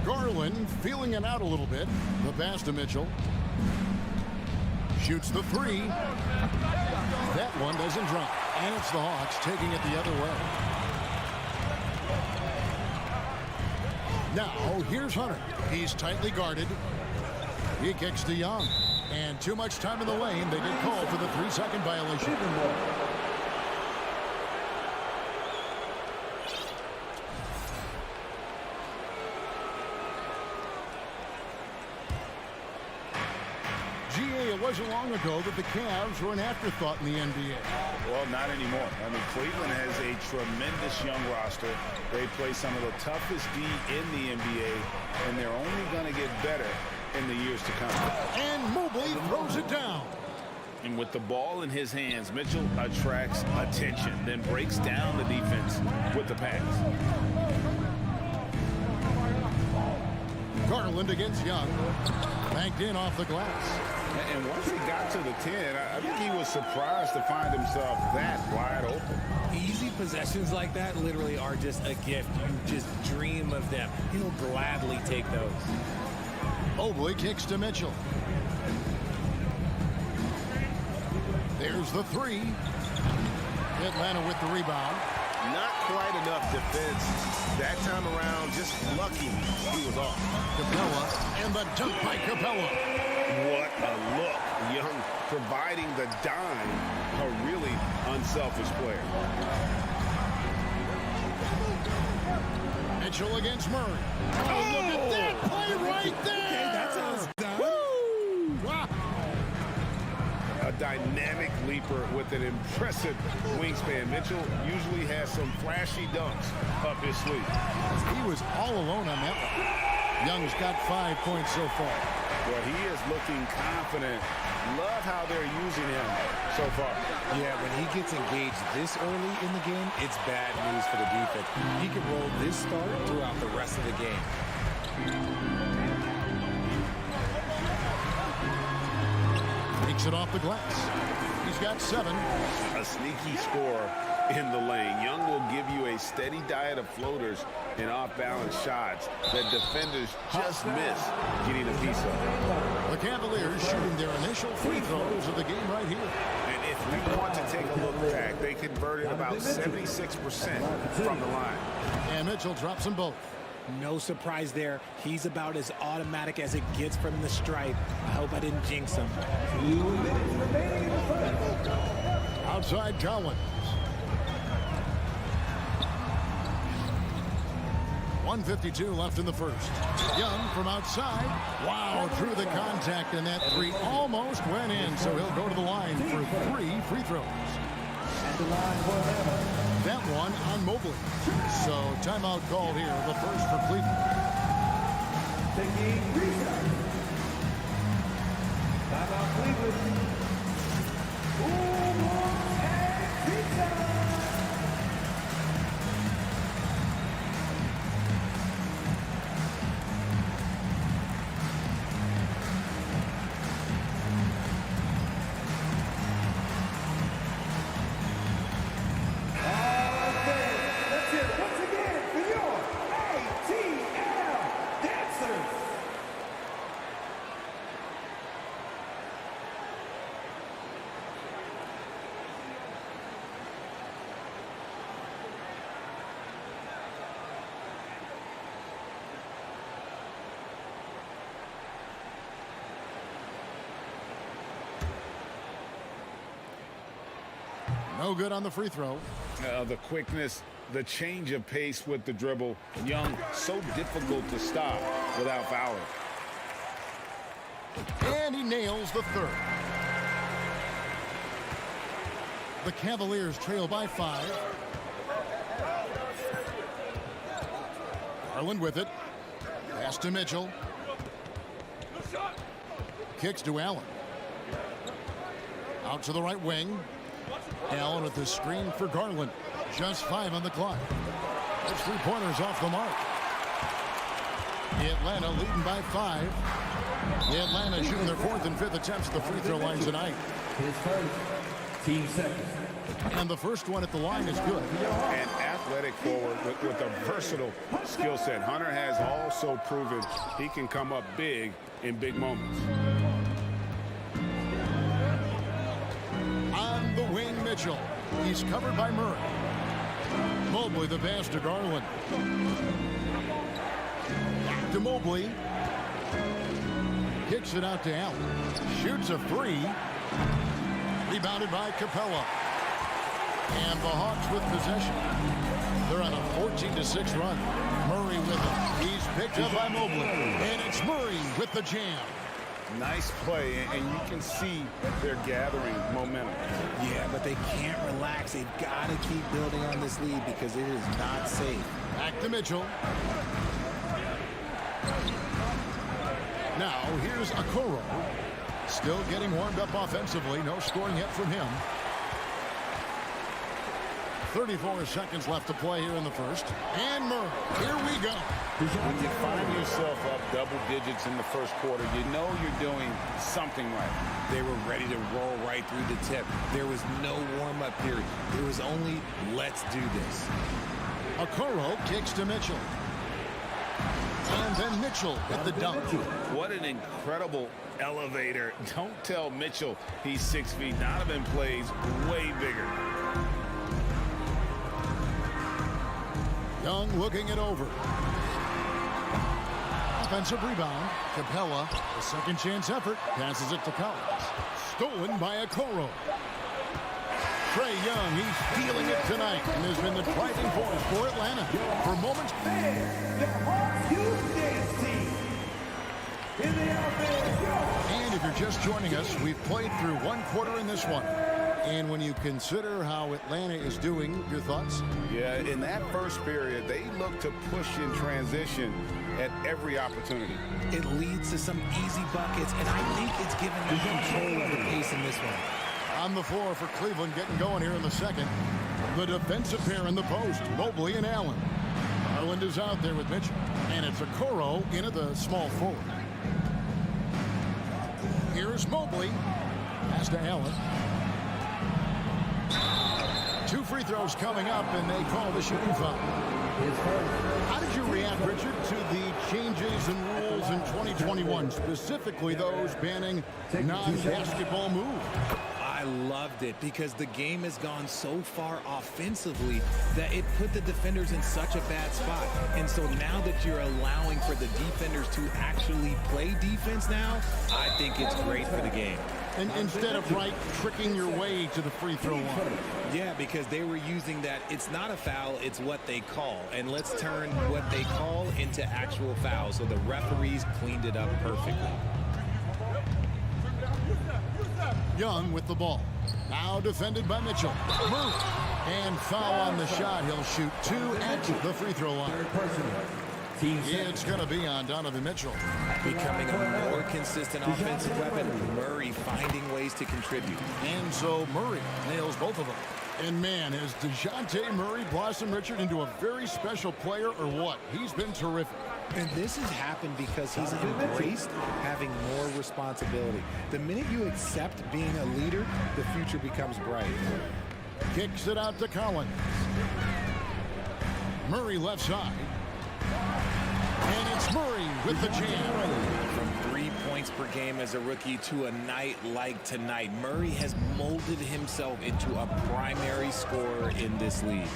Garland feeling it out a little bit. The pass to Mitchell. Shoots the three. That one doesn't drop. And it's the Hawks taking it the other way. Now, here's Hunter. He's tightly guarded. He kicks to Young. And too much time in the lane. They get called for the 3-second violation. It wasn't long ago that the Cavs were an afterthought in the NBA. Well, not anymore. I mean, Cleveland has a tremendous young roster. They play some of the toughest D in the NBA, and they're only going to get better in the years to come. And Mobley throws it down. And with the ball in his hands, Mitchell attracts attention, then breaks down the defense with the pass. Garland against Young. Banked in off the glass. And once he got to the 10, I think he was surprised to find himself that wide open. Easy possessions like that literally are just a gift. You just dream of them. He'll gladly take those. Mobley kicks to Mitchell. There's the three. Atlanta with the rebound. Not quite enough defense that time around. Just lucky he was off. Capella and the dunk by Capella. What a look. Young providing the dime. A really unselfish player. Mitchell against Murray. Oh, look at that play right there. Okay, that's how it's done. Woo! Wow. A dynamic leaper with an impressive wingspan. Mitchell usually has some flashy dunks up his sleeve. He was all alone on that one. Young's got 5 points so far. Well, he is looking confident. Love how they're using him so far. Yeah, when he gets engaged this early in the game, it's bad news for the defense. He can roll this start throughout the rest of the game. Takes it off the glass. He's got 7. A sneaky score in the lane. Young will give you a steady diet of floaters and off-balance shots that defenders just miss getting a piece of. The Cavaliers shooting their initial free throws of the game right here. And if we want to take a look back, they converted about 76% from the line. And Mitchell drops them both. No surprise there. He's about as automatic as it gets from the stripe. I hope I didn't jinx him. Outside Collins. 1:52 left in the first. Young from outside. Wow, drew the contact, and that three almost went in, so he'll go to the line for 3 free throws. That one on Mobley. So timeout called here, the first for Cleveland. Timeout Cleveland. No good on the free throw. The quickness The change of pace with the dribble. Young, so difficult to stop without fouling. And he nails the third. The Cavaliers trail by 5. Garland with it. Pass to Mitchell. Kicks to Allen. Out to the right wing. Allen with the screen for Garland. Just 5 on the clock. Those 3-pointers off the mark. Atlanta leading by 5. Atlanta shooting their 4th and 5th attempts at the free throw line tonight. His first, team second. And the first one at the line is good. An athletic forward with a versatile skill set. Hunter has also proven he can come up big in big moments. On the wing, Mitchell. He's covered by Murray. Mobley the pass to Garland. Back to Mobley. Kicks it out to Allen. Shoots a 3. Rebounded by Capella. And the Hawks with possession. They're on a 14-6 run. Murray with it. He's picked up by Mobley. And it's Murray with the jam. Nice play, and you can see they're gathering momentum. Yeah, but they can't relax. They've got to keep building on this lead because it is not safe. Back to Mitchell. Now, here's Okoro. Still getting warmed up offensively. No scoring yet from him. 34 seconds left to play here in the first. And Murray, here we go. When you find yourself up double digits in the first quarter, you know you're doing something right. They were ready to roll right through the tip. There was no warm-up period. There was only, let's do this. Okoro kicks to Mitchell. And then Mitchell with the dunk. What an incredible elevator. Don't tell Mitchell he's 6 feet. Donovan plays way bigger. Young looking it over. Offensive rebound. Capella, a second chance effort, passes it to Collins. Stolen by Okoro. Trae Young, he's feeling it tonight and has been the driving force for Atlanta for moments. And if you're just joining us, we've played through 1 quarter in this one. And when you consider how Atlanta is doing, your thoughts? Yeah, in that first period, they look to push in transition at every opportunity. It leads to some easy buckets, and I think it's given them control of the pace in this one. On the floor for Cleveland getting going here in the second. The defensive pair in the post, Mobley and Allen. Garland is out there with Mitchell. And it's Okoro into the small forward. Here's Mobley. Pass to Allen. 2 free throws coming up, and they call the shooting foul. How did you react, Richard, to the changes in rules in 2021, specifically those banning non-basketball moves? I loved it because the game has gone so far offensively that it put the defenders in such a bad spot. And so now that you're allowing for the defenders to actually play defense now, I think it's great for the game. And instead of tricking your way to the free throw line. Yeah, because they were using that it's not a foul, it's what they call. And let's turn what they call into actual fouls. So the referees cleaned it up perfectly. Young with the ball. Now defended by Mitchell. Murray. And foul on the shot. He'll shoot 2 at the free throw line. It's going to be on Donovan Mitchell. Becoming a more consistent offensive weapon. Murray finding ways to contribute. And so Murray nails both of them. And man, has DeJounte Murray blossomed, Richard, into a very special player or what? He's been terrific. And this has happened because he's embraced having more responsibility. The minute you accept being a leader, the future becomes bright. Kicks it out to Collins. Murray left side. And it's Murray with the jam. From 3 points per game as a rookie to a night like tonight, Murray has molded himself into a primary scorer in this league.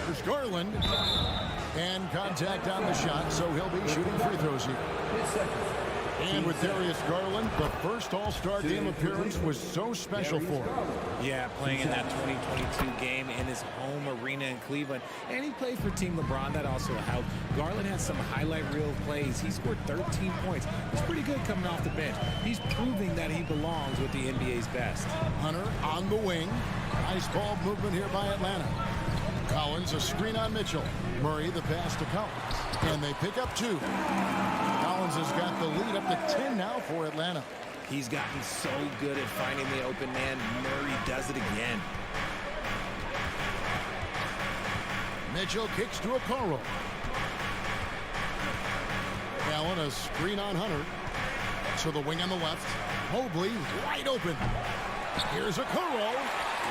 There's Garland. And contact on the shot, so he'll be shooting free throws here. And with Darius Garland, the first All-Star game appearance was so special for him. Yeah, playing in that 2022 game in his home arena in Cleveland. And he played for Team LeBron. That also helped. Garland had some highlight reel plays. He scored 13 points. He's pretty good coming off the bench. He's proving that he belongs with the NBA's best. Hunter on the wing. Nice ball movement here by Atlanta. Collins, a screen on Mitchell. Murray, the pass to Collins. And they pick up 2. Collins has got the lead up to 10 now for Atlanta. He's gotten so good at finding the open man. Murray does it again. Mitchell kicks to Okoro. Allen, a screen on Hunter. So the wing on the left. Mobley wide open. Here's Okoro.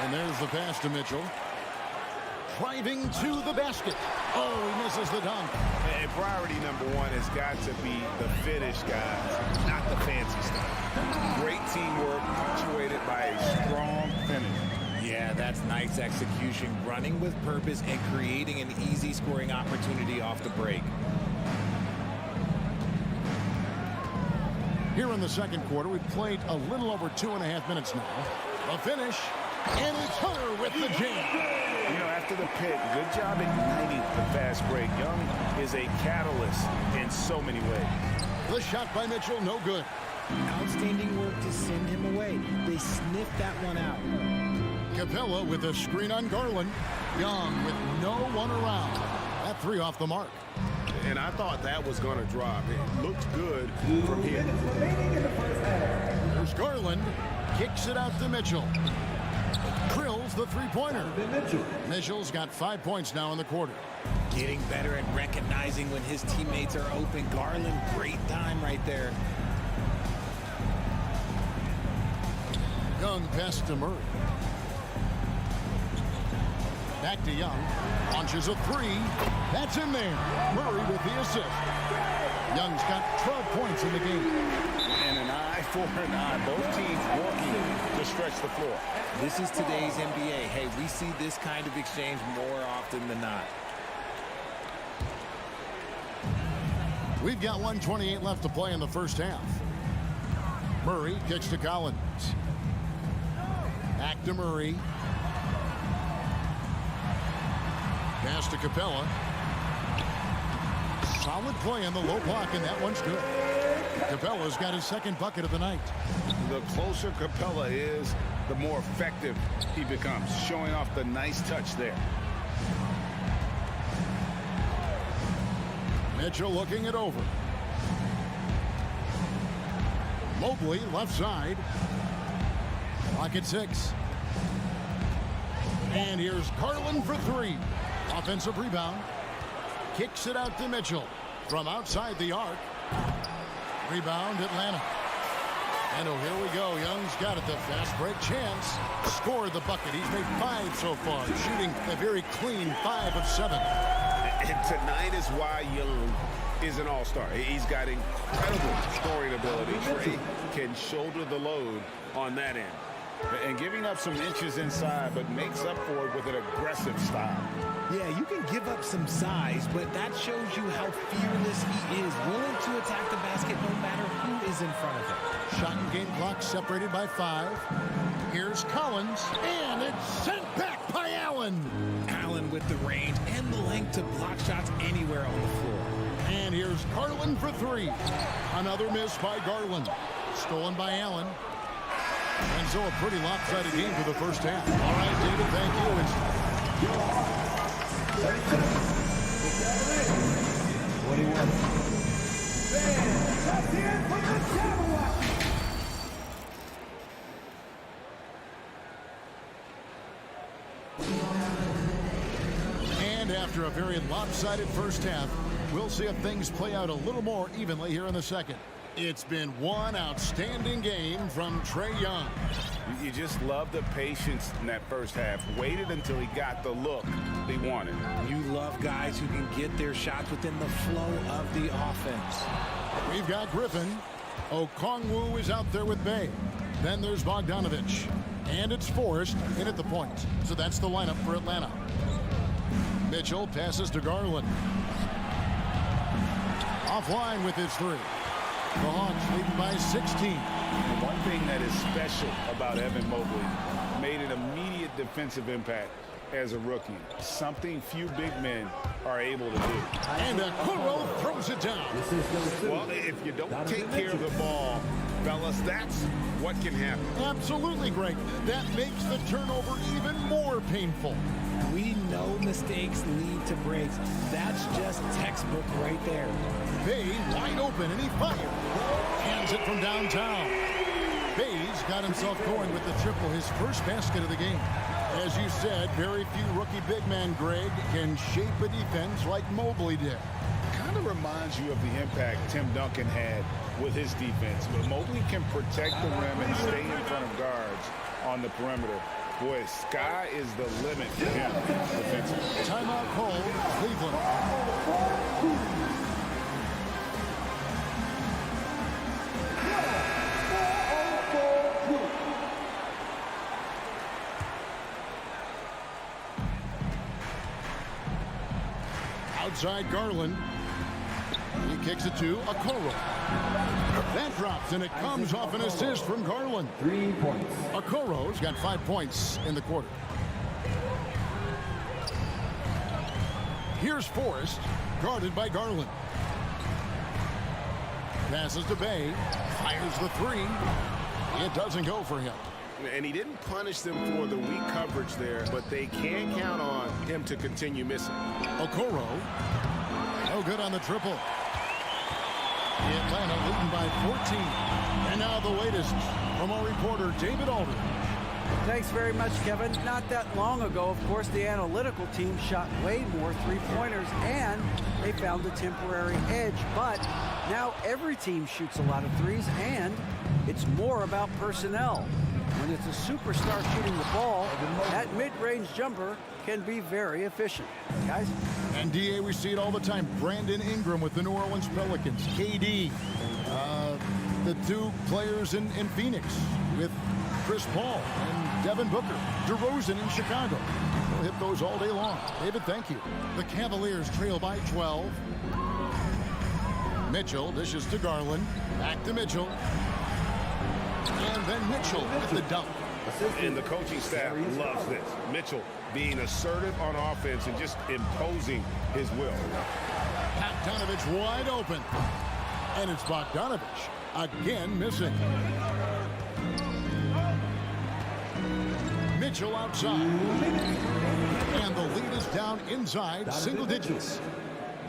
And there's the pass to Mitchell. Driving to the basket. Oh, he misses the dunk. And priority number 1 has got to be the finish, guys, not the fancy stuff. Great teamwork punctuated by a strong finish. Yeah, that's nice execution, running with purpose and creating an easy scoring opportunity off the break. Here in the second quarter, we've played a little over 2.5 minutes now. The finish, and it's Hunter with the jam. You know, after the pick, good job igniting the fast break. Young is a catalyst in so many ways. The shot by Mitchell, no good. Outstanding work to send him away. They sniffed that one out. Capella with a screen on Garland. Young with no one around. That 3 off the mark. And I thought that was going to drop. It looked good from here. There's Garland. Kicks it out to Mitchell. Drills the three-pointer. Mitchell's got 5 points now in the quarter. Getting better at recognizing when his teammates are open. Garland, great time right there. Young pass to Murray. Back to Young. Launches a 3. That's in there. Murray with the assist. Young's got 12 points in the game. And an eye for an eye. Both teams working to stretch the floor. This is today's NBA. Hey, we see this kind of exchange more often than not. We've got 1:28 left to play in the first half. Murray kicks to Collins. Back to Murray. Pass to Capella. Solid play on the low block, and that one's good. Capella's got his second bucket of the night. The closer Capella is, the more effective he becomes, showing off the nice touch there. Mitchell looking it over. Mobley left side. Clock at 6. And here's Garland for 3. Offensive rebound. Kicks it out to Mitchell from outside the arc. Rebound Atlanta. And oh, here we go. Young's got it. The fast break chance. Scored the bucket. He's made 5 so far. Shooting a very clean 5 of 7. And tonight is why Young is an all-star. He's got incredible scoring ability. Trey can shoulder the load on that end. And giving up some inches inside, but makes up for it with an aggressive style. Yeah, you can give up some size, but that shows you how fearless he is, willing to attack the basket no matter who is in front of him. Shot and game clock separated by 5. Here's Collins, and it's sent back by Allen. Allen with the range and the length to block shots anywhere on the floor. And here's Garland for 3. Another miss by Garland. Stolen by Allen. And so a pretty lopsided game for the first half. All right, David, thank you. 21. Let's hear it from the Cavaliers. And after a very lopsided first half, we'll see if things play out a little more evenly here in the second. It's been one outstanding game from Trae Young. You just love the patience in that first half. Waited until he got the look he wanted. You love guys who can get their shots within the flow of the offense. We've got Griffin. Okongwu is out there with Bay. Then there's Bogdanovich. And it's Forrest in at the point. So that's the lineup for Atlanta. Mitchell passes to Garland. Offline with his 3. The Hawks leading by 16. And one thing that is special about Evan Mobley, made an immediate defensive impact as a rookie. Something few big men are able to do. And Okoro throws it down. Well, if you don't take care of the ball, fellas, that's what can happen. Absolutely, Greg. That makes the turnover even more painful. We know mistakes lead to breaks. That's just textbook right there. Bay wide open, and he fires. Hands it from downtown. Bay's got himself going with the triple, his first basket of the game. As you said, very few rookie big men, Greg, can shape a defense like Mobley did. Kind of reminds you of the impact Tim Duncan had with his defense. But Mobley can protect the rim and stay in front of guards on the perimeter. Boy, sky is the limit for him defensively. Timeout called, Cleveland. Outside Garland. He kicks it to Okoro. That drops, and it comes off an assist from Garland. 3 points. Okoro's got 5 points in the quarter. Here's Forrest, guarded by Garland. Passes to Bay, fires the three. It doesn't go for him. And he didn't punish them for the weak coverage there, but they can count on him to continue missing. Okoro, no good on the triple. Atlanta leading by 14. And now the latest from our reporter, David Aldridge. Thanks very much, Kevin. Not that long ago, of course, the analytical team shot way more three-pointers, and they found a temporary edge. But now every team shoots a lot of threes, and it's more about personnel. When it's a superstar shooting the ball, that mid-range jumper can be very efficient. Guys? And DA, we see it all the time. Brandon Ingram with the New Orleans Pelicans. KD, the two players in Phoenix with Chris Paul and Devin Booker. DeRozan in Chicago. We'll hit those all day long. David, thank you. The Cavaliers trail by 12. Mitchell dishes to Garland. Back to Mitchell. And then Mitchell with the dunk. And the coaching staff loves this. Mitchell being assertive on offense and just imposing his will. Bogdanovich wide open. And it's Bogdanovich again missing. Mitchell outside. And the lead is down inside single digits.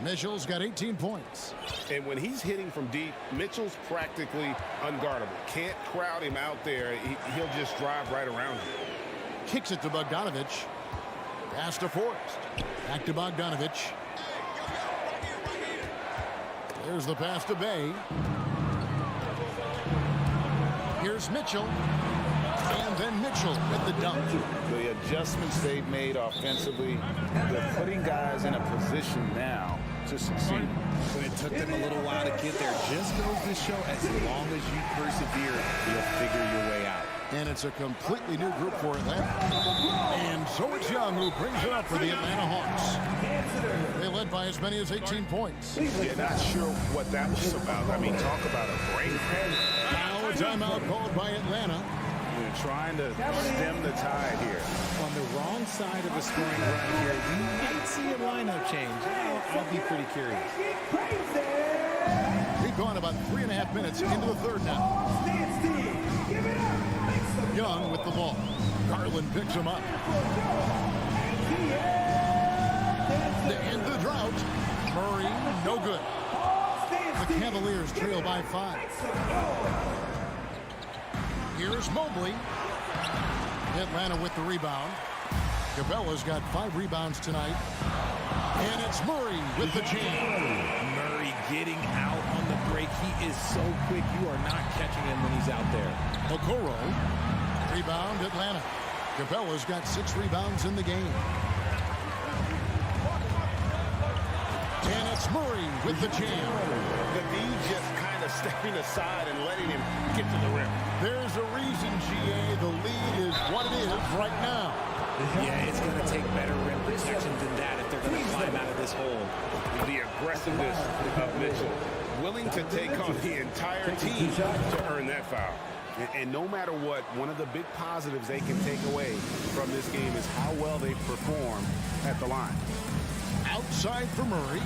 Mitchell's got 18 points. And when he's hitting from deep, Mitchell's practically unguardable. Can't crowd him out there. He'll just drive right around him. Kicks it to Bogdanovich. Pass to Forrest. Back to Bogdanovich. There's the pass to Bay. Here's Mitchell. And then Mitchell with the dunk. The adjustments they've made offensively, they're putting guys in a position now to succeed. But it took them a little while to get there. Just goes to show, as long as you persevere, you'll figure your way out. And it's a completely new group for Atlanta. And so it's Young who brings it up for the Atlanta Hawks. They led by as many as 18 points. Yeah, not sure what that was about. I mean, talk about a break. Now a timeout called by Atlanta. They're trying to stem the tide here. On the wrong side of the scoring run here, we might see a lineup change. I'll be pretty curious. We've gone about 3.5 minutes into the third now. Young with the ball. Garland picks him up. To end the drought, Murray, no good. The Cavaliers trail by 5. Here's Mobley. Atlanta with the rebound. Capella's got 5 rebounds tonight. And it's Murray with the jam. Murray getting out on the break. He is so quick. You are not catching him when he's out there. Okoro. Rebound, Atlanta. Capella's got 6 rebounds in the game. And it's Murray with the jam. The knee just kind of stepping aside and letting him get to the rim. There's a reason, GA. The lead is what it is right now. Yeah, it's going to take better rim protection than that if they're going to climb out of this hole. The aggressiveness of Mitchell willing to take on the entire team to earn that foul. And no matter what, one of the big positives they can take away from this game is how well they perform at the line. Outside for Murray.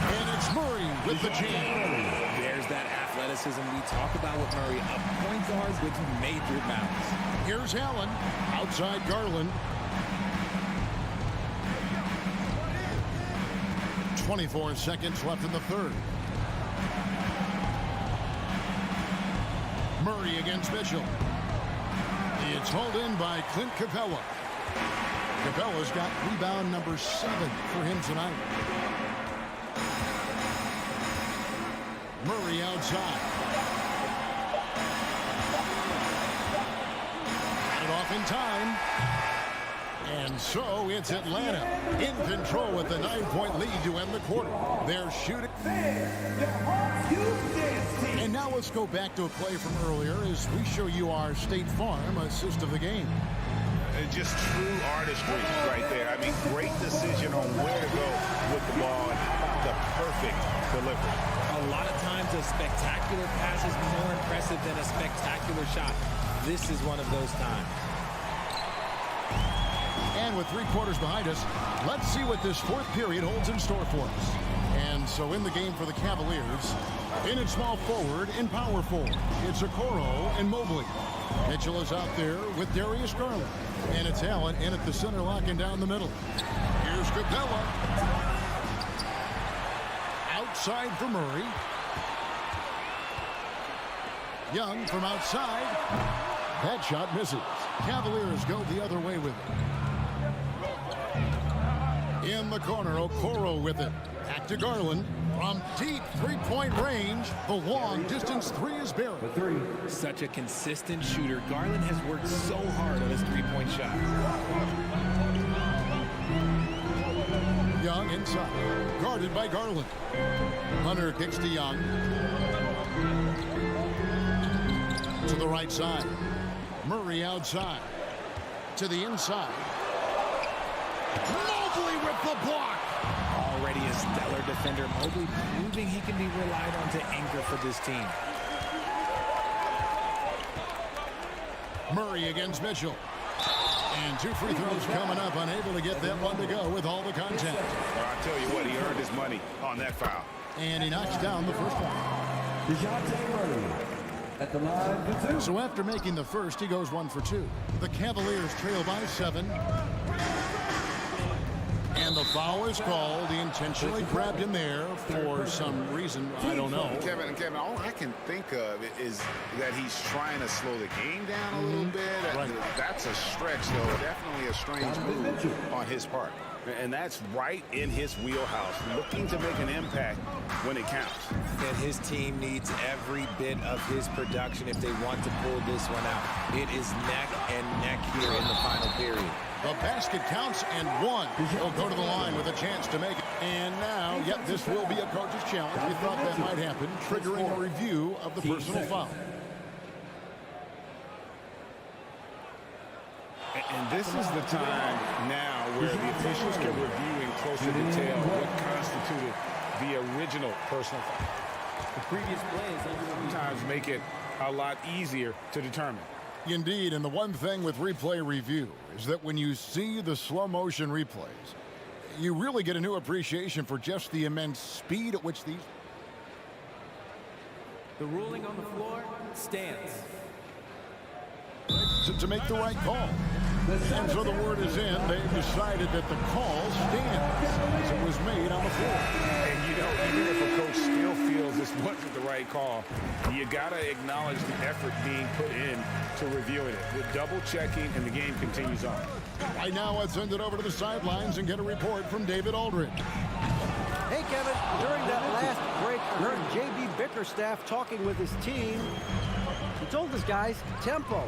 And it's Murray with the jam. There's that athleticism we talk about with Murray, a point guard with major bounce. Here's Allen. Outside Garland. 24 seconds left in the third. Murray against Mitchell. It's hauled in by Clint Capella. Capella's got rebound number 7 for him tonight. Murray outside. Got it off in time. And so it's Atlanta in control with the 9-point lead to end the quarter. They're shooting. And now let's go back to a play from earlier as we show you our State Farm assist of the game. Just true artistry right there. I mean, great decision on where to go with the ball and the perfect delivery. A lot of times a spectacular pass is more impressive than a spectacular shot. This is one of those times. And with 3 quarters behind us, let's see what this fourth period holds in store for us. And so in the game for the Cavaliers, in at small forward and power forward, it's Okoro and Mobley. Mitchell is out there with Darius Garland. And it's Allen in at the center, locking down the middle. Here's Capella. Outside for Murray. Young from outside. That shot misses. Cavaliers go the other way with it. In the corner, Okoro with it. Back to Garland. From deep three-point range, the long-distance 3 is buried. Such a consistent shooter. Garland has worked so hard on his three-point shot. Young inside. Guarded by Garland. Hunter kicks to Young. To the right side. Murray outside. To the inside. Mobley with the block. Already a stellar defender, Mobley proving he can be relied on to anchor for this team. Murray against Mitchell. And 2 free throws coming up, unable to get that one to go with all the contact. Well, I tell you what, he earned his money on that foul. And he knocks down the first one. At the line for 2. So after making the first, he goes 1 for 2. The Cavaliers trail by 7. And the foul is called. He intentionally grabbed him there for some reason. I don't know. Kevin, all I can think of is that he's trying to slow the game down a little bit. Right. That's a stretch, though. Definitely a strange move on his part. And that's right in his wheelhouse, looking to make an impact when it counts. And his team needs every bit of his production if they want to pull this one out. It is neck and neck here in the final period. The basket counts and 1. He'll go to the line with a chance to make it. And now, yep, this will be a coach's challenge. We thought that might happen, triggering a review of the personal foul. And this is the time now where the officials can review in closer detail what constituted the original personal foul. The previous plays sometimes make it a lot easier to determine. Indeed, and the one thing with replay review is that when you see the slow motion replays, you really get a new appreciation for just the immense speed at which these... The ruling on the floor stands. To make the right call. And so the word is in. They've decided that the call stands as it was made on the floor. And you know, even if a coach still feels this wasn't the right call, you got to acknowledge the effort being put in to reviewing it. With double checking, and the game continues on. Right now, let's send it over to the sidelines and get a report from David Aldridge. Hey, Kevin, during that last break, I heard J.B. Bickerstaff talking with his team. He told his guys, tempo,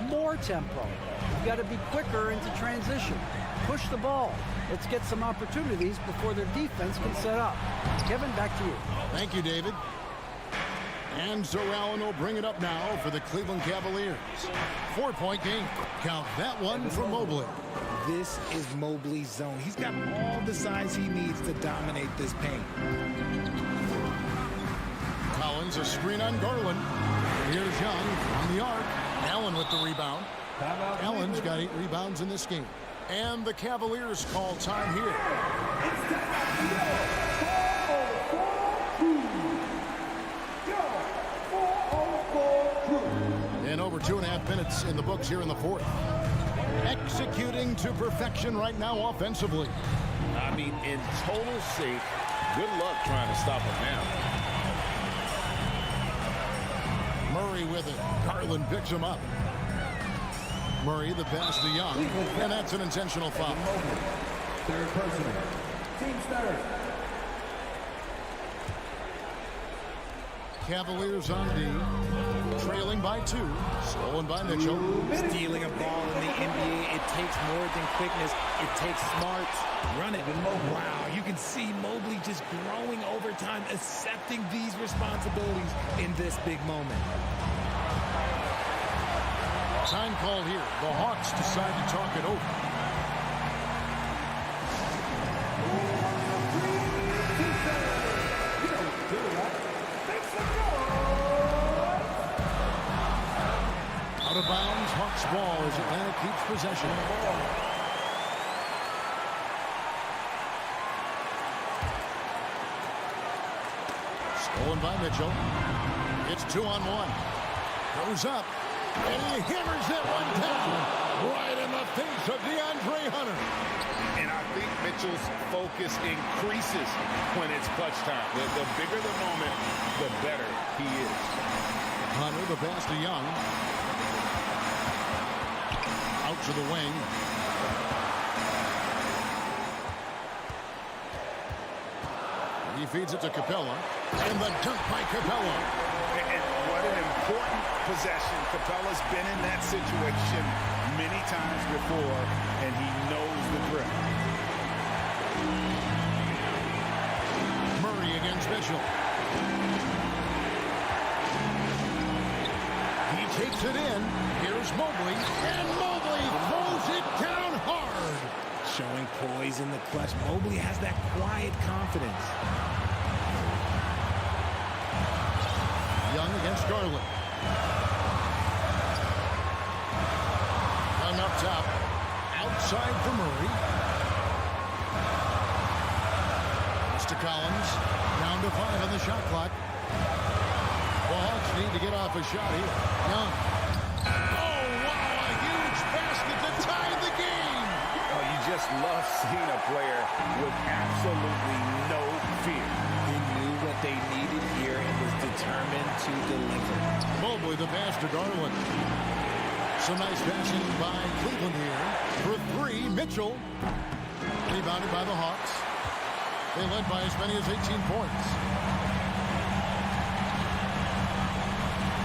more tempo. You've got to be quicker into transition. Push the ball. Let's get some opportunities before their defense can set up. Kevin, back to you. Thank you, David. And so Allen will bring it up now for the Cleveland Cavaliers. 4-point game. Count that one for Mobley. This is Mobley's zone. He's got all the size he needs to dominate this paint. runs a screen on Garland. Here's Young on the arc. Allen with the rebound. Allen's got 8 rebounds in this game. And the Cavaliers call time here. And over 2.5 minutes in the books here in the fourth. Executing to perfection right now offensively. I mean, in total sync. Good luck trying to stop him now. Murray with it. Garland picks him up. Murray the pass to Young. And that's an intentional foul. Third personal. Team's third. Cavaliers on D. Trailing by 2. Stolen by Mitchell. Stealing a ball in the NBA, it takes more than quickness. It takes smarts. Run it. Wow, you can see Mobley just growing over time, accepting these responsibilities in this big moment. Time called here. The Hawks decide to talk it over. Out of bounds, Hawks ball as Atlanta keeps possession. Stolen by Mitchell. It's 2-on-1. Goes up. And he hammers that one down. Right in the face of DeAndre Hunter. And I think Mitchell's focus increases when it's clutch time. The bigger the moment, the better he is. Hunter, the pass to Young. Out to the wing. He feeds it to Capella. And the dunk by Capella. And what an important possession. Capella's been in that situation many times before, and he knows the drill. Murray against Mitchell. He takes it in. Here's Mobley. And Mobley throws it down hard. Showing poise in the clutch. Mobley has that quiet confidence. Young against Garland. Young up top. Outside for Murray. Mr. Collins. Down to 5 on the shot clock. The Hawks need to get off a shot here. Young. Oh, wow. A huge basket to tie the game. Oh, you just love seeing a player with absolutely no fear. He knew what they needed here and was determined to deliver. Mobley the pass to Garland. Some nice passing by Cleveland here. For 3, Mitchell. Rebounded by the Hawks. They led by as many as 18 points.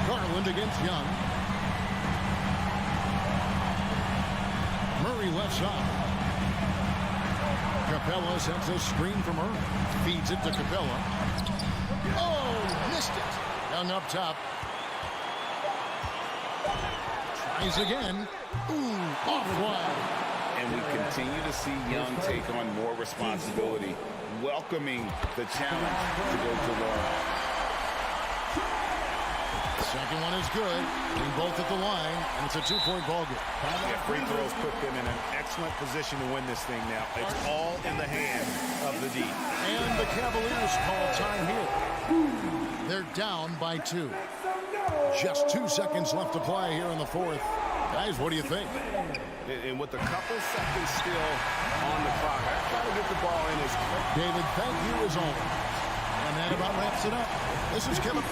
Garland against Young. Murray left side. Capella sends a screen from Murray. Feeds it to Capella. Oh, missed it. Young up top. Tries again. Ooh, off wide. And we continue to see Young take on more responsibility, welcoming the challenge to go to the line. Second one is good. Being both at the line, and it's a 2-point ball game. Yeah, free throws put them in an excellent position to win this thing now. It's all in the hand of the D. And the Cavaliers call time here. They're down by 2. Just 2 seconds left to play here in the fourth. Guys, what do you think? And with a couple seconds still on the clock, I try to get the ball in as quick. David, thank you as always. And that about wraps it up. This is Kevin.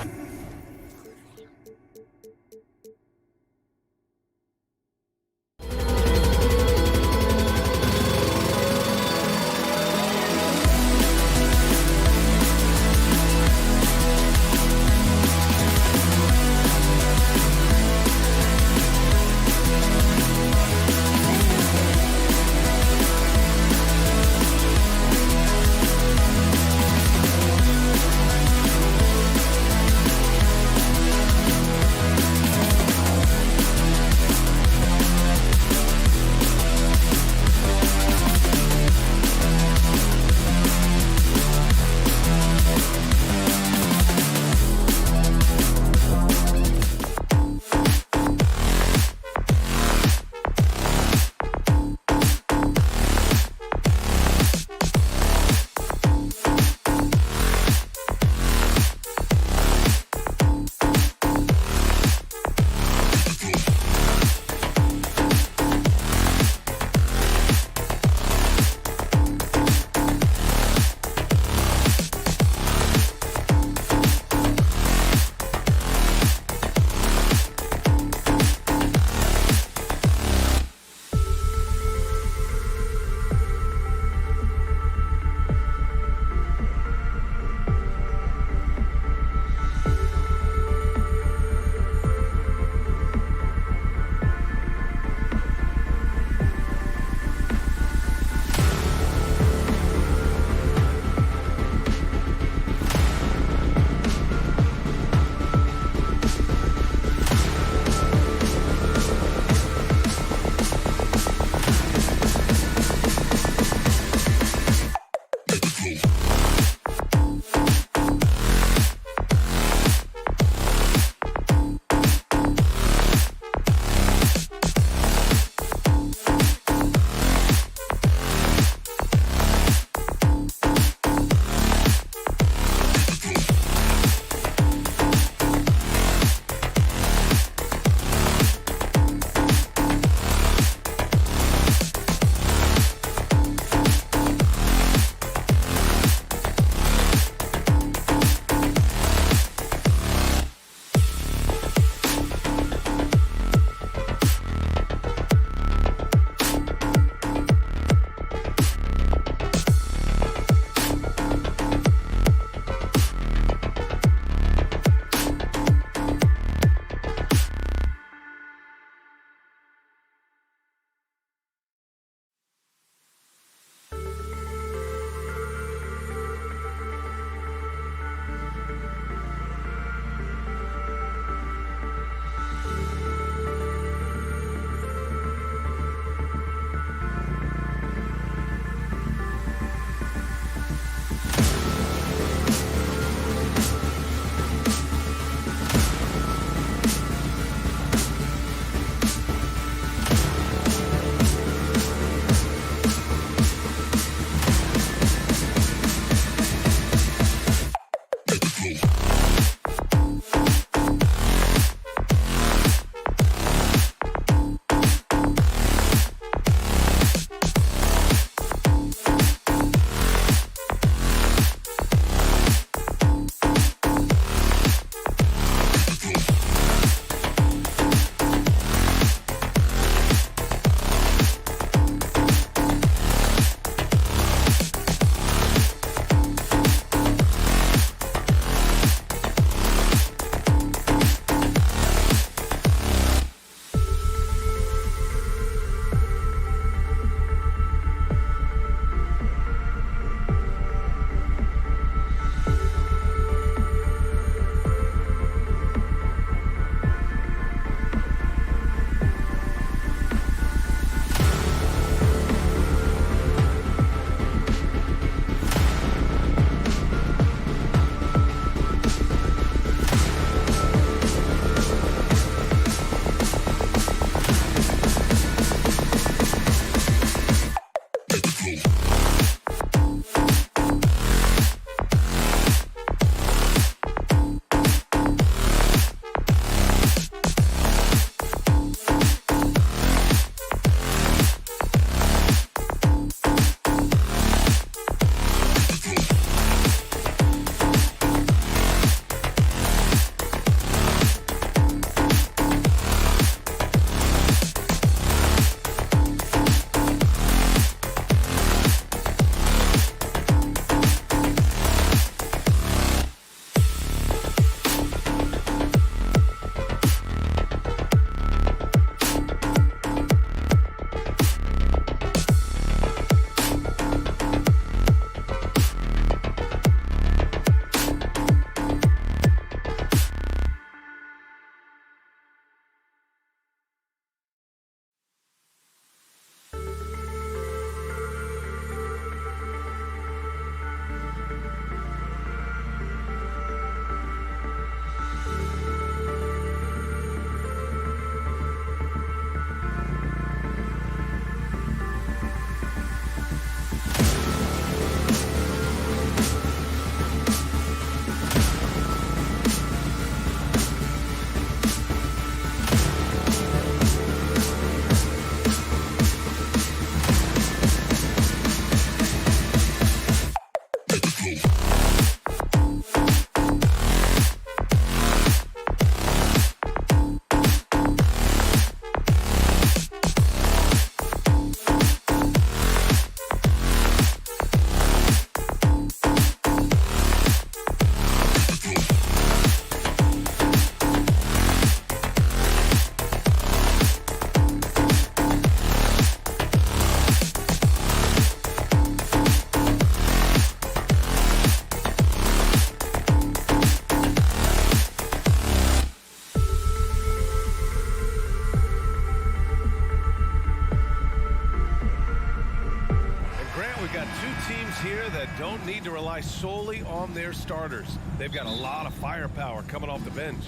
teams here that don't need to rely solely on their starters. They've got a lot of firepower coming off the bench.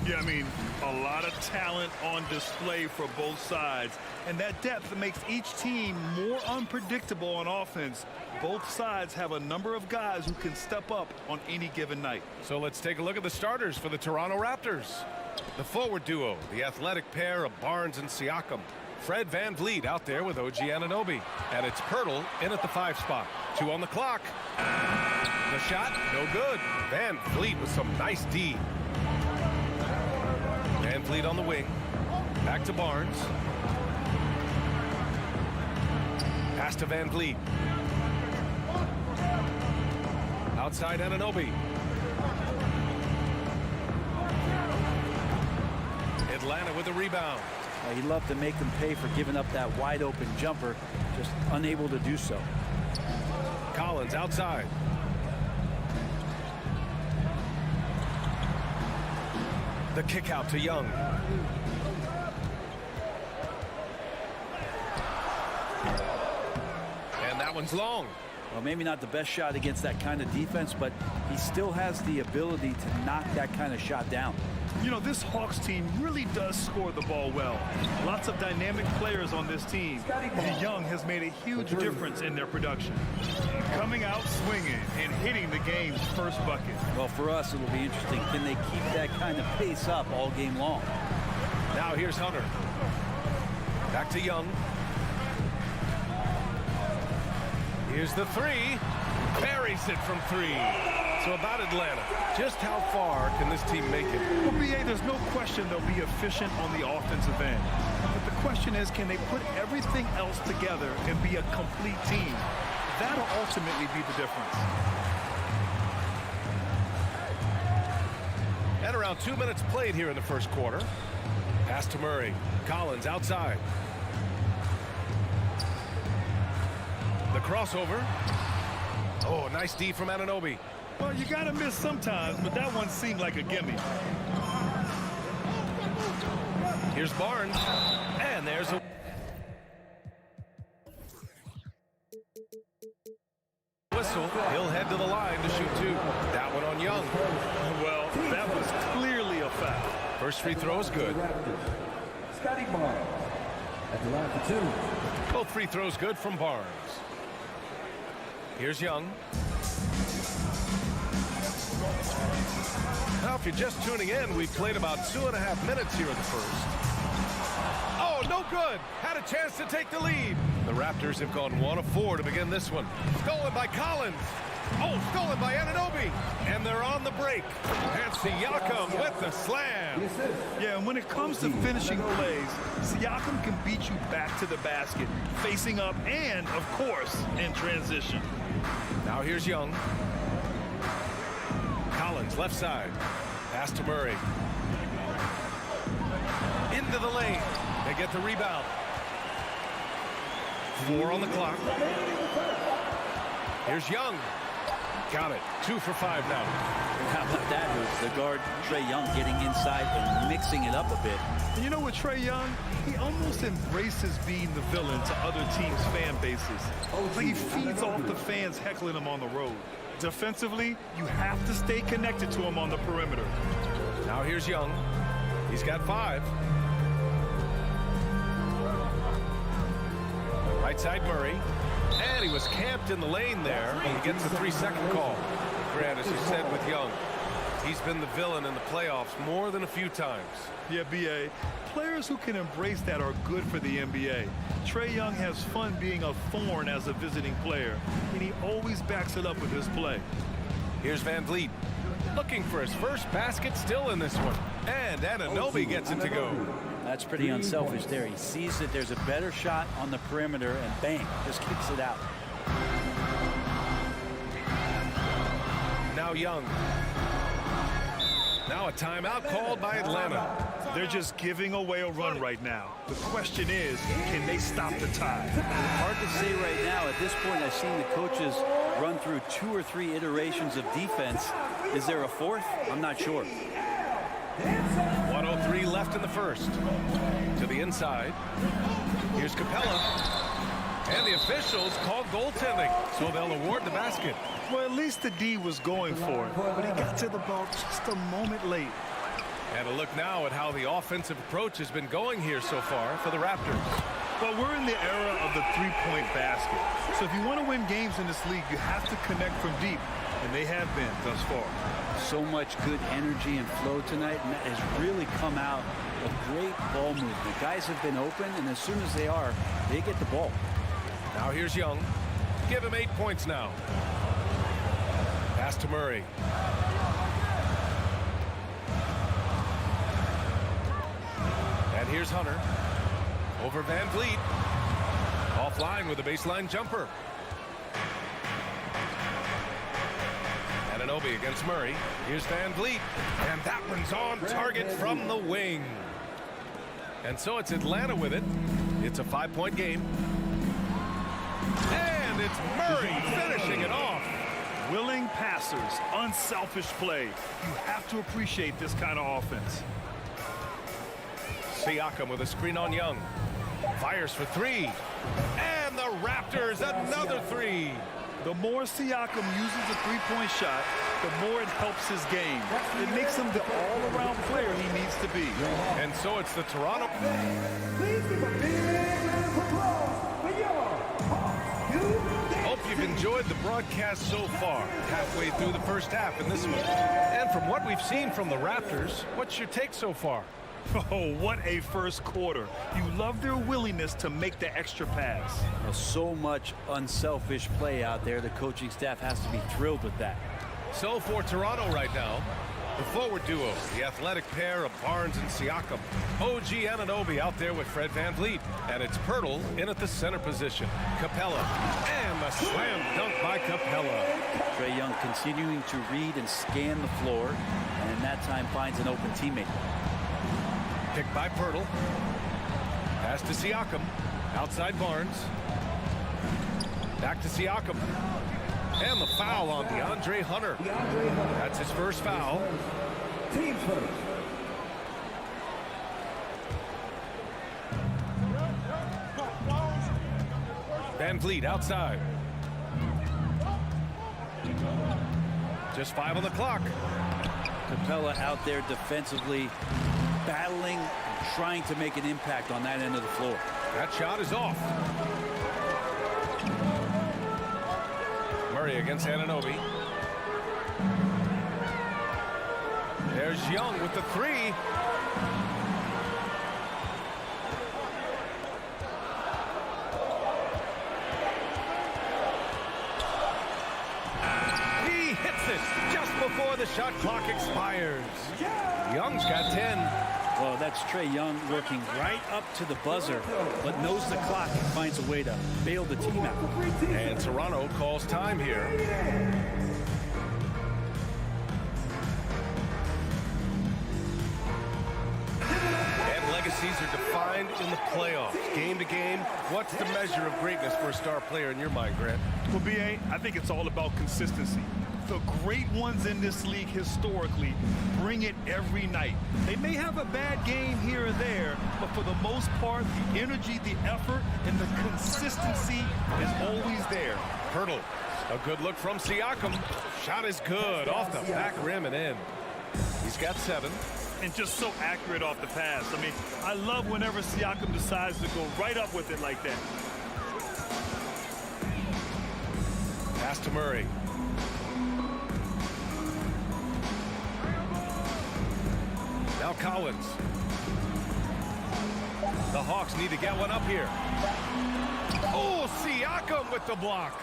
Yeah, I mean, a lot of talent on display for both sides. And that depth makes each team more unpredictable on offense. Both sides have a number of guys who can step up on any given night. So let's take a look at the starters for the Toronto Raptors. The forward duo, the athletic pair of Barnes and Siakam. Fred VanVleet out there with OG Anunoby. And it's Pirtle in at the 5 spot. 2 on the clock. The shot, no good. VanVleet with some nice D. VanVleet on the wing. Back to Barnes. Pass to VanVleet. Outside Anunoby. Atlanta with a rebound. He'd love to make them pay for giving up that wide open jumper, just unable to do so. Collins outside. The kick out to Young. And that one's long. Well, maybe not the best shot against that kind of defense, but he still has the ability to knock that kind of shot down. You know, this Hawks team really does score the ball well. Lots of dynamic players on this team. And Young has made a huge difference in their production. Coming out swinging and hitting the game's first bucket. Well, for us, it'll be interesting. Can they keep that kind of pace up all game long? Now here's Hunter. Back to Young. Here's the 3. Buries it from 3. So about Atlanta, just how far can this team make it? Well, BA, there's no question they'll be efficient on the offensive end. But the question is, can they put everything else together and be a complete team? That'll ultimately be the difference. And around 2 minutes played here in the first quarter. Pass to Murray. Collins outside. The crossover. Oh, nice D from Anunoby. Well, you got to miss sometimes, but that one seemed like a gimme. Here's Barnes. And there's a... whistle. He'll head to the line to shoot 2. That one on Young. Well, that was clearly a foul. First free throw is good. Scotty Barnes at the line for 2. Both free throws good from Barnes. Here's Young. Now, if you're just tuning in, we've played about 2.5 minutes here in the first. Oh, no good. Had a chance to take the lead. The Raptors have gone 1 of 4 to begin this one. Stolen by Collins. Oh, stolen by Anunoby. And they're on the break. And Siakam with the slam. Yeah, and when it comes to finishing plays, Siakam can beat you back to the basket, facing up and, of course, in transition. Now here's Young. Collins left side. Pass to Murray. Into the lane. They get the rebound. 4 on the clock. Here's Young. Got it. 2 for 5 now. How about that? The guard, Trae Young, getting inside and mixing it up a bit. And you know what, Trae Young? He almost embraces being the villain to other teams' fan bases. Like he feeds off the fans heckling him on the road. Defensively, you have to stay connected to him on the perimeter. Now here's Young. He's got 5. Right side Murray. And he was camped in the lane there. He gets a 3-second call. Grant, as you said with Young, he's been the villain in the playoffs more than a few times. Yeah, B.A. Players who can embrace that are good for the NBA. Trae Young has fun being a thorn as a visiting player, and he always backs it up with his play. Here's VanVleet. Looking for his first basket still in this one. And Anunoby gets it to go. That's pretty unselfish there. He sees that there's a better shot on the perimeter and bang, just kicks it out. Now Young. Now a timeout called by Atlanta. They're just giving away a run right now. The question is, can they stop the tide? Hard to say right now. At this point, I've seen the coaches run through 2 or 3 iterations of defense. Is there a 4th? I'm not sure. 1:03 left in the first. To the inside. Here's Capella. And the the officials called goaltending, so they'll award the basket. Well, at least the D was going for it, but he got to the ball just a moment late. And a look now at how the offensive approach has been going here so far for the Raptors. Well, we're in the era of the three-point basket. So if you want to win games in this league, you have to connect from deep, and they have been thus far. So much good energy and flow tonight, and that has really come out of great ball movement. Guys have been open, and as soon as they are, they get the ball. Now here's Young. Give him 8 points now. Pass to Murray. And here's Hunter. Over Van Vliet. Offline with a baseline jumper. Anunoby against Murray. Here's Van Vliet. And that one's on target from the wing. And so it's Atlanta with it. It's a 5-point game. And it's Murray finishing it off. Willing passers, unselfish play. You have to appreciate this kind of offense. Siakam with a screen on Young. Fires for 3. And the Raptors another 3. The more Siakam uses a three-point shot, the more it helps his game. It makes him the all-around player he needs to be. And so it's the Toronto. Please give a big round of applause for your Hope you've enjoyed the broadcast so far. Halfway through the first half in this one. And from what we've seen from the Raptors, what's your take so far? Oh, what a first quarter. You love their willingness to make the extra pass. Well, so much unselfish play out there. The coaching staff has to be thrilled with that. So for Toronto right now, the forward duo, the athletic pair of Barnes and Siakam. OG Anunoby out there with Fred Van Vliet. And it's Pirtle in at the center position. Capella. And the slam dunk by Capella. Trae Young continuing to read and scan the floor. And in that time finds an open teammate. Picked by Pirtle. Pass to Siakam. Outside Barnes. Back to Siakam. And the foul on DeAndre Hunter. That's his first foul. Team first. Van Vliet outside. Just 5 on the clock. Capella out there defensively, battling, trying to make an impact on that end of the floor. That shot is off. Murray against Anunoby. There's Young with the 3. He hits it just before the shot clock expires. Young's got 10. Well, that's Trae Young working right up to the buzzer, but knows the clock and finds a way to bail the team out. And Toronto calls time here. And legacies are defined in the playoffs. Game to game, what's the measure of greatness for a star player in your mind, Grant? Well, B.A., I think it's all about consistency. The great ones in this league historically bring it every night. They may have a bad game here and there, but for the most part, the energy, the effort, and the consistency is always there. Pirtle, a good look from Siakam. Shot is good, off the back rim and in. He's got 7. And just so accurate off the pass. I mean, I love whenever Siakam decides to go right up with it like that. Pass to Murray. Now Collins. The Hawks need to get one up here. Oh, Siakam with the block.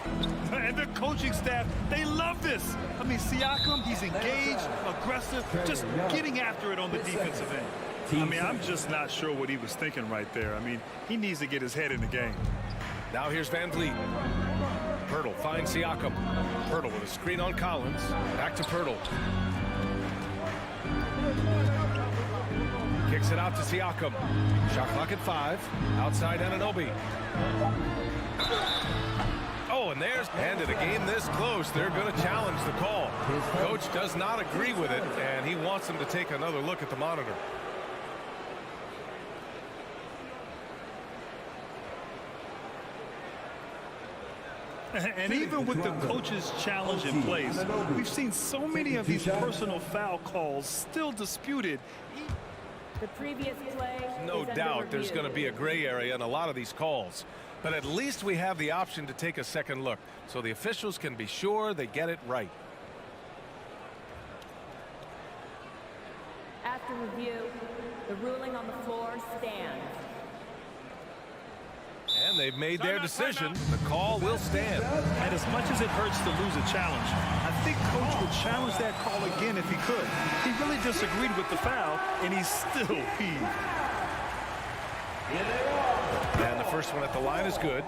And the coaching staff, they love this. I mean, Siakam, he's engaged, aggressive, just getting after it on the defensive end. I mean, I'm just not sure what he was thinking right there. I mean, he needs to get his head in the game. Now here's Van Vliet. Pirtle finds Siakam. Pirtle with a screen on Collins. Back to Pirtle. Kicks it out to Siakam. Shot clock at 5. Outside Anunoby. Oh, and at a game this close, they're going to challenge the call. Coach does not agree with it, and he wants them to take another look at the monitor. And even with the coach's challenge in place, we've seen so many of these personal foul calls still disputed. The previous play. No doubt there's going to be a gray area in a lot of these calls. But at least we have the option to take a second look, so the officials can be sure they get it right. After review, the ruling on the floor stands. And they've made their decision. The call will stand. And as much as it hurts to lose a challenge, I think coach would challenge that call again if he could. He really disagreed with the foul, and he's still peeved. And the first one at the line is good.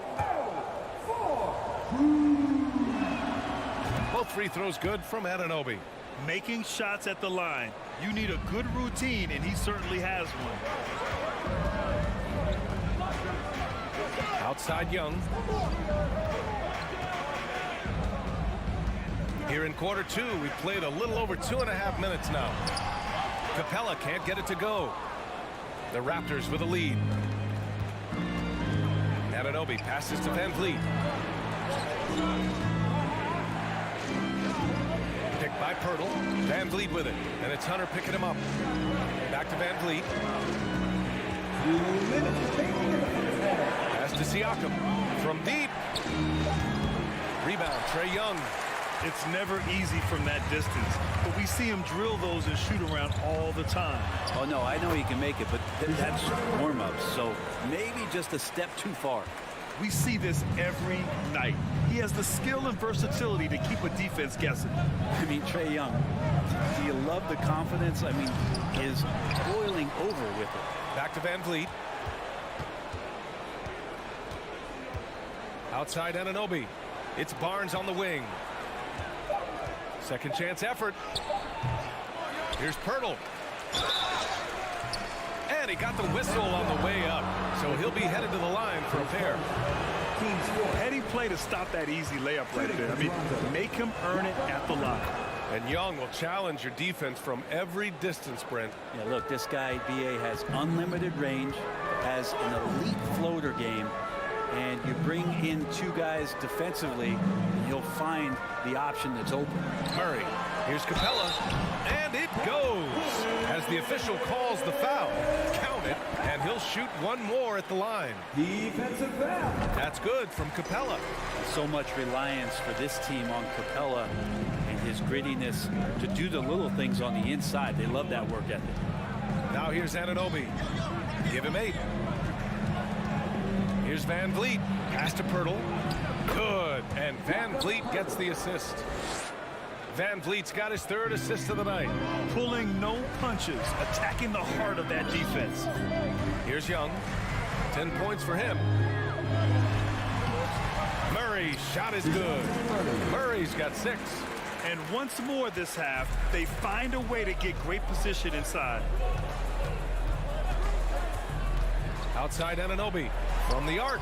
Both free throws good from Anunoby. Making shots at the line. You need a good routine, and he certainly has one. Outside Young. Here in quarter two, we've played a little over 2.5 minutes now. Capella can't get it to go. The Raptors with a lead. Anunoby passes to Van Vliet. Picked by Pirtle. Van Vliet with it. And it's Hunter picking him up. Back to Van Vliet. Pass to Siakam. From deep. Rebound, Trae Young. It's never easy from that distance, but we see him drill those and shoot around all the time. Oh, no, I know he can make it, but that's warm-up, so maybe just a step too far. We see this every night. He has the skill and versatility to keep a defense guessing. I mean, Trae Young, do you love the confidence? I mean, is boiling over with it. Back to Van Vliet. Outside Anunoby. It's Barnes on the wing. Second chance effort. Here's Pirtle. And he got the whistle on the way up. So he'll be headed to the line for a pair. Heady play to stop that easy layup right there. I mean, make him earn it at the line. And Young will challenge your defense from every distance, Brent. Yeah, look, this guy, BA, has unlimited range, has an elite floater game, and you bring in two guys defensively, and you'll find the option that's open. Murray, here's Capella, and it goes. As the official calls the foul, count it, and he'll shoot one more at the line. Defensive foul. That's good from Capella. So much reliance for this team on Capella and his grittiness to do the little things on the inside. They love that work ethic. Now here's Anunoby. Give him 8. Here's Van Vliet. Pass to Pirtle. Good. And Van Vliet gets the assist. Van Vliet's got his 3rd assist of the night. Pulling no punches, attacking the heart of that defense. Here's Young. 10 points for him. Murray's shot is good. Murray's got 6. And once more this half, they find a way to get great position inside. Outside Anunoby from the arc.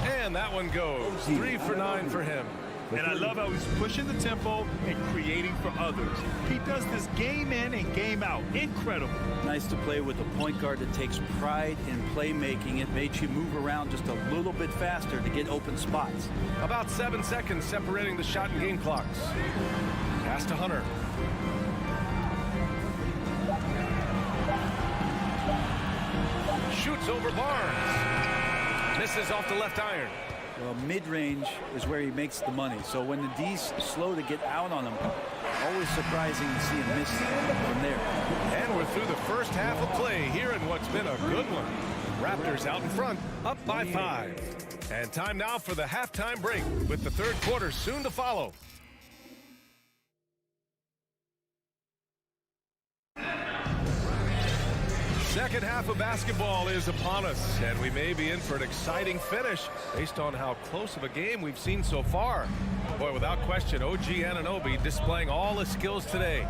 And that one goes. 3 for 9 for him. And I love how he's pushing the tempo and creating for others. He does this game in and game out. Incredible. Nice to play with a point guard that takes pride in playmaking. It makes you move around just a little bit faster to get open spots. About 7 seconds separating the shot and game clocks. Pass to Hunter. Shoots over Barnes. Misses off the left iron. Well, mid-range is where he makes the money. So when the D's slow to get out on him, always surprising to see him miss from there. And we're through the first half of play here in what's been a good one. Raptors out in front, up by 5. And time now for the halftime break, with the 3rd quarter soon to follow. Second half of basketball is upon us, and we may be in for an exciting finish based on how close of a game we've seen so far. Boy, without question, OG Anunoby displaying all his skills today.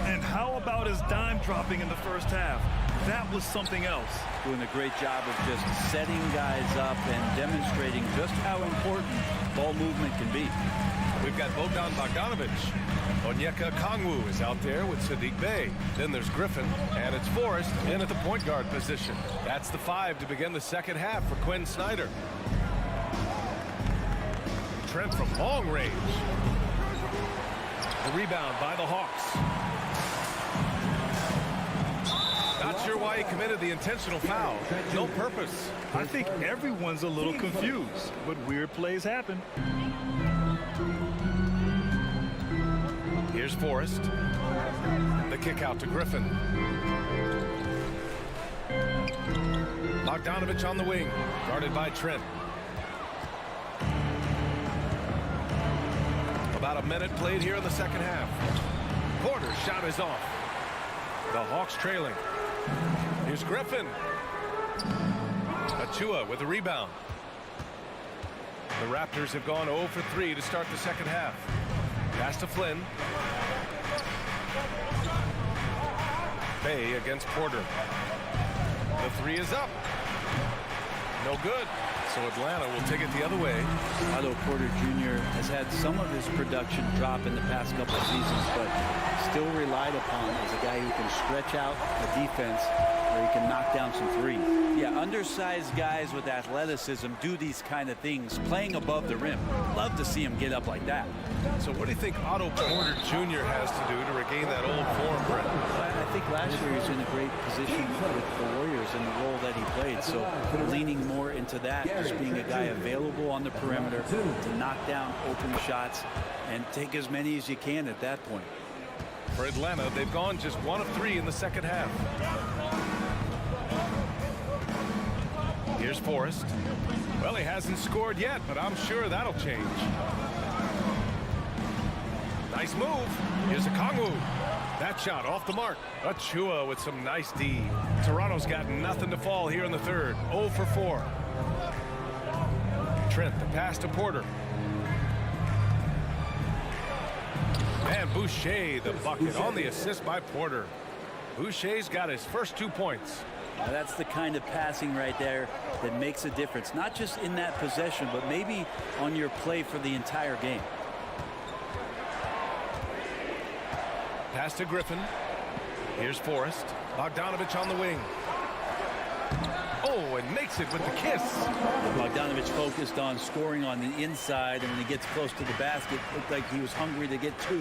And how about his dime dropping in the first half? That was something else. Doing a great job of just setting guys up and demonstrating just how important ball movement can be. We've got Bogdan Bogdanovic. Onyeka Kongwu is out there with Sadiq Bey. Then there's Griffin, and it's Forrest in at the point guard position. That's the 5 to begin the second half for Quinn Snyder. Trent from long range. The rebound by the Hawks. Not sure why he committed the intentional foul. No purpose. I think everyone's a little confused, but weird plays happen. Here's Forrest. The kick out to Griffin. Bogdanovich on the wing, guarded by Trent. About a minute played here in the second half. Porter's shot is off. The Hawks trailing. Here's Griffin. Achua with the rebound. The Raptors have gone 0 for 3 to start the second half. Pass to Flynn. Bay against Porter. The three is up. No good. So Atlanta will take it the other way. Otto Porter Jr. has had some of his production drop in the past couple of seasons, but still relied upon as a guy who can stretch out the defense where he can knock down some threes. Yeah, undersized guys with athleticism do these kind of things, playing above the rim. Love to see him get up like that. So what do you think Otto Porter Jr. has to do to regain that old form, Brett? I think last year he was in a great position with the Warriors in the role that he played, so leaning more into that, just being a guy available on the perimeter to knock down open shots and take as many as you can at that point. For Atlanta, they've gone just 1 of 3 in the second half. Here's Forrest. Well, he hasn't scored yet, but I'm sure that'll change. Nice move. Here's a Kongwu. That shot off the mark. Achua with some nice D. Toronto's got nothing to fall here in the third. 0 for 4. Trent, the pass to Porter. And Boucher, the bucket on the assist by Porter. Boucher's got his first 2 points. Now that's the kind of passing right there that makes a difference, not just in that possession, but maybe on your play for the entire game. Pass to Griffin. Here's Forrest. Bogdanovich on the wing. Oh, and makes it with the kiss. Bogdanovich focused on scoring on the inside, and when he gets close to the basket, looked like he was hungry to get 2.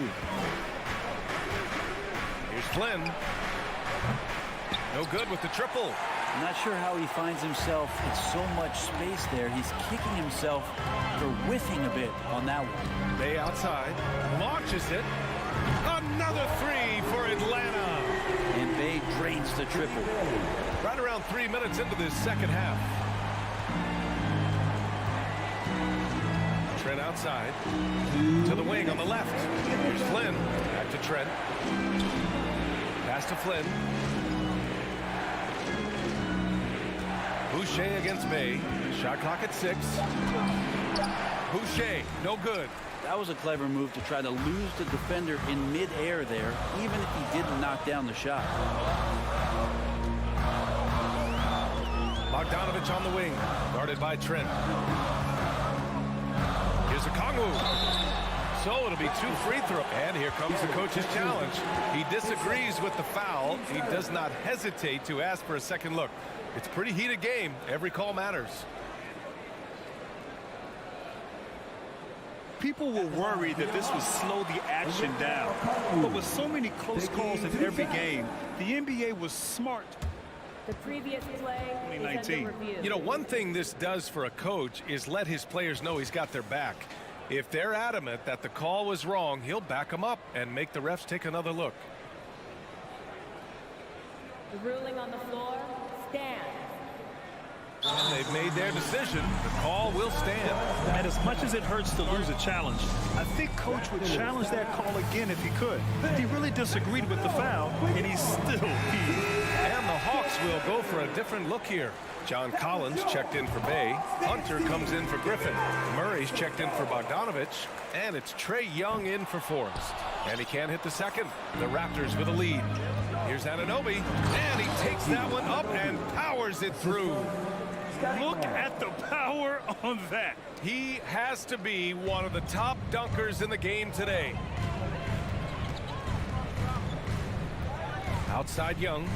Here's Flynn. No good with the triple. I'm not sure how he finds himself in so much space there. He's kicking himself for whiffing a bit on that one. Bay outside. Launches it. Another 3 for Atlanta. And Bay drains the triple. Right around 3 minutes into this second half. Trent outside. To the wing on the left. Here's Flynn. Back to Trent. Pass to Flynn. Boucher against Bay. Shot clock at 6. Boucher, no good. That was a clever move to try to lose the defender in midair there, even if he didn't knock down the shot. Bogdanovich on the wing, guarded by Trent. Here's a Kongwu. So it'll be 2 free throws. And here comes the coach's challenge. He disagrees with the foul. He does not hesitate to ask for a second look. It's a pretty heated game. Every call matters. People were worried that this would slow the action down. But with so many close calls in every game, the NBA was smart. The previous play 2019. You know, one thing this does for a coach is let his players know he's got their back. If they're adamant that the call was wrong, he'll back them up and make the refs take another look. The ruling on the floor stands. And they've made their decision. The call will stand. And as much as it hurts to lose a challenge, I think Coach would challenge that call again if he could. He really disagreed with the foul, and he's still heated. And the Hawks will go for a different look here. John Collins checked in for Bay. Hunter comes in for Griffin. Murray's checked in for Bogdanovich. And it's Trae Young in for Forrest. And he can't hit the second. The Raptors with a lead. Here's Anunoby. And he takes that one up and powers it through. Look at the power on that. He has to be one of the top dunkers in the game today. Outside Young.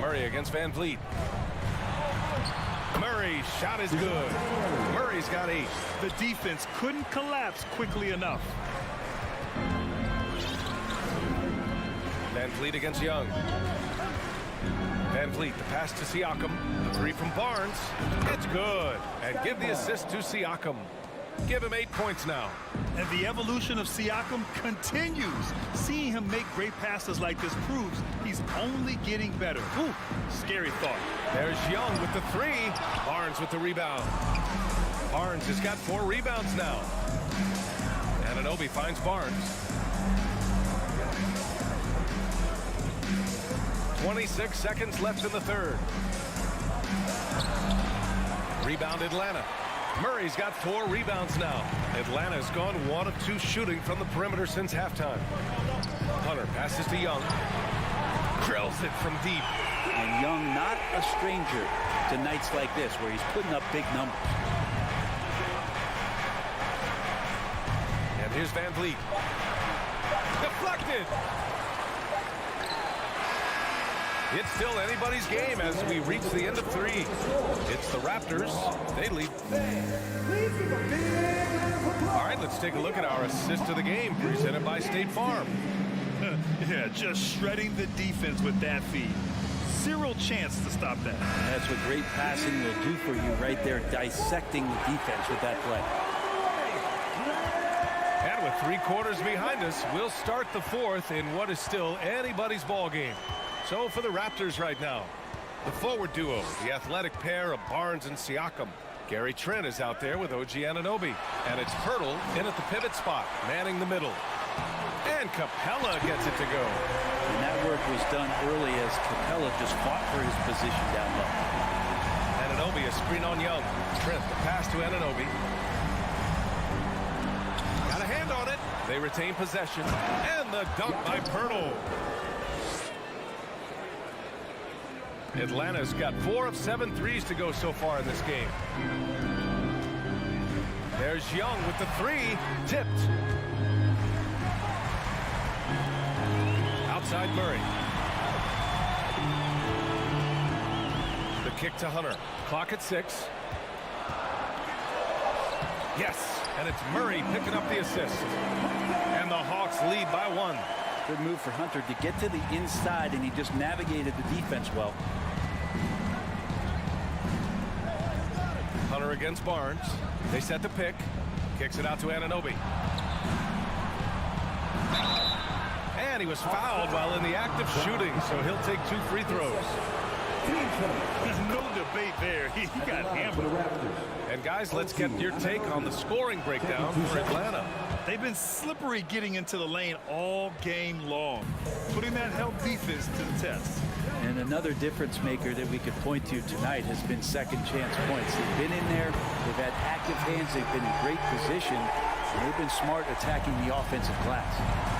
Murray against Van Vliet. Murray's shot is good. Murray's got 8. The defense couldn't collapse quickly enough. Van Vliet against Young. Van Vliet, the pass to Siakam. The 3 from Barnes. It's good. And give the assist to Siakam. Give him 8 points now. And the evolution of Siakam continues. Seeing him make great passes like this proves he's only getting better. Ooh, scary thought. There's Young with the 3. Barnes with the rebound. Barnes has got 4 rebounds now. Anunoby finds Barnes. 26 seconds left in the third. Rebound Atlanta. Murray's got 4 rebounds now. Atlanta's gone 1 of 2 shooting from the perimeter since halftime. Hunter passes to Young. Drills it from deep. And Young not a stranger to nights like this where he's putting up big numbers. And here's Van Vliet. Deflected. It's still anybody's game as we reach the end of 3. It's the Raptors. They lead. All right, let's take a look at our assist of the game presented by State Farm. Yeah, just shredding the defense with that feed. Zero chance to stop that. That's what great passing will do for you right there, dissecting the defense with that play. And with 3 quarters behind us, we'll start the 4th in what is still anybody's ball game. So for the Raptors right now, the forward duo, the athletic pair of Barnes and Siakam. Gary Trent is out there with OG Anunoby. And it's Hurdle in at the pivot spot, manning the middle. And Capella gets it to go. And that work was done early as Capella just fought for his position down low. Anunoby, a screen on Young. Trent, the pass to Anunoby. Got a hand on it. They retain possession. And the dunk by Hurdle. Atlanta's got 4 of 7 threes to go so far in this game. There's Young with the 3, tipped. Outside Murray. The kick to Hunter. Clock at 6. Yes, and it's Murray picking up the assist. And the Hawks lead by 1. Good move for Hunter to get to the inside, and he just navigated the defense well. Hunter against Barnes. They set the pick. Kicks it out to Anunoby. And he was fouled while in the act of shooting, so he'll take 2 free throws. There's no debate there. He got hammered. And guys, let's get your take on the scoring breakdown for Atlanta. They've been slippery getting into the lane all game long, putting that help defense to the test. And another difference maker that we could point to tonight has been second chance points. They've been in there, they've had active hands, they've been in great position, and they've been smart attacking the offensive glass.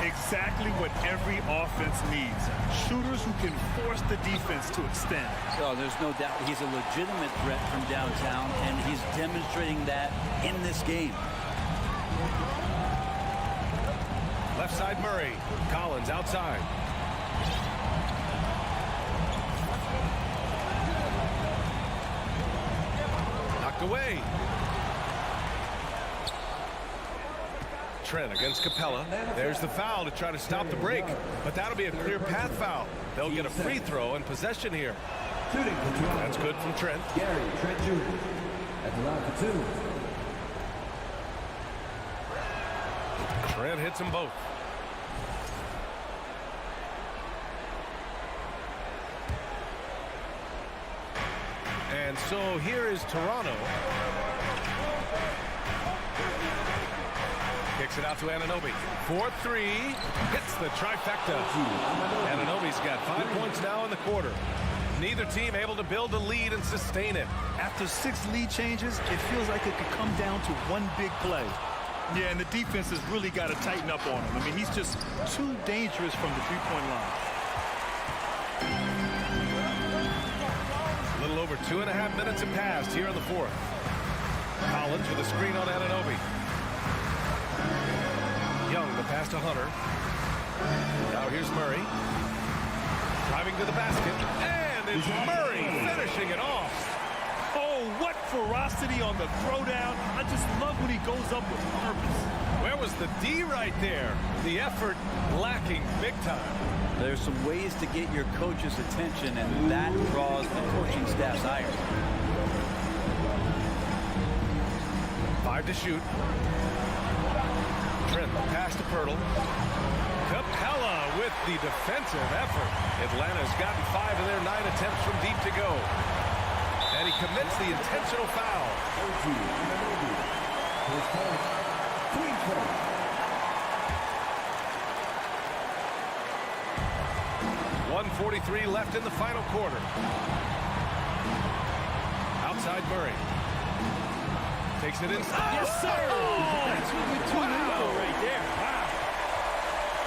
Exactly what every offense needs. Shooters who can force the defense to extend. So there's no doubt he's a legitimate threat from downtown, and he's demonstrating that in this game. Left side Murray. Collins outside. Knocked away. Trent against Capella. There's the foul to try to stop the break, but that'll be a clear path foul. They'll get a free throw and possession here. That's good from Trent. Gary Trent Jr. at the line for 2. Trent hits them both. And so here is Toronto. Kicks it out to Anunoby. 4-3. Hits the trifecta. Anunoby's got 5 points now in the quarter. Neither team able to build a lead and sustain it. After 6 lead changes, it feels like it could come down to one big play. Yeah, and the defense has really got to tighten up on him. I mean, he's just too dangerous from the three-point line. A little over 2.5 minutes have passed here in the 4th. Collins with a screen on Anunoby. Young, the pass to Hunter. Now here's Murray. Driving to the basket. And it's Murray finishing it off. Oh, what ferocity on the throwdown. I just love when he goes up with purpose. Where was the D right there? The effort lacking big time. There's some ways to get your coach's attention, and that draws the coaching staff's ire. 5 to shoot. Trent, pass to Pirtle. Capella with the defensive effort. Atlanta's gotten 5 of their 9 attempts from deep to go. And he commits the intentional foul. 1:43 left in the final quarter. Outside Murray. Takes it inside. Yes, sir! That's what we right there. Wow.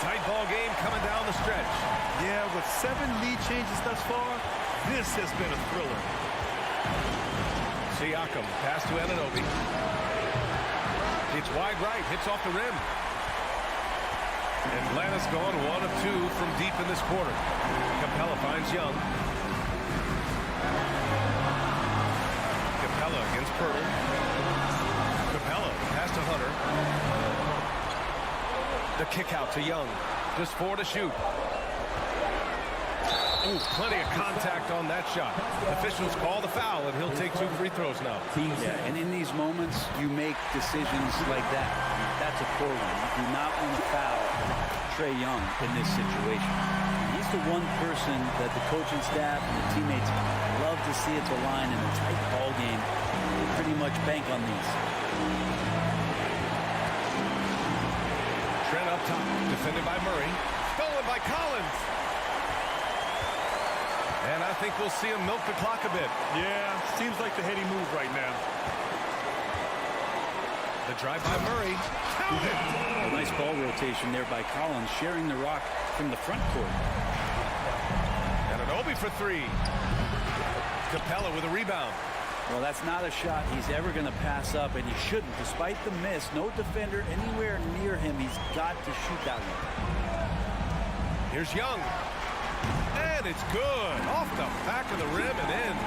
Tight ball game coming down the stretch. Yeah, with 7 lead changes thus far, this has been a thriller. Siakam, pass to Anunoby. It's wide right, hits off the rim. Atlanta's gone 1 of 2 from deep in this quarter. Capella finds Young. Capella against Pirtle. Capella, pass to Hunter. The kick out to Young. Just 4 to shoot. Ooh, plenty of contact on that shot. Officials call the foul, and he'll take 2 free throws now. Yeah, and in these moments, you make decisions like that. That's a poor one. You do not want to foul Trae Young in this situation. He's the one person that the coaching staff and the teammates love to see at the line in a tight ball game. They pretty much bank on these. Trent up top, defended by Murray. Stolen by Collins. And I think we'll see him milk the clock a bit. Yeah, seems like the heady move right now. The drive by Murray. A nice ball rotation there by Collins, sharing the rock from the front court. And Anunoby for 3. Capella with a rebound. Well, that's not a shot he's ever going to pass up, and he shouldn't. Despite the miss, no defender anywhere near him. He's got to shoot that one. Here's Young. And it's good. Off the back of the rim and in.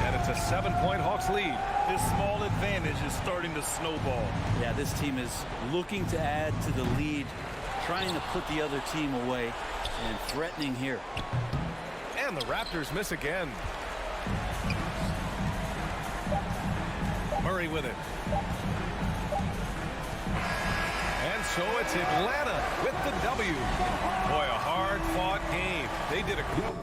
And it's a 7-point Hawks lead. This small advantage is starting to snowball. Yeah, this team is looking to add to the lead, trying to put the other team away, and threatening here. And the Raptors miss again. Murray with it. And so it's Atlanta with the W. Boy, a hard-fought game. They did a good